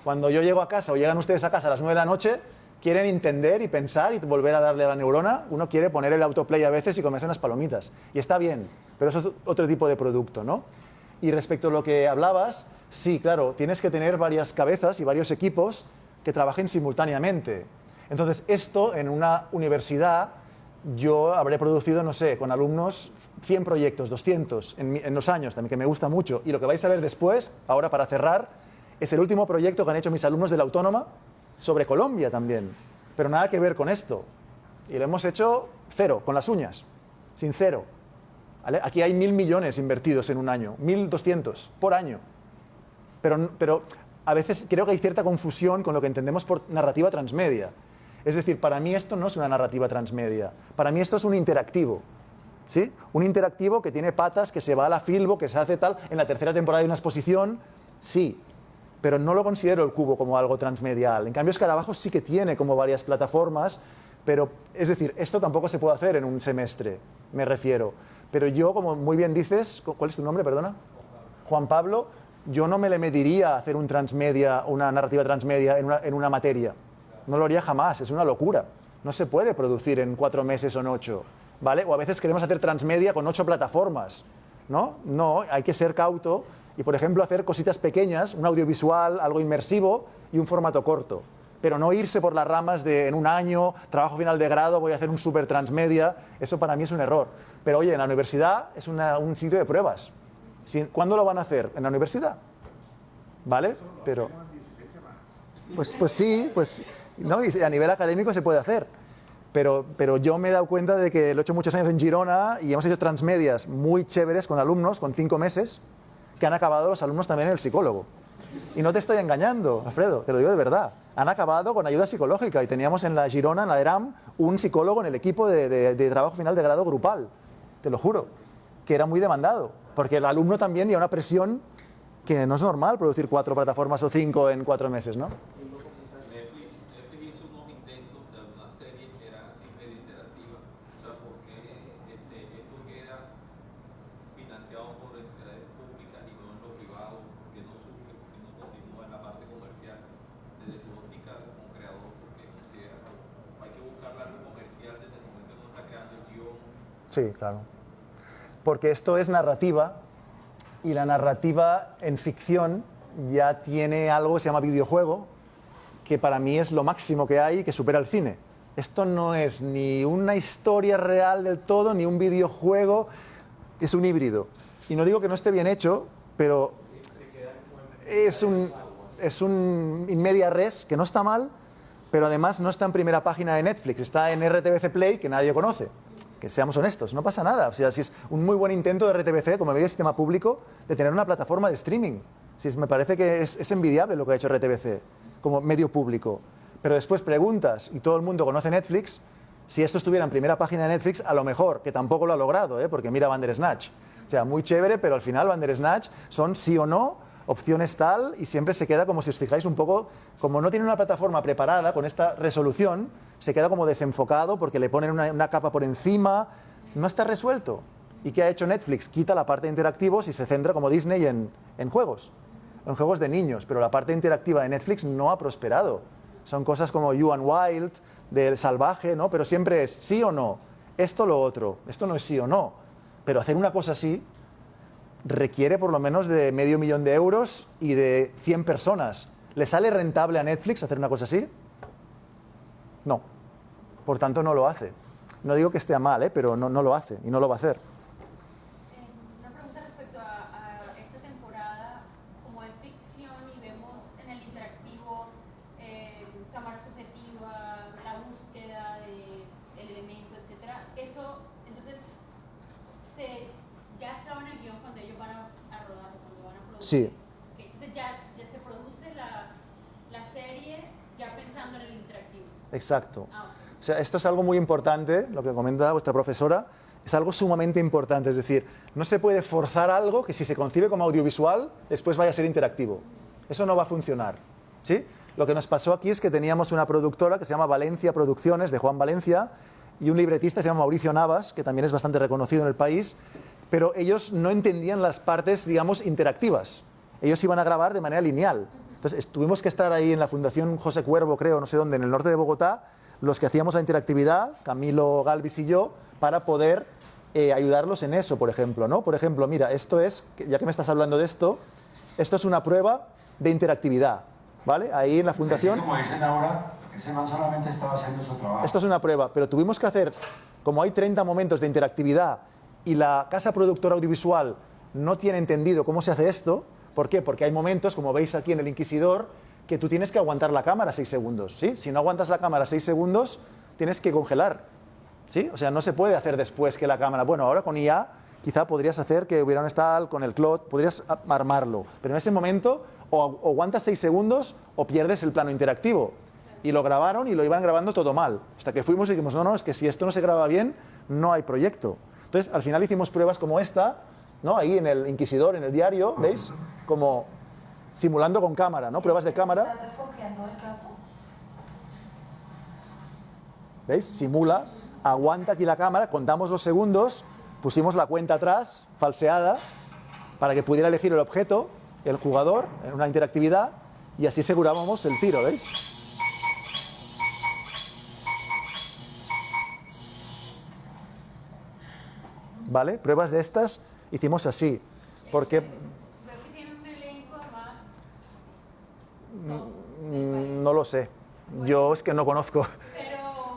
Cuando yo llego a casa o llegan ustedes a casa a las 9 de la noche, quieren entender y pensar y volver a darle a la neurona. Uno quiere poner el autoplay a veces y comerse unas palomitas. Y está bien, pero eso es otro tipo de producto, ¿no? Y respecto a lo que hablabas, sí, claro, tienes que tener varias cabezas y varios equipos que trabajen simultáneamente. Entonces, esto en una universidad, yo habré producido, no sé, con alumnos 100 proyectos, 200 en los años también, que me gusta mucho. Y lo que vais a ver después, ahora para cerrar, es el último proyecto que han hecho mis alumnos de la Autónoma sobre Colombia también, pero nada que ver con esto. Y lo hemos hecho cero, con las uñas, sin cero. ¿Vale? Aquí hay 1.000 millones invertidos en un año, 1.200 por año. Pero a veces creo que hay cierta confusión con lo que entendemos por narrativa transmedia. Es decir, para mí esto no es una narrativa transmedia, para mí esto es un interactivo. ¿Sí? Un interactivo que tiene patas, que se va a la Filbo, que se hace tal. En la tercera temporada hay una exposición, sí, pero no lo considero el cubo como algo transmedial. En cambio, Escarabajos sí que tiene como varias plataformas, pero es decir, esto tampoco se puede hacer en un semestre, me refiero. Pero yo, como muy bien dices, ¿cuál es tu nombre, perdona? Juan Pablo, yo no me le mediría hacer un transmedia, una narrativa transmedia en una materia. No lo haría jamás, es una locura. No se puede producir en 4 meses o en 8, ¿vale? O a veces queremos hacer transmedia con 8 plataformas, ¿no? No, hay que ser cauto y, por ejemplo, hacer cositas pequeñas, un audiovisual, algo inmersivo y un formato corto. Pero no irse por las ramas de en un año, trabajo final de grado, voy a hacer un super transmedia. Eso para mí es un error. Pero oye, en la universidad es un sitio de pruebas. ¿Cuándo lo van a hacer? En la universidad. ¿Vale? Pero pues sí, pues no, y a nivel académico se puede hacer. Pero yo me he dado cuenta de que lo he hecho muchos años en Girona y hemos hecho transmedias muy chéveres con alumnos, con 5 meses, que han acabado los alumnos también en el psicólogo. Y no te estoy engañando, Alfredo, te lo digo de verdad. Han acabado con ayuda psicológica y teníamos en la Girona, en la ERAM, un psicólogo en el equipo de trabajo final de grado grupal, te lo juro, que era muy demandado, porque el alumno también lleva una presión que no es normal producir 4 plataformas o 5 en 4 meses, ¿no? Netflix hizo unos intentos de algunas series que eran así medio interactivas. O sea, ¿por qué esto queda financiado por entidades públicas y no en lo privado? ¿Por qué no surge? ¿Por qué no continúa en la parte comercial? Desde tu óptica como creador, porque considera que hay que buscar algo comercial desde el momento que uno está creando el guión. Sí, claro. Porque esto es narrativa y la narrativa en ficción ya tiene algo que se llama videojuego, que para mí es lo máximo que hay y que supera el cine. Esto no es ni una historia real del todo, ni un videojuego, es un híbrido. Y no digo que no esté bien hecho, pero es un in media res, que no está mal, pero además no está en primera página de Netflix, está en RTBC Play, que nadie conoce. Que seamos honestos, no pasa nada. O sea, si es un muy buen intento de RTBC, como medio de sistema público, de tener una plataforma de streaming. Me parece que es envidiable lo que ha hecho RTBC como medio público. Pero después preguntas, y todo el mundo conoce Netflix, si esto estuviera en primera página de Netflix, a lo mejor, que tampoco lo ha logrado, porque mira Bandersnatch. O sea, muy chévere, pero al final Bandersnatch son sí o no, opciones tal, y siempre se queda como, si os fijáis un poco, como no tiene una plataforma preparada con esta resolución, se queda como desenfocado porque le ponen una capa por encima, no está resuelto. ¿Y qué ha hecho Netflix? Quita la parte de interactivos y se centra como Disney en juegos de niños, pero la parte interactiva de Netflix no ha prosperado. Son cosas como You and Wild, del salvaje, ¿no? Pero siempre es sí o no, esto o lo otro, esto no es sí o no. Pero hacer una cosa así requiere por lo menos de $500.000 euros y de 100 personas. ¿Le sale rentable a Netflix hacer una cosa así? No. Por tanto, no lo hace. No digo que esté mal, pero no lo hace y no lo va a hacer. Una pregunta respecto a esta temporada. Como es ficción y vemos en el interactivo cámara subjetiva, la búsqueda del elemento, etc. Eso, entonces, ya estaba en el guión cuando ellos van a rodar, cuando van a producir. Sí. Okay, entonces ya se produce la serie ya pensando en el interactivo. Exacto. Ah, okay. O sea, esto es algo muy importante, lo que comenta vuestra profesora, es algo sumamente importante. Es decir, no se puede forzar algo que si se concibe como audiovisual, después vaya a ser interactivo. Eso no va a funcionar. ¿Sí? lo que nos pasó aquí es que teníamos una productora que se llama Valencia Producciones, de Juan Valencia, y un libretista que se llama Mauricio Navas, que también es bastante reconocido en el país, pero ellos no entendían las partes, digamos, interactivas. Ellos iban a grabar de manera lineal. Entonces, tuvimos que estar ahí en la Fundación José Cuervo, creo, no sé dónde, en el norte de Bogotá, los que hacíamos la interactividad, Camilo Galvis y yo, para poder ayudarlos en eso, por ejemplo, ¿no? Por ejemplo, mira, esto es, ya que me estás hablando de esto es una prueba de interactividad, ¿vale? Ahí en la fundación... Sí, como dicen ahora, ese man solamente estaba haciendo su trabajo. Esto es una prueba, pero tuvimos que hacer, como hay 30 momentos de interactividad y la casa productora audiovisual no tiene entendido cómo se hace esto. ¿Por qué? Porque hay momentos, como veis aquí en El Inquisidor, que tú tienes que aguantar la cámara 6 segundos, ¿sí? Si no aguantas la cámara 6 segundos, tienes que congelar, ¿sí? O sea, no se puede hacer después que la cámara... Bueno, ahora con IA quizá podrías hacer que hubiera un stall con el cloud, podrías armarlo, pero en ese momento o aguantas 6 segundos o pierdes el plano interactivo. Y lo grabaron y lo iban grabando todo mal. Hasta que fuimos y dijimos, no, es que si esto no se graba bien, no hay proyecto. Entonces, al final hicimos pruebas como esta, ¿no? Ahí en El Inquisidor, en el diario, ¿veis? Como simulando con cámara, ¿no? Pruebas de cámara. ¿Estás desconfiando del gato? ¿Veis? Simula, aguanta aquí la cámara, contamos los segundos, pusimos la cuenta atrás, falseada, para que pudiera elegir el objeto, el jugador, en una interactividad, y así asegurábamos el tiro, ¿veis? ¿Vale? Pruebas de estas hicimos así, porque... Veo que tiene un elenco más... No lo sé. Yo es que no conozco,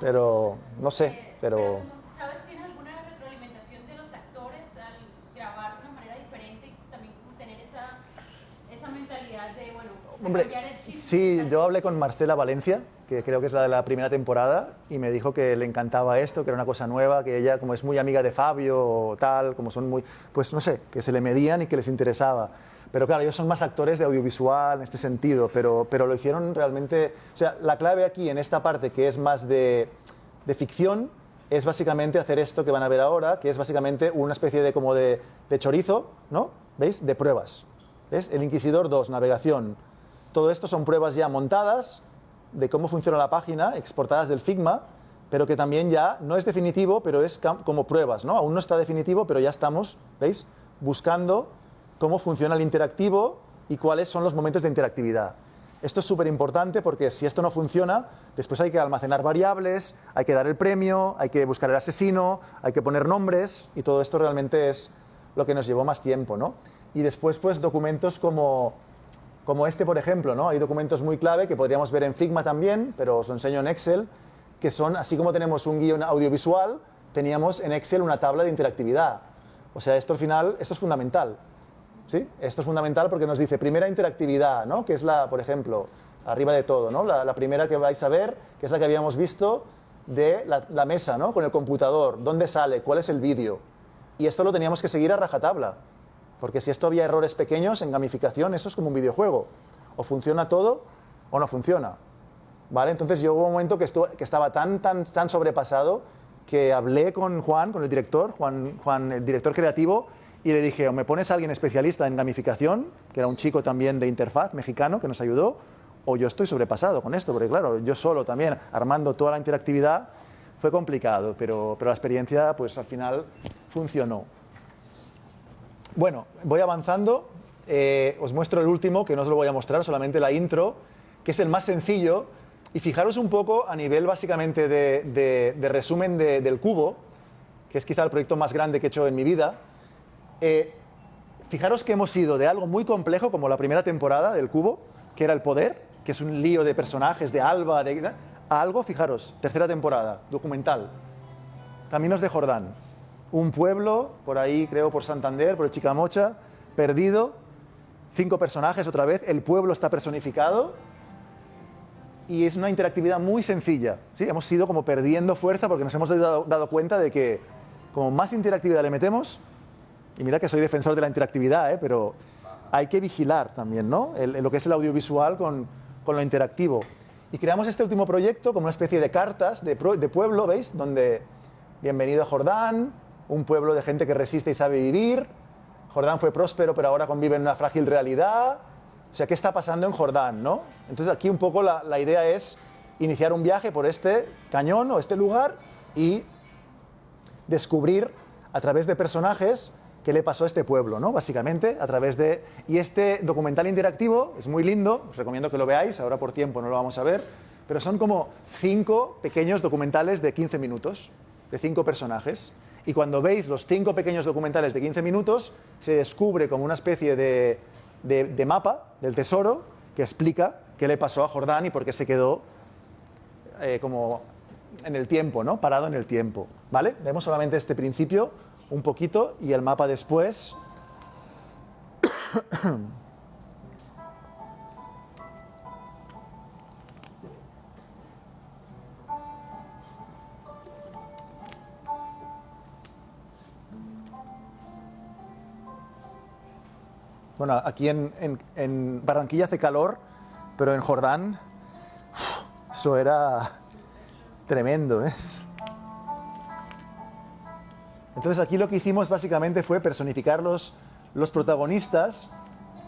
pero no sé, pero... ¿Sabes? ¿Tienes alguna retroalimentación de los actores al grabar de una manera diferente y también tener esa mentalidad de, bueno, Hombre, cambiar el chip? sí, yo hablé con Marcela Valencia, que creo que es la de la primera temporada, y me dijo que le encantaba esto, que era una cosa nueva, que ella, como es muy amiga de Fabio o tal, como son muy... Pues no sé, que se le medían y que les interesaba. Pero claro, ellos son más actores de audiovisual en este sentido, pero lo hicieron realmente... O sea, la clave aquí, en esta parte que es más de ficción, es básicamente hacer esto que van a ver ahora, que es básicamente una especie de como de chorizo, ¿no? ¿Veis? De pruebas. ¿Ves? El Inquisidor 2, navegación. Todo esto son pruebas ya montadas de cómo funciona la página, exportadas del Figma, pero que también ya no es definitivo, pero es como pruebas, ¿no? Aún no está definitivo, pero ya estamos, ¿veis? Buscando cómo funciona el interactivo y cuáles son los momentos de interactividad. Esto es súper importante porque si esto no funciona, después hay que almacenar variables, hay que dar el premio, hay que buscar el asesino, hay que poner nombres, y todo esto realmente es lo que nos llevó más tiempo, ¿no? Y después, pues, documentos como este, por ejemplo, ¿no? Hay documentos muy clave que podríamos ver en Figma también, pero os lo enseño en Excel, que son, así como tenemos un guión audiovisual, teníamos en Excel una tabla de interactividad. O sea, esto al final, esto es fundamental, ¿sí? Esto es fundamental porque nos dice primera interactividad, ¿no? Que es la, por ejemplo, arriba de todo, ¿no? La primera que vais a ver, que es la que habíamos visto de la mesa, ¿no? Con el computador, dónde sale, cuál es el vídeo. Y esto lo teníamos que seguir a rajatabla. Porque si esto había errores pequeños en gamificación, eso es como un videojuego. O funciona todo o no funciona. ¿Vale? Entonces yo hubo un momento que estaba tan sobrepasado que hablé con Juan, con el director, Juan, el director creativo, y le dije, o me pones a alguien especialista en gamificación, que era un chico también de interfaz mexicano que nos ayudó, o yo estoy sobrepasado con esto, porque claro, yo solo también armando toda la interactividad fue complicado, pero la experiencia pues al final funcionó. Bueno, voy avanzando, os muestro el último, que no os lo voy a mostrar, solamente la intro, que es el más sencillo, y fijaros un poco a nivel básicamente de resumen del Cubo, que es quizá el proyecto más grande que he hecho en mi vida. Fijaros que hemos ido de algo muy complejo, como la primera temporada del Cubo, que era el poder, que es un lío de personajes, de Alba, a algo, fijaros, tercera temporada, documental, Caminos de Jordán. Un pueblo, por ahí creo por Santander, por el Chicamocha, perdido, 5 personajes otra vez, el pueblo está personificado y es una interactividad muy sencilla, ¿sí? Hemos ido como perdiendo fuerza porque nos hemos dado cuenta de que como más interactividad le metemos, y mira que soy defensor de la interactividad, pero hay que vigilar también, ¿no? Lo que es el audiovisual con lo interactivo. Y creamos este último proyecto como una especie de cartas de pueblo, ¿veis? Donde bienvenido a Jordán, un pueblo de gente que resiste y sabe vivir. Jordán fue próspero, pero ahora convive en una frágil realidad. O sea, ¿qué está pasando en Jordán, no? Entonces aquí un poco la idea es iniciar un viaje por este cañón o este lugar y descubrir a través de personajes qué le pasó a este pueblo, ¿no? Básicamente, a través de... Y este documental interactivo es muy lindo, os recomiendo que lo veáis, ahora por tiempo no lo vamos a ver, pero son como 5 pequeños documentales de 15 minutos, de 5 personajes. Y cuando veis los 5 pequeños documentales de 15 minutos, se descubre como una especie de mapa del tesoro que explica qué le pasó a Jordán y por qué se quedó como en el tiempo, ¿no? Parado en el tiempo, ¿vale? Vemos solamente este principio un poquito y el mapa después. Bueno, aquí en Barranquilla hace calor, pero en Jordán eso era tremendo, ¿eh? Entonces aquí lo que hicimos básicamente fue personificar los protagonistas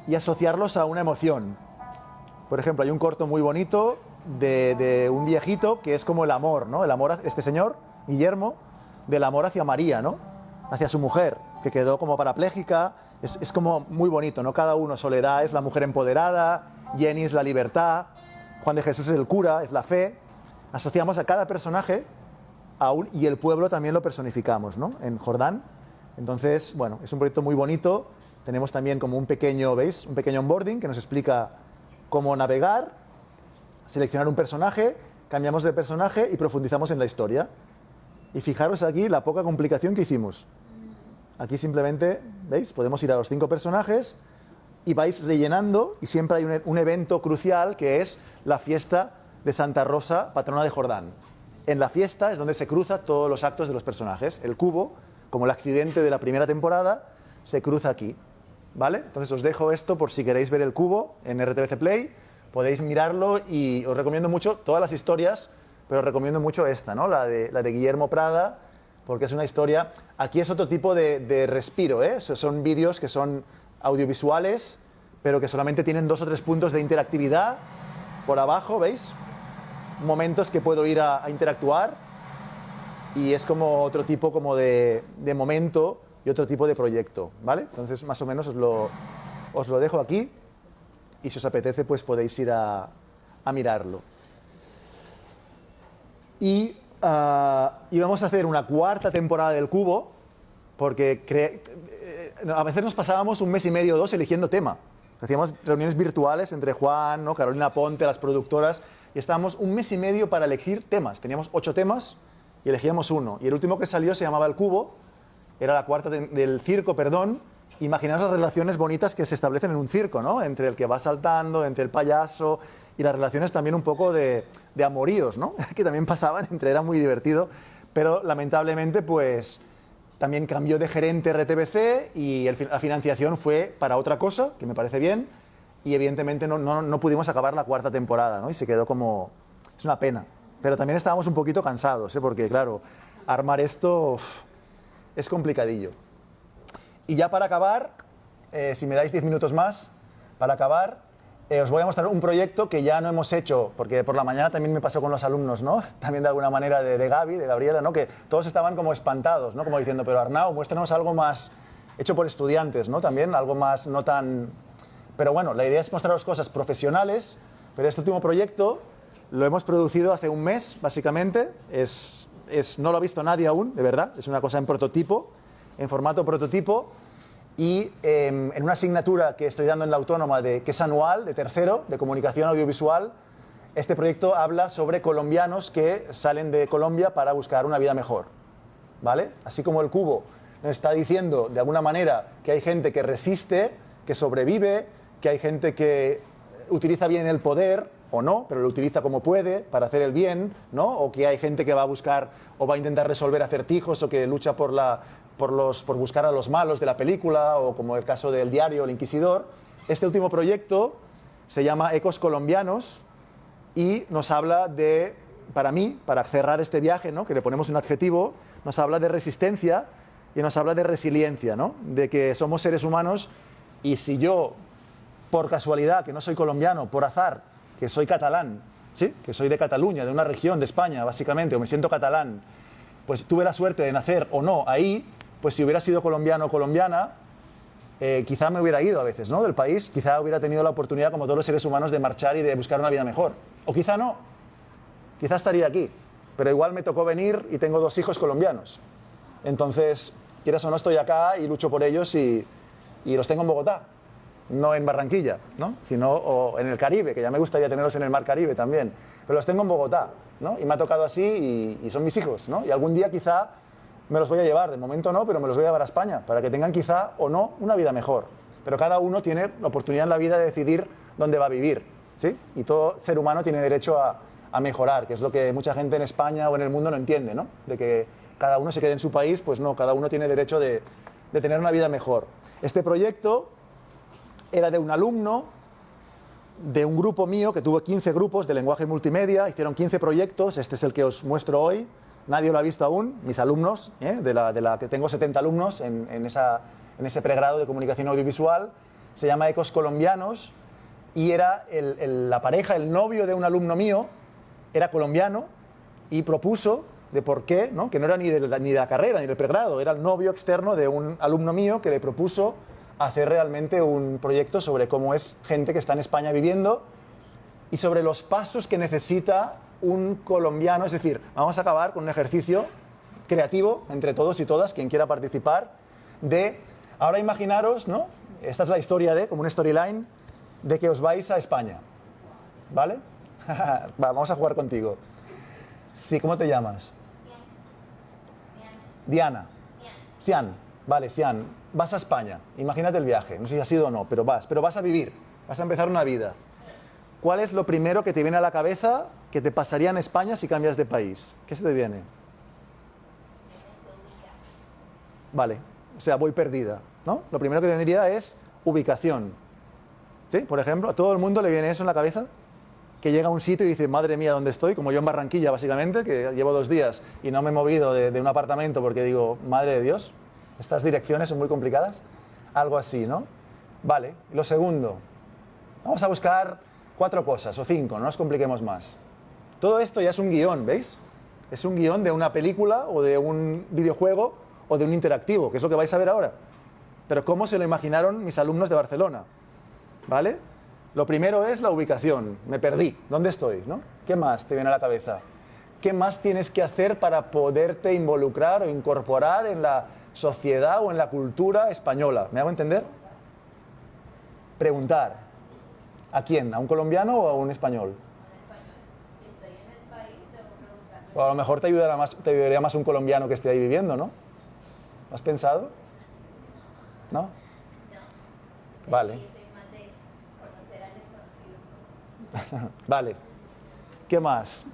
y asociarlos a una emoción. Por ejemplo, hay un corto muy bonito de un viejito que es como el amor, ¿no? El amor, este señor, Guillermo, del amor hacia María, ¿no? Hacia su mujer, que quedó como parapléjica. Es como muy bonito, ¿no? Cada uno, Soledad es la mujer empoderada, Jenny es la libertad, Juan de Jesús es el cura, es la fe. Asociamos a cada personaje y el pueblo también lo personificamos, ¿no? En Jordán. Entonces, bueno, es un proyecto muy bonito. Tenemos también como un pequeño, ¿veis? Un pequeño onboarding que nos explica cómo navegar, seleccionar un personaje, cambiamos de personaje y profundizamos en la historia. Y fijaros aquí la poca complicación que hicimos. Aquí simplemente, ¿veis? Podemos ir a los 5 personajes y vais rellenando y siempre hay un evento crucial que es la fiesta de Santa Rosa, patrona de Jordán. En la fiesta es donde se cruzan todos los actos de los personajes. El cubo, como el accidente de la primera temporada, se cruza aquí, ¿vale? Entonces os dejo esto por si queréis ver el cubo en RTBC Play, podéis mirarlo y os recomiendo mucho todas las historias, pero os recomiendo mucho esta, ¿no? La de Guillermo Prada, porque es una historia... Aquí es otro tipo de respiro, ¿eh? Son vídeos que son audiovisuales, pero que solamente tienen 2 o 3 puntos de interactividad. Por abajo, ¿veis? Momentos que puedo ir a interactuar y es como otro tipo como de momento y otro tipo de proyecto, ¿vale? Entonces, más o menos os lo dejo aquí y si os apetece, pues podéis ir a mirarlo. Y vamos a hacer una 4ª temporada del Cubo, porque a veces nos pasábamos 1 mes y medio o 2 eligiendo tema. Hacíamos reuniones virtuales entre Juan, ¿no? Carolina Ponte, las productoras, y estábamos 1 mes y medio para elegir temas. Teníamos 8 temas y elegíamos uno. Y el último que salió se llamaba El Cubo, era la 4ª del circo, perdón. Imaginaos las relaciones bonitas que se establecen en un circo, ¿no? Entre el que va saltando, entre el payaso, y las relaciones también un poco de amoríos, ¿no? Que también pasaban, era muy divertido, pero lamentablemente pues también cambió de gerente RTBC y la financiación fue para otra cosa, que me parece bien, y evidentemente no pudimos acabar la 4ª temporada, ¿no? Y se quedó como... Es una pena, pero también estábamos un poquito cansados, ¿eh? Porque claro, armar esto es complicadillo. Y ya para acabar, si me dais 10 minutos más, para acabar, os voy a mostrar un proyecto que ya no hemos hecho, porque por la mañana también me pasó con los alumnos, ¿no? También de alguna manera de Gaby, de Gabriela, ¿no? Que todos estaban como espantados, ¿no? Como diciendo, pero Arnau, muéstranos algo más hecho por estudiantes, ¿no? También algo más no tan... Pero bueno, la idea es mostraros cosas profesionales, pero este último proyecto lo hemos producido hace 1 mes, básicamente. No lo ha visto nadie aún, de verdad. Es una cosa en prototipo, en formato prototipo. Y en una asignatura que estoy dando en la Autónoma, que es anual, de tercero, de comunicación audiovisual, este proyecto habla sobre colombianos que salen de Colombia para buscar una vida mejor, ¿vale? Así como el Cubo nos está diciendo, de alguna manera, que hay gente que resiste, que sobrevive, que hay gente que utiliza bien el poder, o no, pero lo utiliza como puede, para hacer el bien, ¿no? O que hay gente que va a buscar, o va a intentar resolver acertijos, o que lucha por buscar a los malos de la película, o como el caso del Diario, El Inquisidor. Este último proyecto se llama Ecos Colombianos y nos habla de, para mí, para cerrar este viaje, ¿no? Que le ponemos un adjetivo, nos habla de resistencia y nos habla de resiliencia, ¿no? De que somos seres humanos y si yo por casualidad que no soy colombiano, por azar que soy catalán, ¿sí? Que soy de Cataluña, de una región de España, básicamente, o me siento catalán, pues tuve la suerte de nacer o no ahí, pues si hubiera sido colombiano o colombiana, quizá me hubiera ido a veces, ¿no? Del país, quizá hubiera tenido la oportunidad, como todos los seres humanos, de marchar y de buscar una vida mejor. O quizá no, quizá estaría aquí, pero igual me tocó venir y tengo 2 hijos colombianos. Entonces, quieras o no, estoy acá y lucho por ellos y los tengo en Bogotá, no en Barranquilla, ¿no? Sino o en el Caribe, que ya me gustaría tenerlos en el Mar Caribe también, pero los tengo en Bogotá, ¿no? Y me ha tocado así y son mis hijos, ¿no? Y algún día quizá me los voy a llevar, de momento no, pero me los voy a llevar a España, para que tengan quizá o no una vida mejor. Pero cada uno tiene la oportunidad en la vida de decidir dónde va a vivir, ¿sí? Y todo ser humano tiene derecho a mejorar, que es lo que mucha gente en España o en el mundo no entiende, ¿no? De que cada uno se quede en su país, pues no, cada uno tiene derecho de tener una vida mejor. Este proyecto era de un alumno de un grupo mío, que tuvo 15 grupos de lenguaje multimedia, hicieron 15 proyectos, este es el que os muestro hoy, nadie lo ha visto aún, mis alumnos, de la que tengo 70 alumnos en ese pregrado de comunicación audiovisual, se llama Ecos Colombianos, y era la pareja, el novio de un alumno mío, era colombiano, y propuso de por qué, ¿no? Que no era ni de la carrera ni del pregrado, era el novio externo de un alumno mío que le propuso hacer realmente un proyecto sobre cómo es gente que está en España viviendo y sobre los pasos que necesita un colombiano. Es decir, vamos a acabar con un ejercicio creativo entre todos y todas, quien quiera participar, de, ahora imaginaros, ¿no? Esta es la historia como una storyline, de que os vais a España, ¿vale? Vamos a jugar contigo. Sí, ¿cómo te llamas? Diana. Sian. Vale, Sian. Vas a España. Imagínate el viaje. No sé si has ido o no, pero vas a vivir. Vas a empezar una vida. ¿Cuál es lo primero que te viene a la cabeza que te pasaría en España si cambias de país? ¿Qué se te viene? Vale. O sea, voy perdida, ¿no? Lo primero que te vendría es ubicación. ¿Sí? Por ejemplo, ¿a todo el mundo le viene eso en la cabeza? Que llega a un sitio y dice, madre mía, ¿dónde estoy? Como yo en Barranquilla, básicamente, que llevo 2 días y no me he movido de un apartamento porque digo, madre de Dios, estas direcciones son muy complicadas. Algo así, ¿no? Vale. Lo segundo, vamos a buscar 4 cosas o 5, no nos compliquemos más. Todo esto ya es un guión, ¿veis? Es un guión de una película o de un videojuego o de un interactivo, que es lo que vais a ver ahora. Pero ¿cómo se lo imaginaron mis alumnos de Barcelona? ¿Vale? Lo primero es la ubicación. Me perdí. ¿Dónde estoy? ¿No? ¿Qué más te viene a la cabeza? ¿Qué más tienes que hacer para poderte involucrar o incorporar en la sociedad o en la cultura española? ¿Me hago entender? Preguntar. ¿A quién? ¿A un colombiano o a un español? O a lo mejor te ayudaría más un colombiano que esté ahí viviendo, ¿no? ¿Has pensado? ¿No? Vale. Vale. ¿Qué más?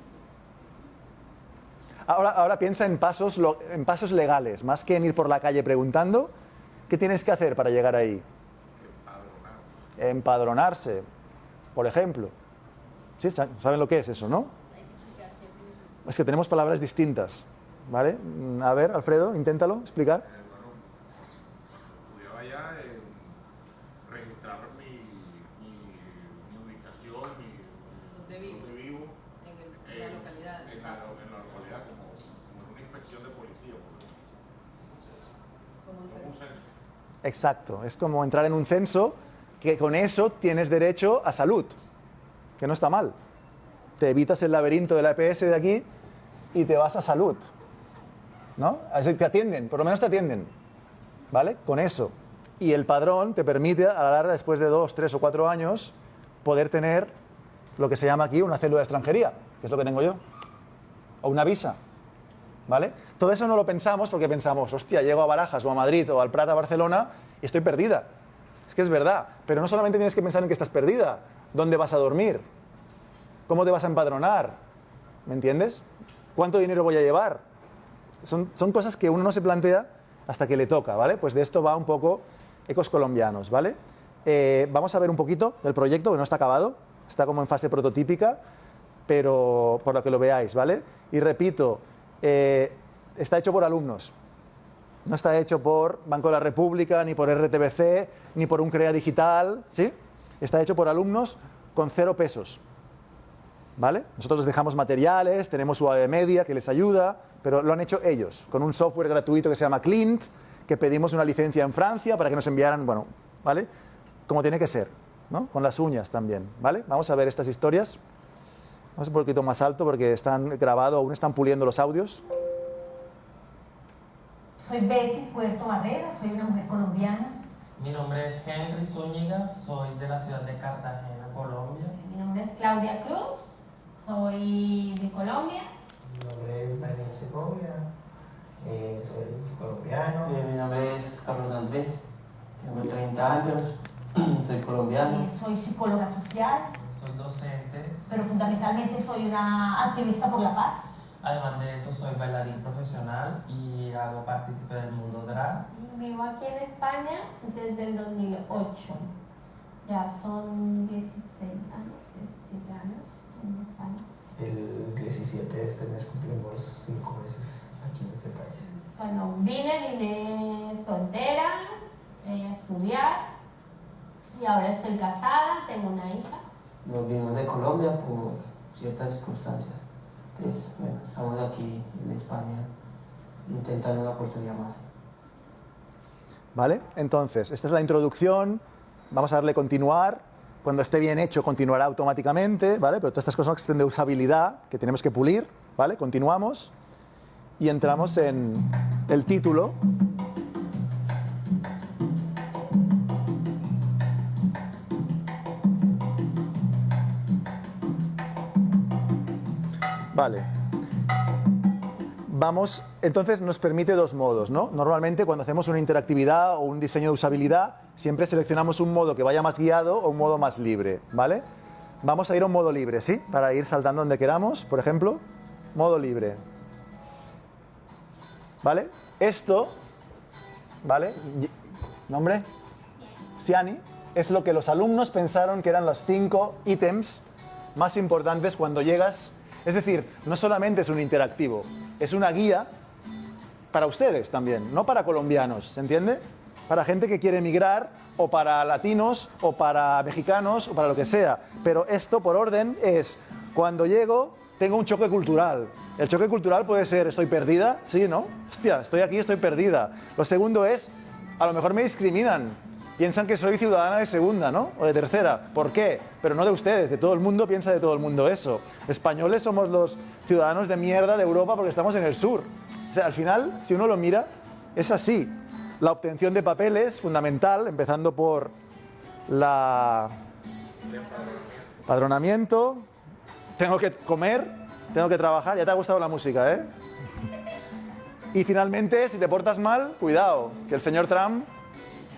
Ahora piensa en pasos legales, más que en ir por la calle preguntando. ¿Qué tienes que hacer para llegar ahí? Empadronarse, por ejemplo. ¿Sí? ¿Saben lo que es eso, no? Es que tenemos palabras distintas, ¿vale? A ver, Alfredo, inténtalo explicar. Pudiera allá registrar mi ubicación, dónde vivo, en la localidad. En la localidad, como en una inspección de policía. Como un censo. Exacto, es como entrar en un censo, que con eso tienes derecho a salud, que no está mal. Te evitas el laberinto de la EPS de aquí y te vas a salud, ¿no? Así te atienden, por lo menos te atienden, ¿vale? Con eso. Y el padrón te permite, a la larga, después de 2, 3 o 4 años, poder tener lo que se llama aquí una cédula de extranjería, que es lo que tengo yo, o una visa, ¿vale? Todo eso no lo pensamos porque pensamos, hostia, llego a Barajas o a Madrid o al Prat a Barcelona y estoy perdida. Es que es verdad, pero no solamente tienes que pensar en que estás perdida, ¿dónde vas a dormir? ¿Cómo te vas a empadronar? ¿Me entiendes? ¿Cuánto dinero voy a llevar? Son cosas que uno no se plantea hasta que le toca, ¿vale? Pues de esto va un poco Ecos Colombianos, ¿vale? Vamos a ver un poquito del proyecto, que no está acabado, está como en fase prototípica, pero por lo que lo veáis, ¿vale? Y repito, está hecho por alumnos, no está hecho por Banco de la República, ni por RTBC, ni por un CREA Digital, ¿sí? está hecho por alumnos con 0 pesos. ¿Vale? Nosotros les dejamos materiales, tenemos UAB Media que les ayuda, pero lo han hecho ellos, con un software gratuito que se llama Clint, que pedimos una licencia en Francia para que nos enviaran, bueno, ¿vale? Como tiene que ser, ¿no? Con las uñas también, ¿vale? Vamos a ver estas historias. Vamos un poquito más alto porque están grabados, aún están puliendo los audios. Soy Betty Puerto Barrera, soy una mujer colombiana. Mi nombre es Henry Zúñiga, soy de la ciudad de Cartagena, Colombia. Mi nombre es Claudia Cruz, soy de Colombia. Mi nombre es Daniel Segovia, soy colombiano. Mi nombre es Carlos Andrés, tengo 30 años, soy colombiano. Soy psicóloga social. Soy docente. Pero fundamentalmente soy una activista por la paz. Además de eso, soy bailarín profesional y hago partícipe del mundo drag. Y vivo aquí en España desde el 2008. Ya son 16 años, 17 años en España. El 17 de este mes cumplimos 5 meses aquí en este país. Cuando vine soltera a estudiar y ahora estoy casada, tengo una hija. Nos vinimos de Colombia por ciertas circunstancias. Entonces, bueno, estamos aquí en España intentando una oportunidad más. ¿Vale? Entonces, esta es la introducción. Vamos a darle continuar. Cuando esté bien hecho, continuará automáticamente, ¿vale? Pero todas estas cosas que estén de usabilidad, que tenemos que pulir, ¿vale? Continuamos y entramos en el título. Vale. Vamos, entonces nos permite 2 modos, ¿no? Normalmente cuando hacemos una interactividad o un diseño de usabilidad, siempre seleccionamos un modo que vaya más guiado o un modo más libre, ¿vale? Vamos a ir a un modo libre, ¿sí? Para ir saltando donde queramos, por ejemplo, modo libre. ¿Vale? Esto, ¿vale? ¿Nombre? Ciani. Es lo que los alumnos pensaron que eran los 5 ítems más importantes cuando llegas. Es decir, no solamente es un interactivo, es una guía para ustedes también, no para colombianos, ¿se entiende? Para gente que quiere emigrar, o para latinos, o para mexicanos, o para lo que sea. Pero esto, por orden, es cuando llego, tengo un choque cultural. El choque cultural puede ser, estoy perdida, sí, ¿no? Hostia, estoy aquí, estoy perdida. Lo segundo es, a lo mejor me discriminan. Piensan que soy ciudadana de segunda, ¿no? O de tercera. ¿Por qué? Pero no de ustedes, de todo el mundo piensa de todo el mundo eso. Españoles somos los ciudadanos de mierda de Europa porque estamos en el sur. O sea, al final, si uno lo mira, es así. La obtención de papeles, fundamental, empezando por la padronamiento. Tengo que comer, tengo que trabajar. Ya te ha gustado la música, ¿eh? Y finalmente, si te portas mal, cuidado, que el señor Trump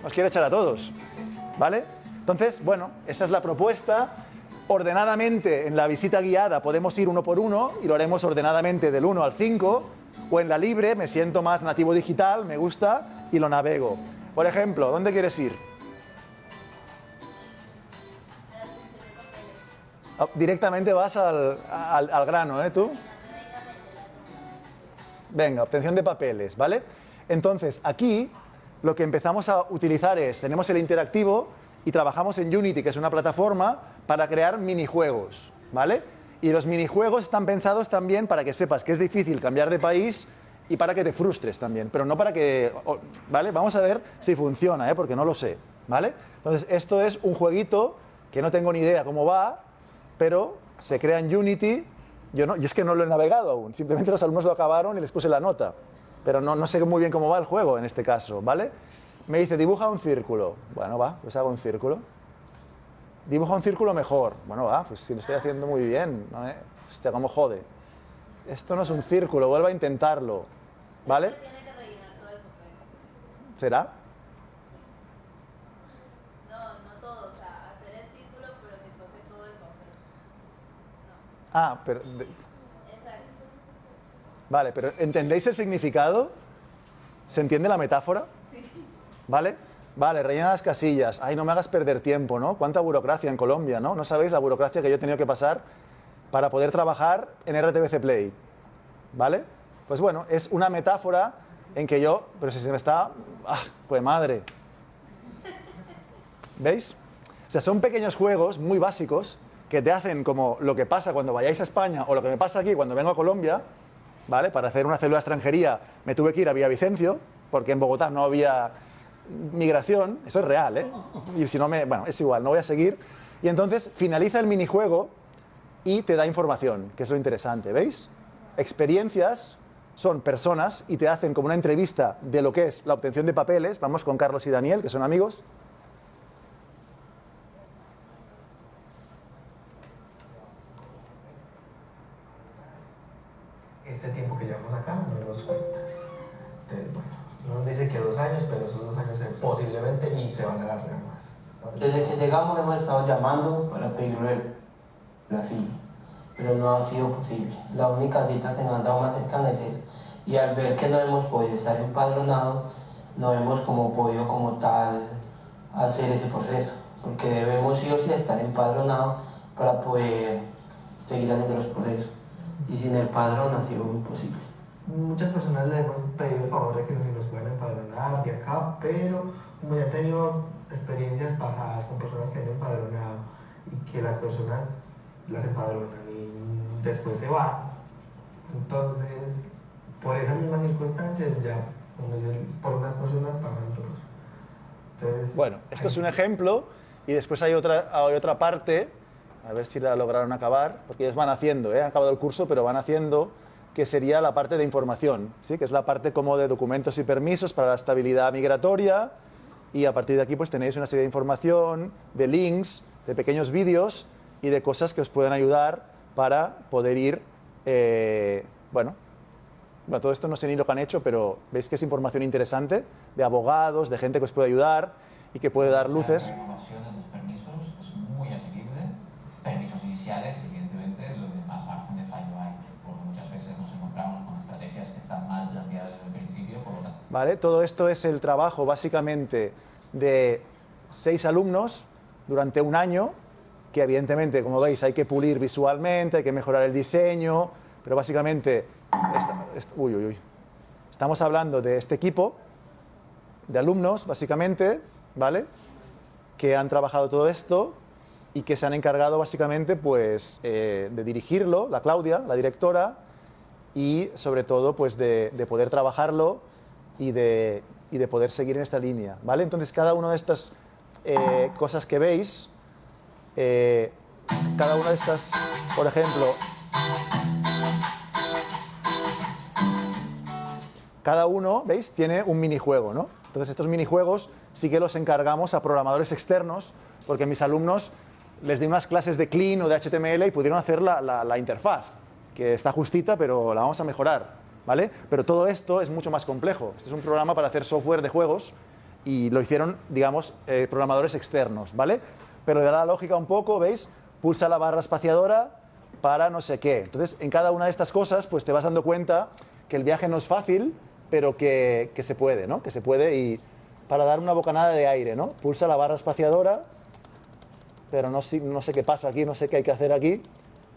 nos quiere echar a todos, ¿vale? Entonces, bueno, esta es la propuesta. Ordenadamente, en la visita guiada podemos ir uno por uno y lo haremos ordenadamente del 1 al 5, o en la libre, me siento más nativo digital, me gusta, y lo navego. Por ejemplo, ¿dónde quieres ir? Directamente vas al grano, ¿eh? ¿Tú? Venga, obtención de papeles, ¿vale? Entonces, aquí lo que empezamos a utilizar es, tenemos el interactivo y trabajamos en Unity, que es una plataforma para crear minijuegos, ¿vale? Y los minijuegos están pensados también para que sepas que es difícil cambiar de país y para que te frustres también, pero no para que, ¿vale? Vamos a ver si funciona, ¿eh? Porque no lo sé, ¿vale? Entonces, esto es un jueguito que no tengo ni idea cómo va, pero se crea en Unity. Yo es que no lo he navegado aún, simplemente los alumnos lo acabaron y les puse la nota. Pero no sé muy bien cómo va el juego en este caso, ¿vale? Me dice, dibuja un círculo. Bueno, va, pues hago un círculo. Dibuja un círculo mejor. Bueno, va, pues si lo estoy haciendo muy bien, ¿no? Hostia, cómo jode. Esto no es un círculo, vuelvo a intentarlo, ¿vale? Tiene que rellenar todo el papel. ¿Será? No todo, o sea, hacer el círculo, pero que toque todo el papel. Ah, pero... Exacto. Vale, pero ¿entendéis el significado? ¿Se entiende la metáfora? Sí. ¿Vale? Vale, rellena las casillas. Ay, no me hagas perder tiempo, ¿no? Cuánta burocracia en Colombia, ¿no? No sabéis la burocracia que yo he tenido que pasar para poder trabajar en RTBC Play. ¿Vale? Pues bueno, es una metáfora en que yo... Pero si se me está... ¡Ah, pues madre! ¿Veis? sea, son pequeños juegos muy básicos que te hacen como lo que pasa cuando vayáis a España o lo que me pasa aquí cuando vengo a Colombia, ¿vale? Para hacer una célula de extranjería me tuve que ir a Villavicencio, porque en Bogotá no había migración, eso es real, ¿eh? Y si no bueno, es igual, no voy a seguir. Y entonces finaliza el minijuego y te da información, que es lo interesante, ¿veis? Experiencias son personas y te hacen como una entrevista de lo que es la obtención de papeles. Vamos con Carlos y Daniel, que son amigos. Este tiempo que llevamos acá no nos cuenta. Entonces, bueno, no nos dice que 2 años, pero esos 2 años posiblemente y se van a alargar más. Desde que llegamos hemos estado llamando para pedirle la cita, pero no ha sido posible. La única cita que nos han dado más cercana es esa. Y al ver que no hemos podido estar empadronados, no hemos como podido como tal hacer ese proceso, porque debemos sí o sí estar empadronados para poder seguir haciendo los procesos. Y sin el padrón ha sido imposible. Muchas personas le hemos pedido el favor de que nos puedan empadronar de acá, pero como ya tenemos experiencias pasadas con personas que han empadronado y que las personas las empadronan y después se van, entonces por esas mismas circunstancias ya, como dicen, por unas personas pagan todos. Entonces, bueno, esto es un ejemplo y después hay otra parte, a ver si la lograron acabar, porque ellos van haciendo, han acabado el curso, pero van haciendo, que sería la parte de información, ¿sí? Que es la parte como de documentos y permisos para la estabilidad migratoria, y a partir de aquí pues tenéis una serie de información, de links, de pequeños vídeos y de cosas que os pueden ayudar para poder ir, bueno, todo esto no sé ni lo que han hecho, pero veis que es información interesante de abogados, de gente que os puede ayudar y que puede dar luces. La renovación de los permisos es muy asequible. Permisos iniciales, evidentemente, es donde más margen de fallo hay, porque muchas veces nos encontramos con estrategias que están mal planteadas desde el principio. Por lo tanto, ¿vale? Todo esto es el trabajo básicamente de 6 alumnos durante un año, que evidentemente, como veis, hay que pulir visualmente, hay que mejorar el diseño, pero básicamente estamos hablando de este equipo de alumnos, básicamente, ¿vale? Que han trabajado todo esto y que se han encargado básicamente pues, de dirigirlo, la Claudia, la directora, y sobre todo pues, de poder trabajarlo y de poder seguir en esta línea, ¿vale? Entonces cada una de estas cosas que veis, cada una de estas, por ejemplo, cada uno, ¿veis?, tiene un minijuego, ¿no? Entonces estos minijuegos sí que los encargamos a programadores externos, porque mis alumnos les di unas clases de Clean o de HTML y pudieron hacer la interfaz, que está justita, pero la vamos a mejorar, ¿vale? Pero todo esto es mucho más complejo. Este es un programa para hacer software de juegos y lo hicieron, digamos, programadores externos, ¿vale? Pero de la lógica un poco, ¿veis? Pulsa la barra espaciadora para no sé qué. Entonces, en cada una de estas cosas, pues te vas dando cuenta que el viaje no es fácil, pero que se puede, ¿no? Que se puede, y para dar una bocanada de aire, ¿no? Pulsa la barra espaciadora, pero no sé qué pasa aquí, no sé qué hay que hacer aquí.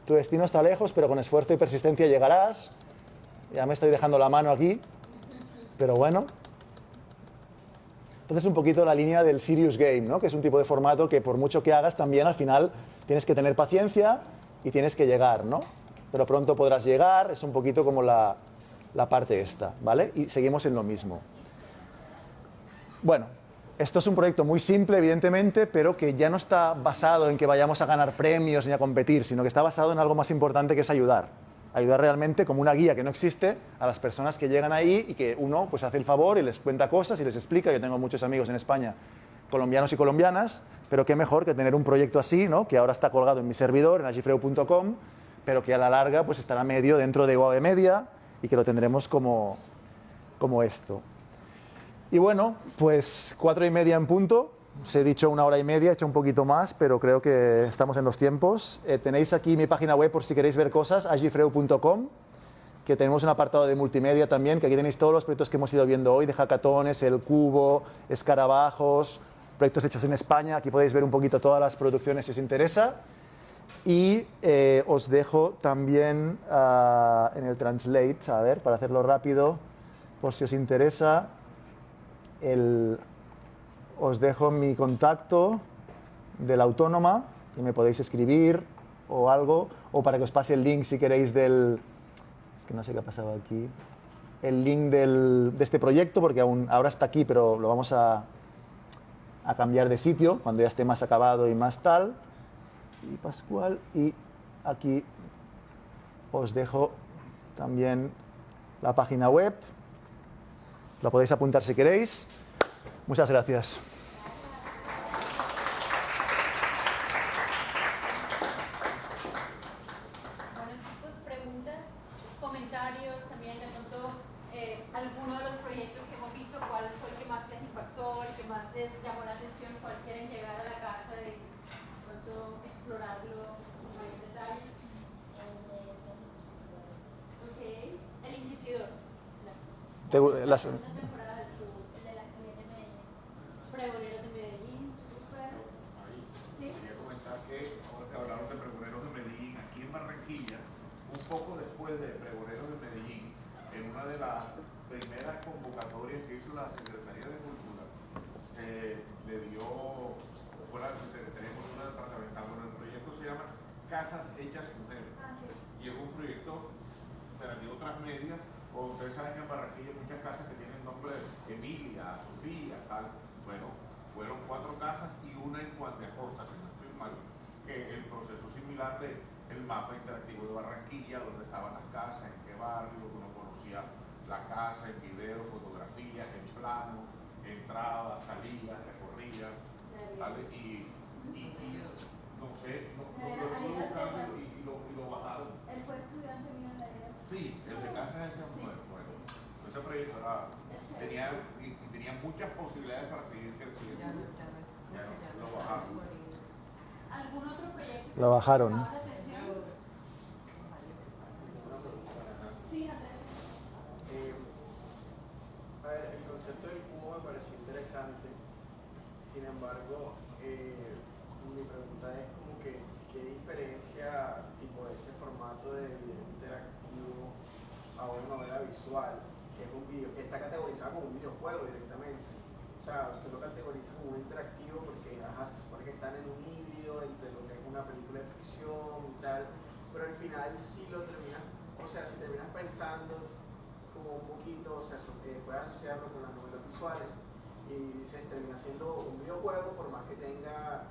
Tu destino está lejos, pero con esfuerzo y persistencia llegarás. Ya me estoy dejando la mano aquí, pero bueno. Entonces un poquito la línea del serious game, ¿no? Que es un tipo de formato que por mucho que hagas también al final tienes que tener paciencia y tienes que llegar, ¿no? Pero pronto podrás llegar, es un poquito como la parte esta, ¿vale? Y seguimos en lo mismo. Bueno, esto es un proyecto muy simple, evidentemente, pero que ya no está basado en que vayamos a ganar premios ni a competir, sino que está basado en algo más importante, que es ayudar. Ayudar realmente como una guía que no existe a las personas que llegan ahí y que uno pues hace el favor y les cuenta cosas y les explica. Yo tengo muchos amigos en España, colombianos y colombianas, pero qué mejor que tener un proyecto así, ¿no? Que ahora está colgado en mi servidor, en agifreu.com, pero que a la larga pues estará medio dentro de UAB Media y que lo tendremos como esto. Y bueno, pues 4:30 en punto. Os he dicho 1 hora y media, he hecho un poquito más, pero creo que estamos en los tiempos. Tenéis aquí mi página web por si queréis ver cosas, agifreu.com, que tenemos un apartado de multimedia también, que aquí tenéis todos los proyectos que hemos ido viendo hoy, de hackatones, el cubo, escarabajos, proyectos hechos en España. Aquí podéis ver un poquito todas las producciones si os interesa. Y os dejo también en el Translate, a ver, para hacerlo rápido, por si os interesa, os dejo mi contacto de la Autónoma, y me podéis escribir o algo, o para que os pase el link si queréis del... Es que no sé qué ha pasado aquí. El link de este proyecto, porque ahora está aquí, pero lo vamos a cambiar de sitio cuando ya esté más acabado y más tal. Y Pascual, y aquí os dejo también la página web. La podéis apuntar si queréis. Muchas gracias. Bueno, chicos, preguntas, comentarios, también de pronto alguno de los proyectos que hemos visto, cuál fue el que más les impactó, el que más les llamó la atención, cuál quieren llegar a la casa y de pronto explorarlo con mayor detalle. Ok, El Inquisidor. Las, Pregoneros de Medellín, súper. ¿Sí? Quería comentar que ahora que hablaron de Pregoneros de Medellín, aquí en Barranquilla, un poco después de Pregoneros de Medellín, en una de las primeras convocatorias que hizo la Secretaría de Cultura, se le dio, fue la Secretaría de Cultura departamental, bueno, el proyecto se llama Casas Hechas Mujeres, y es un proyecto operativo transmedia, o ustedes saben que en Barranquilla hay muchas casas que tienen nombre Emilia, Sofía, tal. Bueno, fueron 4 casas y una en Juan de Acosta, si no estoy mal, que el proceso similar del mapa interactivo de Barranquilla, donde estaban las casas, en qué barrio, uno conocía la casa, en video, fotografías, en plano, entradas, salidas, recorridas, ¿vale? Y no sé, no estuve buscando y lo bajaron. ¿Él fue estudiante mío en la vida? Sí, el de Casas Hechas Mujeres. Bueno, ese proyecto tenía muchas posibilidades para seguir creciendo. Ya lo bajaron. ¿Algún otro proyecto? Lo bajaron. Sí, Andrés. A ver, el concepto del cubo me pareció interesante. Sin embargo, mi pregunta es como que ¿qué diferencia tipo este formato de video interactivo a una novela visual, que es un video, que está categorizado como un videojuego directamente? O sea, usted lo categoriza como un interactivo porque se supone que están en un híbrido entre lo que es una película de ficción y tal, pero al final sí lo terminas, o sea, si terminas pensando como un poquito, o sea, puedes asociarlo con las novelas visuales y se termina siendo un videojuego, por más que tenga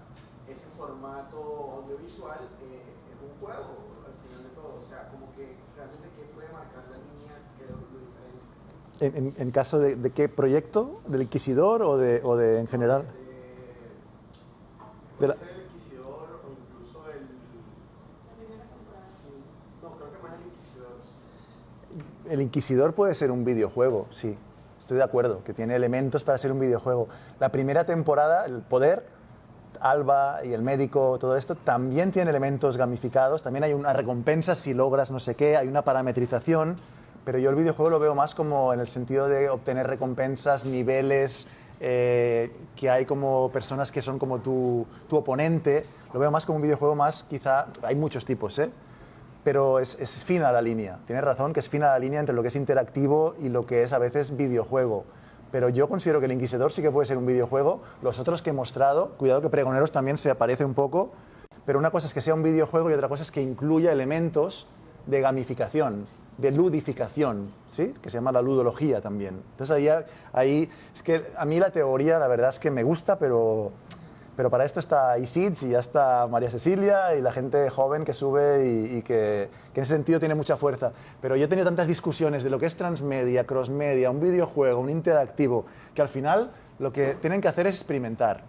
ese formato audiovisual, es un juego al final de todo. O sea, como que realmente qué puede marcar la línea que lo diferencia. ¿En caso de qué proyecto? ¿Del Inquisidor o de en general? Puede ser el Inquisidor o incluso la primera temporada. No, creo que más el Inquisidor. El Inquisidor puede ser un videojuego, sí. Estoy de acuerdo, que tiene elementos para ser un videojuego. La primera temporada, el poder, Alba y el médico, todo esto, también tiene elementos gamificados, también hay una recompensa si logras no sé qué, hay una parametrización, pero yo el videojuego lo veo más como en el sentido de obtener recompensas, niveles, que hay como personas que son como tu oponente, lo veo más como un videojuego más, quizá, hay muchos tipos, pero es fina la línea, tienes razón que es fina la línea entre lo que es interactivo y lo que es a veces videojuego. Pero yo considero que el Inquisidor sí que puede ser un videojuego. Los otros que he mostrado, cuidado que Pregoneros también se aparece un poco, pero una cosa es que sea un videojuego y otra cosa es que incluya elementos de gamificación, de ludificación, ¿sí? Que se llama la ludología también. Entonces ahí es que a mí la teoría la verdad es que me gusta, pero para esto está Isids y ya está María Cecilia y la gente joven que sube y que en ese sentido tiene mucha fuerza. Pero yo he tenido tantas discusiones de lo que es transmedia, crossmedia, un videojuego, un interactivo, que al final lo que tienen que hacer es experimentar,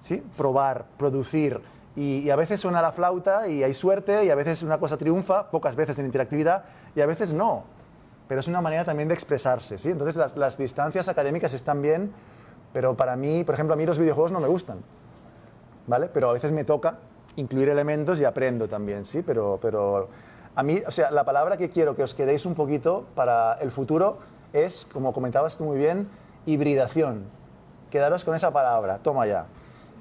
¿sí? Probar, producir. Y a veces suena la flauta y hay suerte y a veces una cosa triunfa, pocas veces en interactividad y a veces no. Pero es una manera también de expresarse, ¿sí? Entonces las distancias académicas están bien, pero para mí, por ejemplo, a mí los videojuegos no me gustan. ¿Vale? Pero a veces me toca incluir elementos y aprendo también, ¿sí? Pero a mí, o sea, la palabra que quiero que os quedéis un poquito para el futuro es, como comentabas tú muy bien, hibridación. Quedaros con esa palabra, toma ya.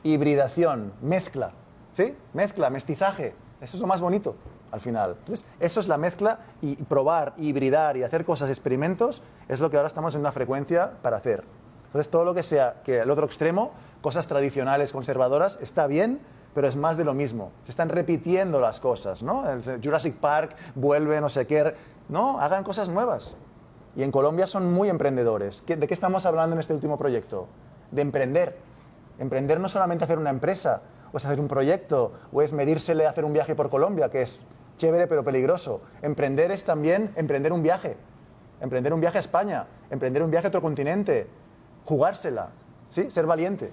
Hibridación, mezcla, ¿sí? Mezcla, mestizaje, eso es lo más bonito al final. Entonces, eso es la mezcla y probar, hibridar y hacer cosas, experimentos, es lo que ahora estamos en una frecuencia para hacer. Entonces, todo lo que sea que el otro extremo, cosas tradicionales, conservadoras, está bien, pero es más de lo mismo. Se están repitiendo las cosas, ¿no? El Jurassic Park vuelve, no sé qué, no, hagan cosas nuevas. Y en Colombia son muy emprendedores. ¿De qué estamos hablando en este último proyecto? De emprender. Emprender no solamente hacer una empresa, o es hacer un proyecto, o es medírsele a hacer un viaje por Colombia, que es chévere pero peligroso. Emprender es también emprender un viaje a España, emprender un viaje a otro continente, jugársela, ¿sí? Ser valiente.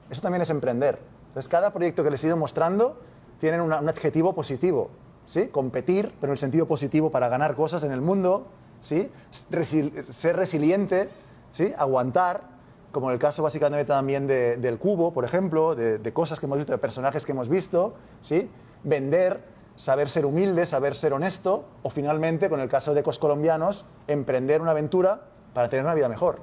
Eso también es emprender. Entonces, cada proyecto que les he ido mostrando tiene un adjetivo positivo, ¿sí? Competir, pero en el sentido positivo para ganar cosas en el mundo, ¿sí? Ser resiliente, ¿sí? Aguantar, como en el caso básicamente también del cubo, por ejemplo, de cosas que hemos visto, de personajes que hemos visto, ¿sí? Vender, saber ser humilde, saber ser honesto, o finalmente, con el caso de Ecos Colombianos, emprender una aventura para tener una vida mejor.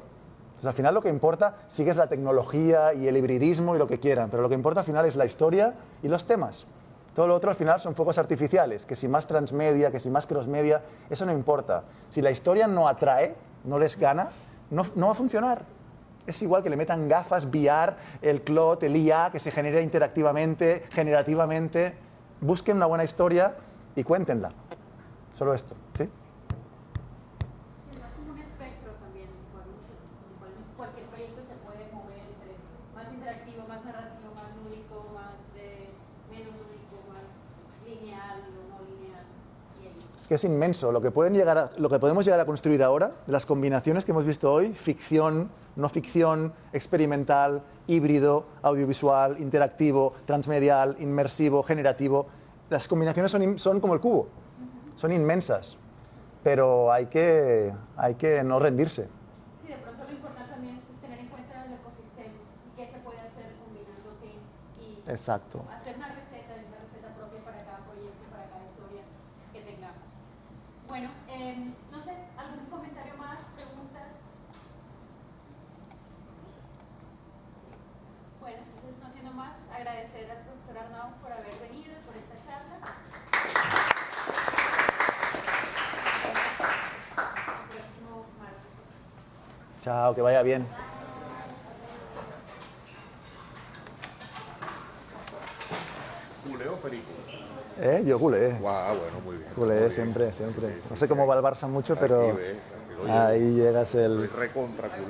Entonces, al final lo que importa sí que es la tecnología y el hibridismo y lo que quieran, pero lo que importa al final es la historia y los temas. Todo lo otro al final son fuegos artificiales, que si más transmedia, que si más crossmedia, eso no importa. Si la historia no atrae, no les gana, no va a funcionar. Es igual que le metan gafas, VR, el CLOT, el IA, que se genera interactivamente, generativamente. Busquen una buena historia y cuéntenla. Solo esto, ¿sí? Es como un espectro también, cualquier proyecto se puede mover entre más interactivo, más narrativo, más lúdico, más menos lúdico, más lineal o no lineal. Es que es inmenso. Lo que podemos llegar a construir ahora, de las combinaciones que hemos visto hoy, ficción, no ficción, experimental, híbrido, audiovisual, interactivo, transmedial, inmersivo, generativo. Las combinaciones son como el cubo, son inmensas, pero hay que no rendirse. Sí, de pronto lo importante también es tener en cuenta el ecosistema y qué se puede hacer combinando qué y Exacto. hacer una receta propia para cada proyecto, para cada historia que tengamos. Bueno, no sé, ¿algún comentario más, preguntas? Bueno, entonces no siendo más, agradecer al profesor Arnau por haber venido, por esta charla. El próximo martes. Chao, que vaya bien. ¿Culé o perico? Yo culé. Bueno, muy bien. Culé siempre, siempre. Sí, no sé cómo va el Barça mucho, pero Aquí, ahí llegas el... Soy recontra culé.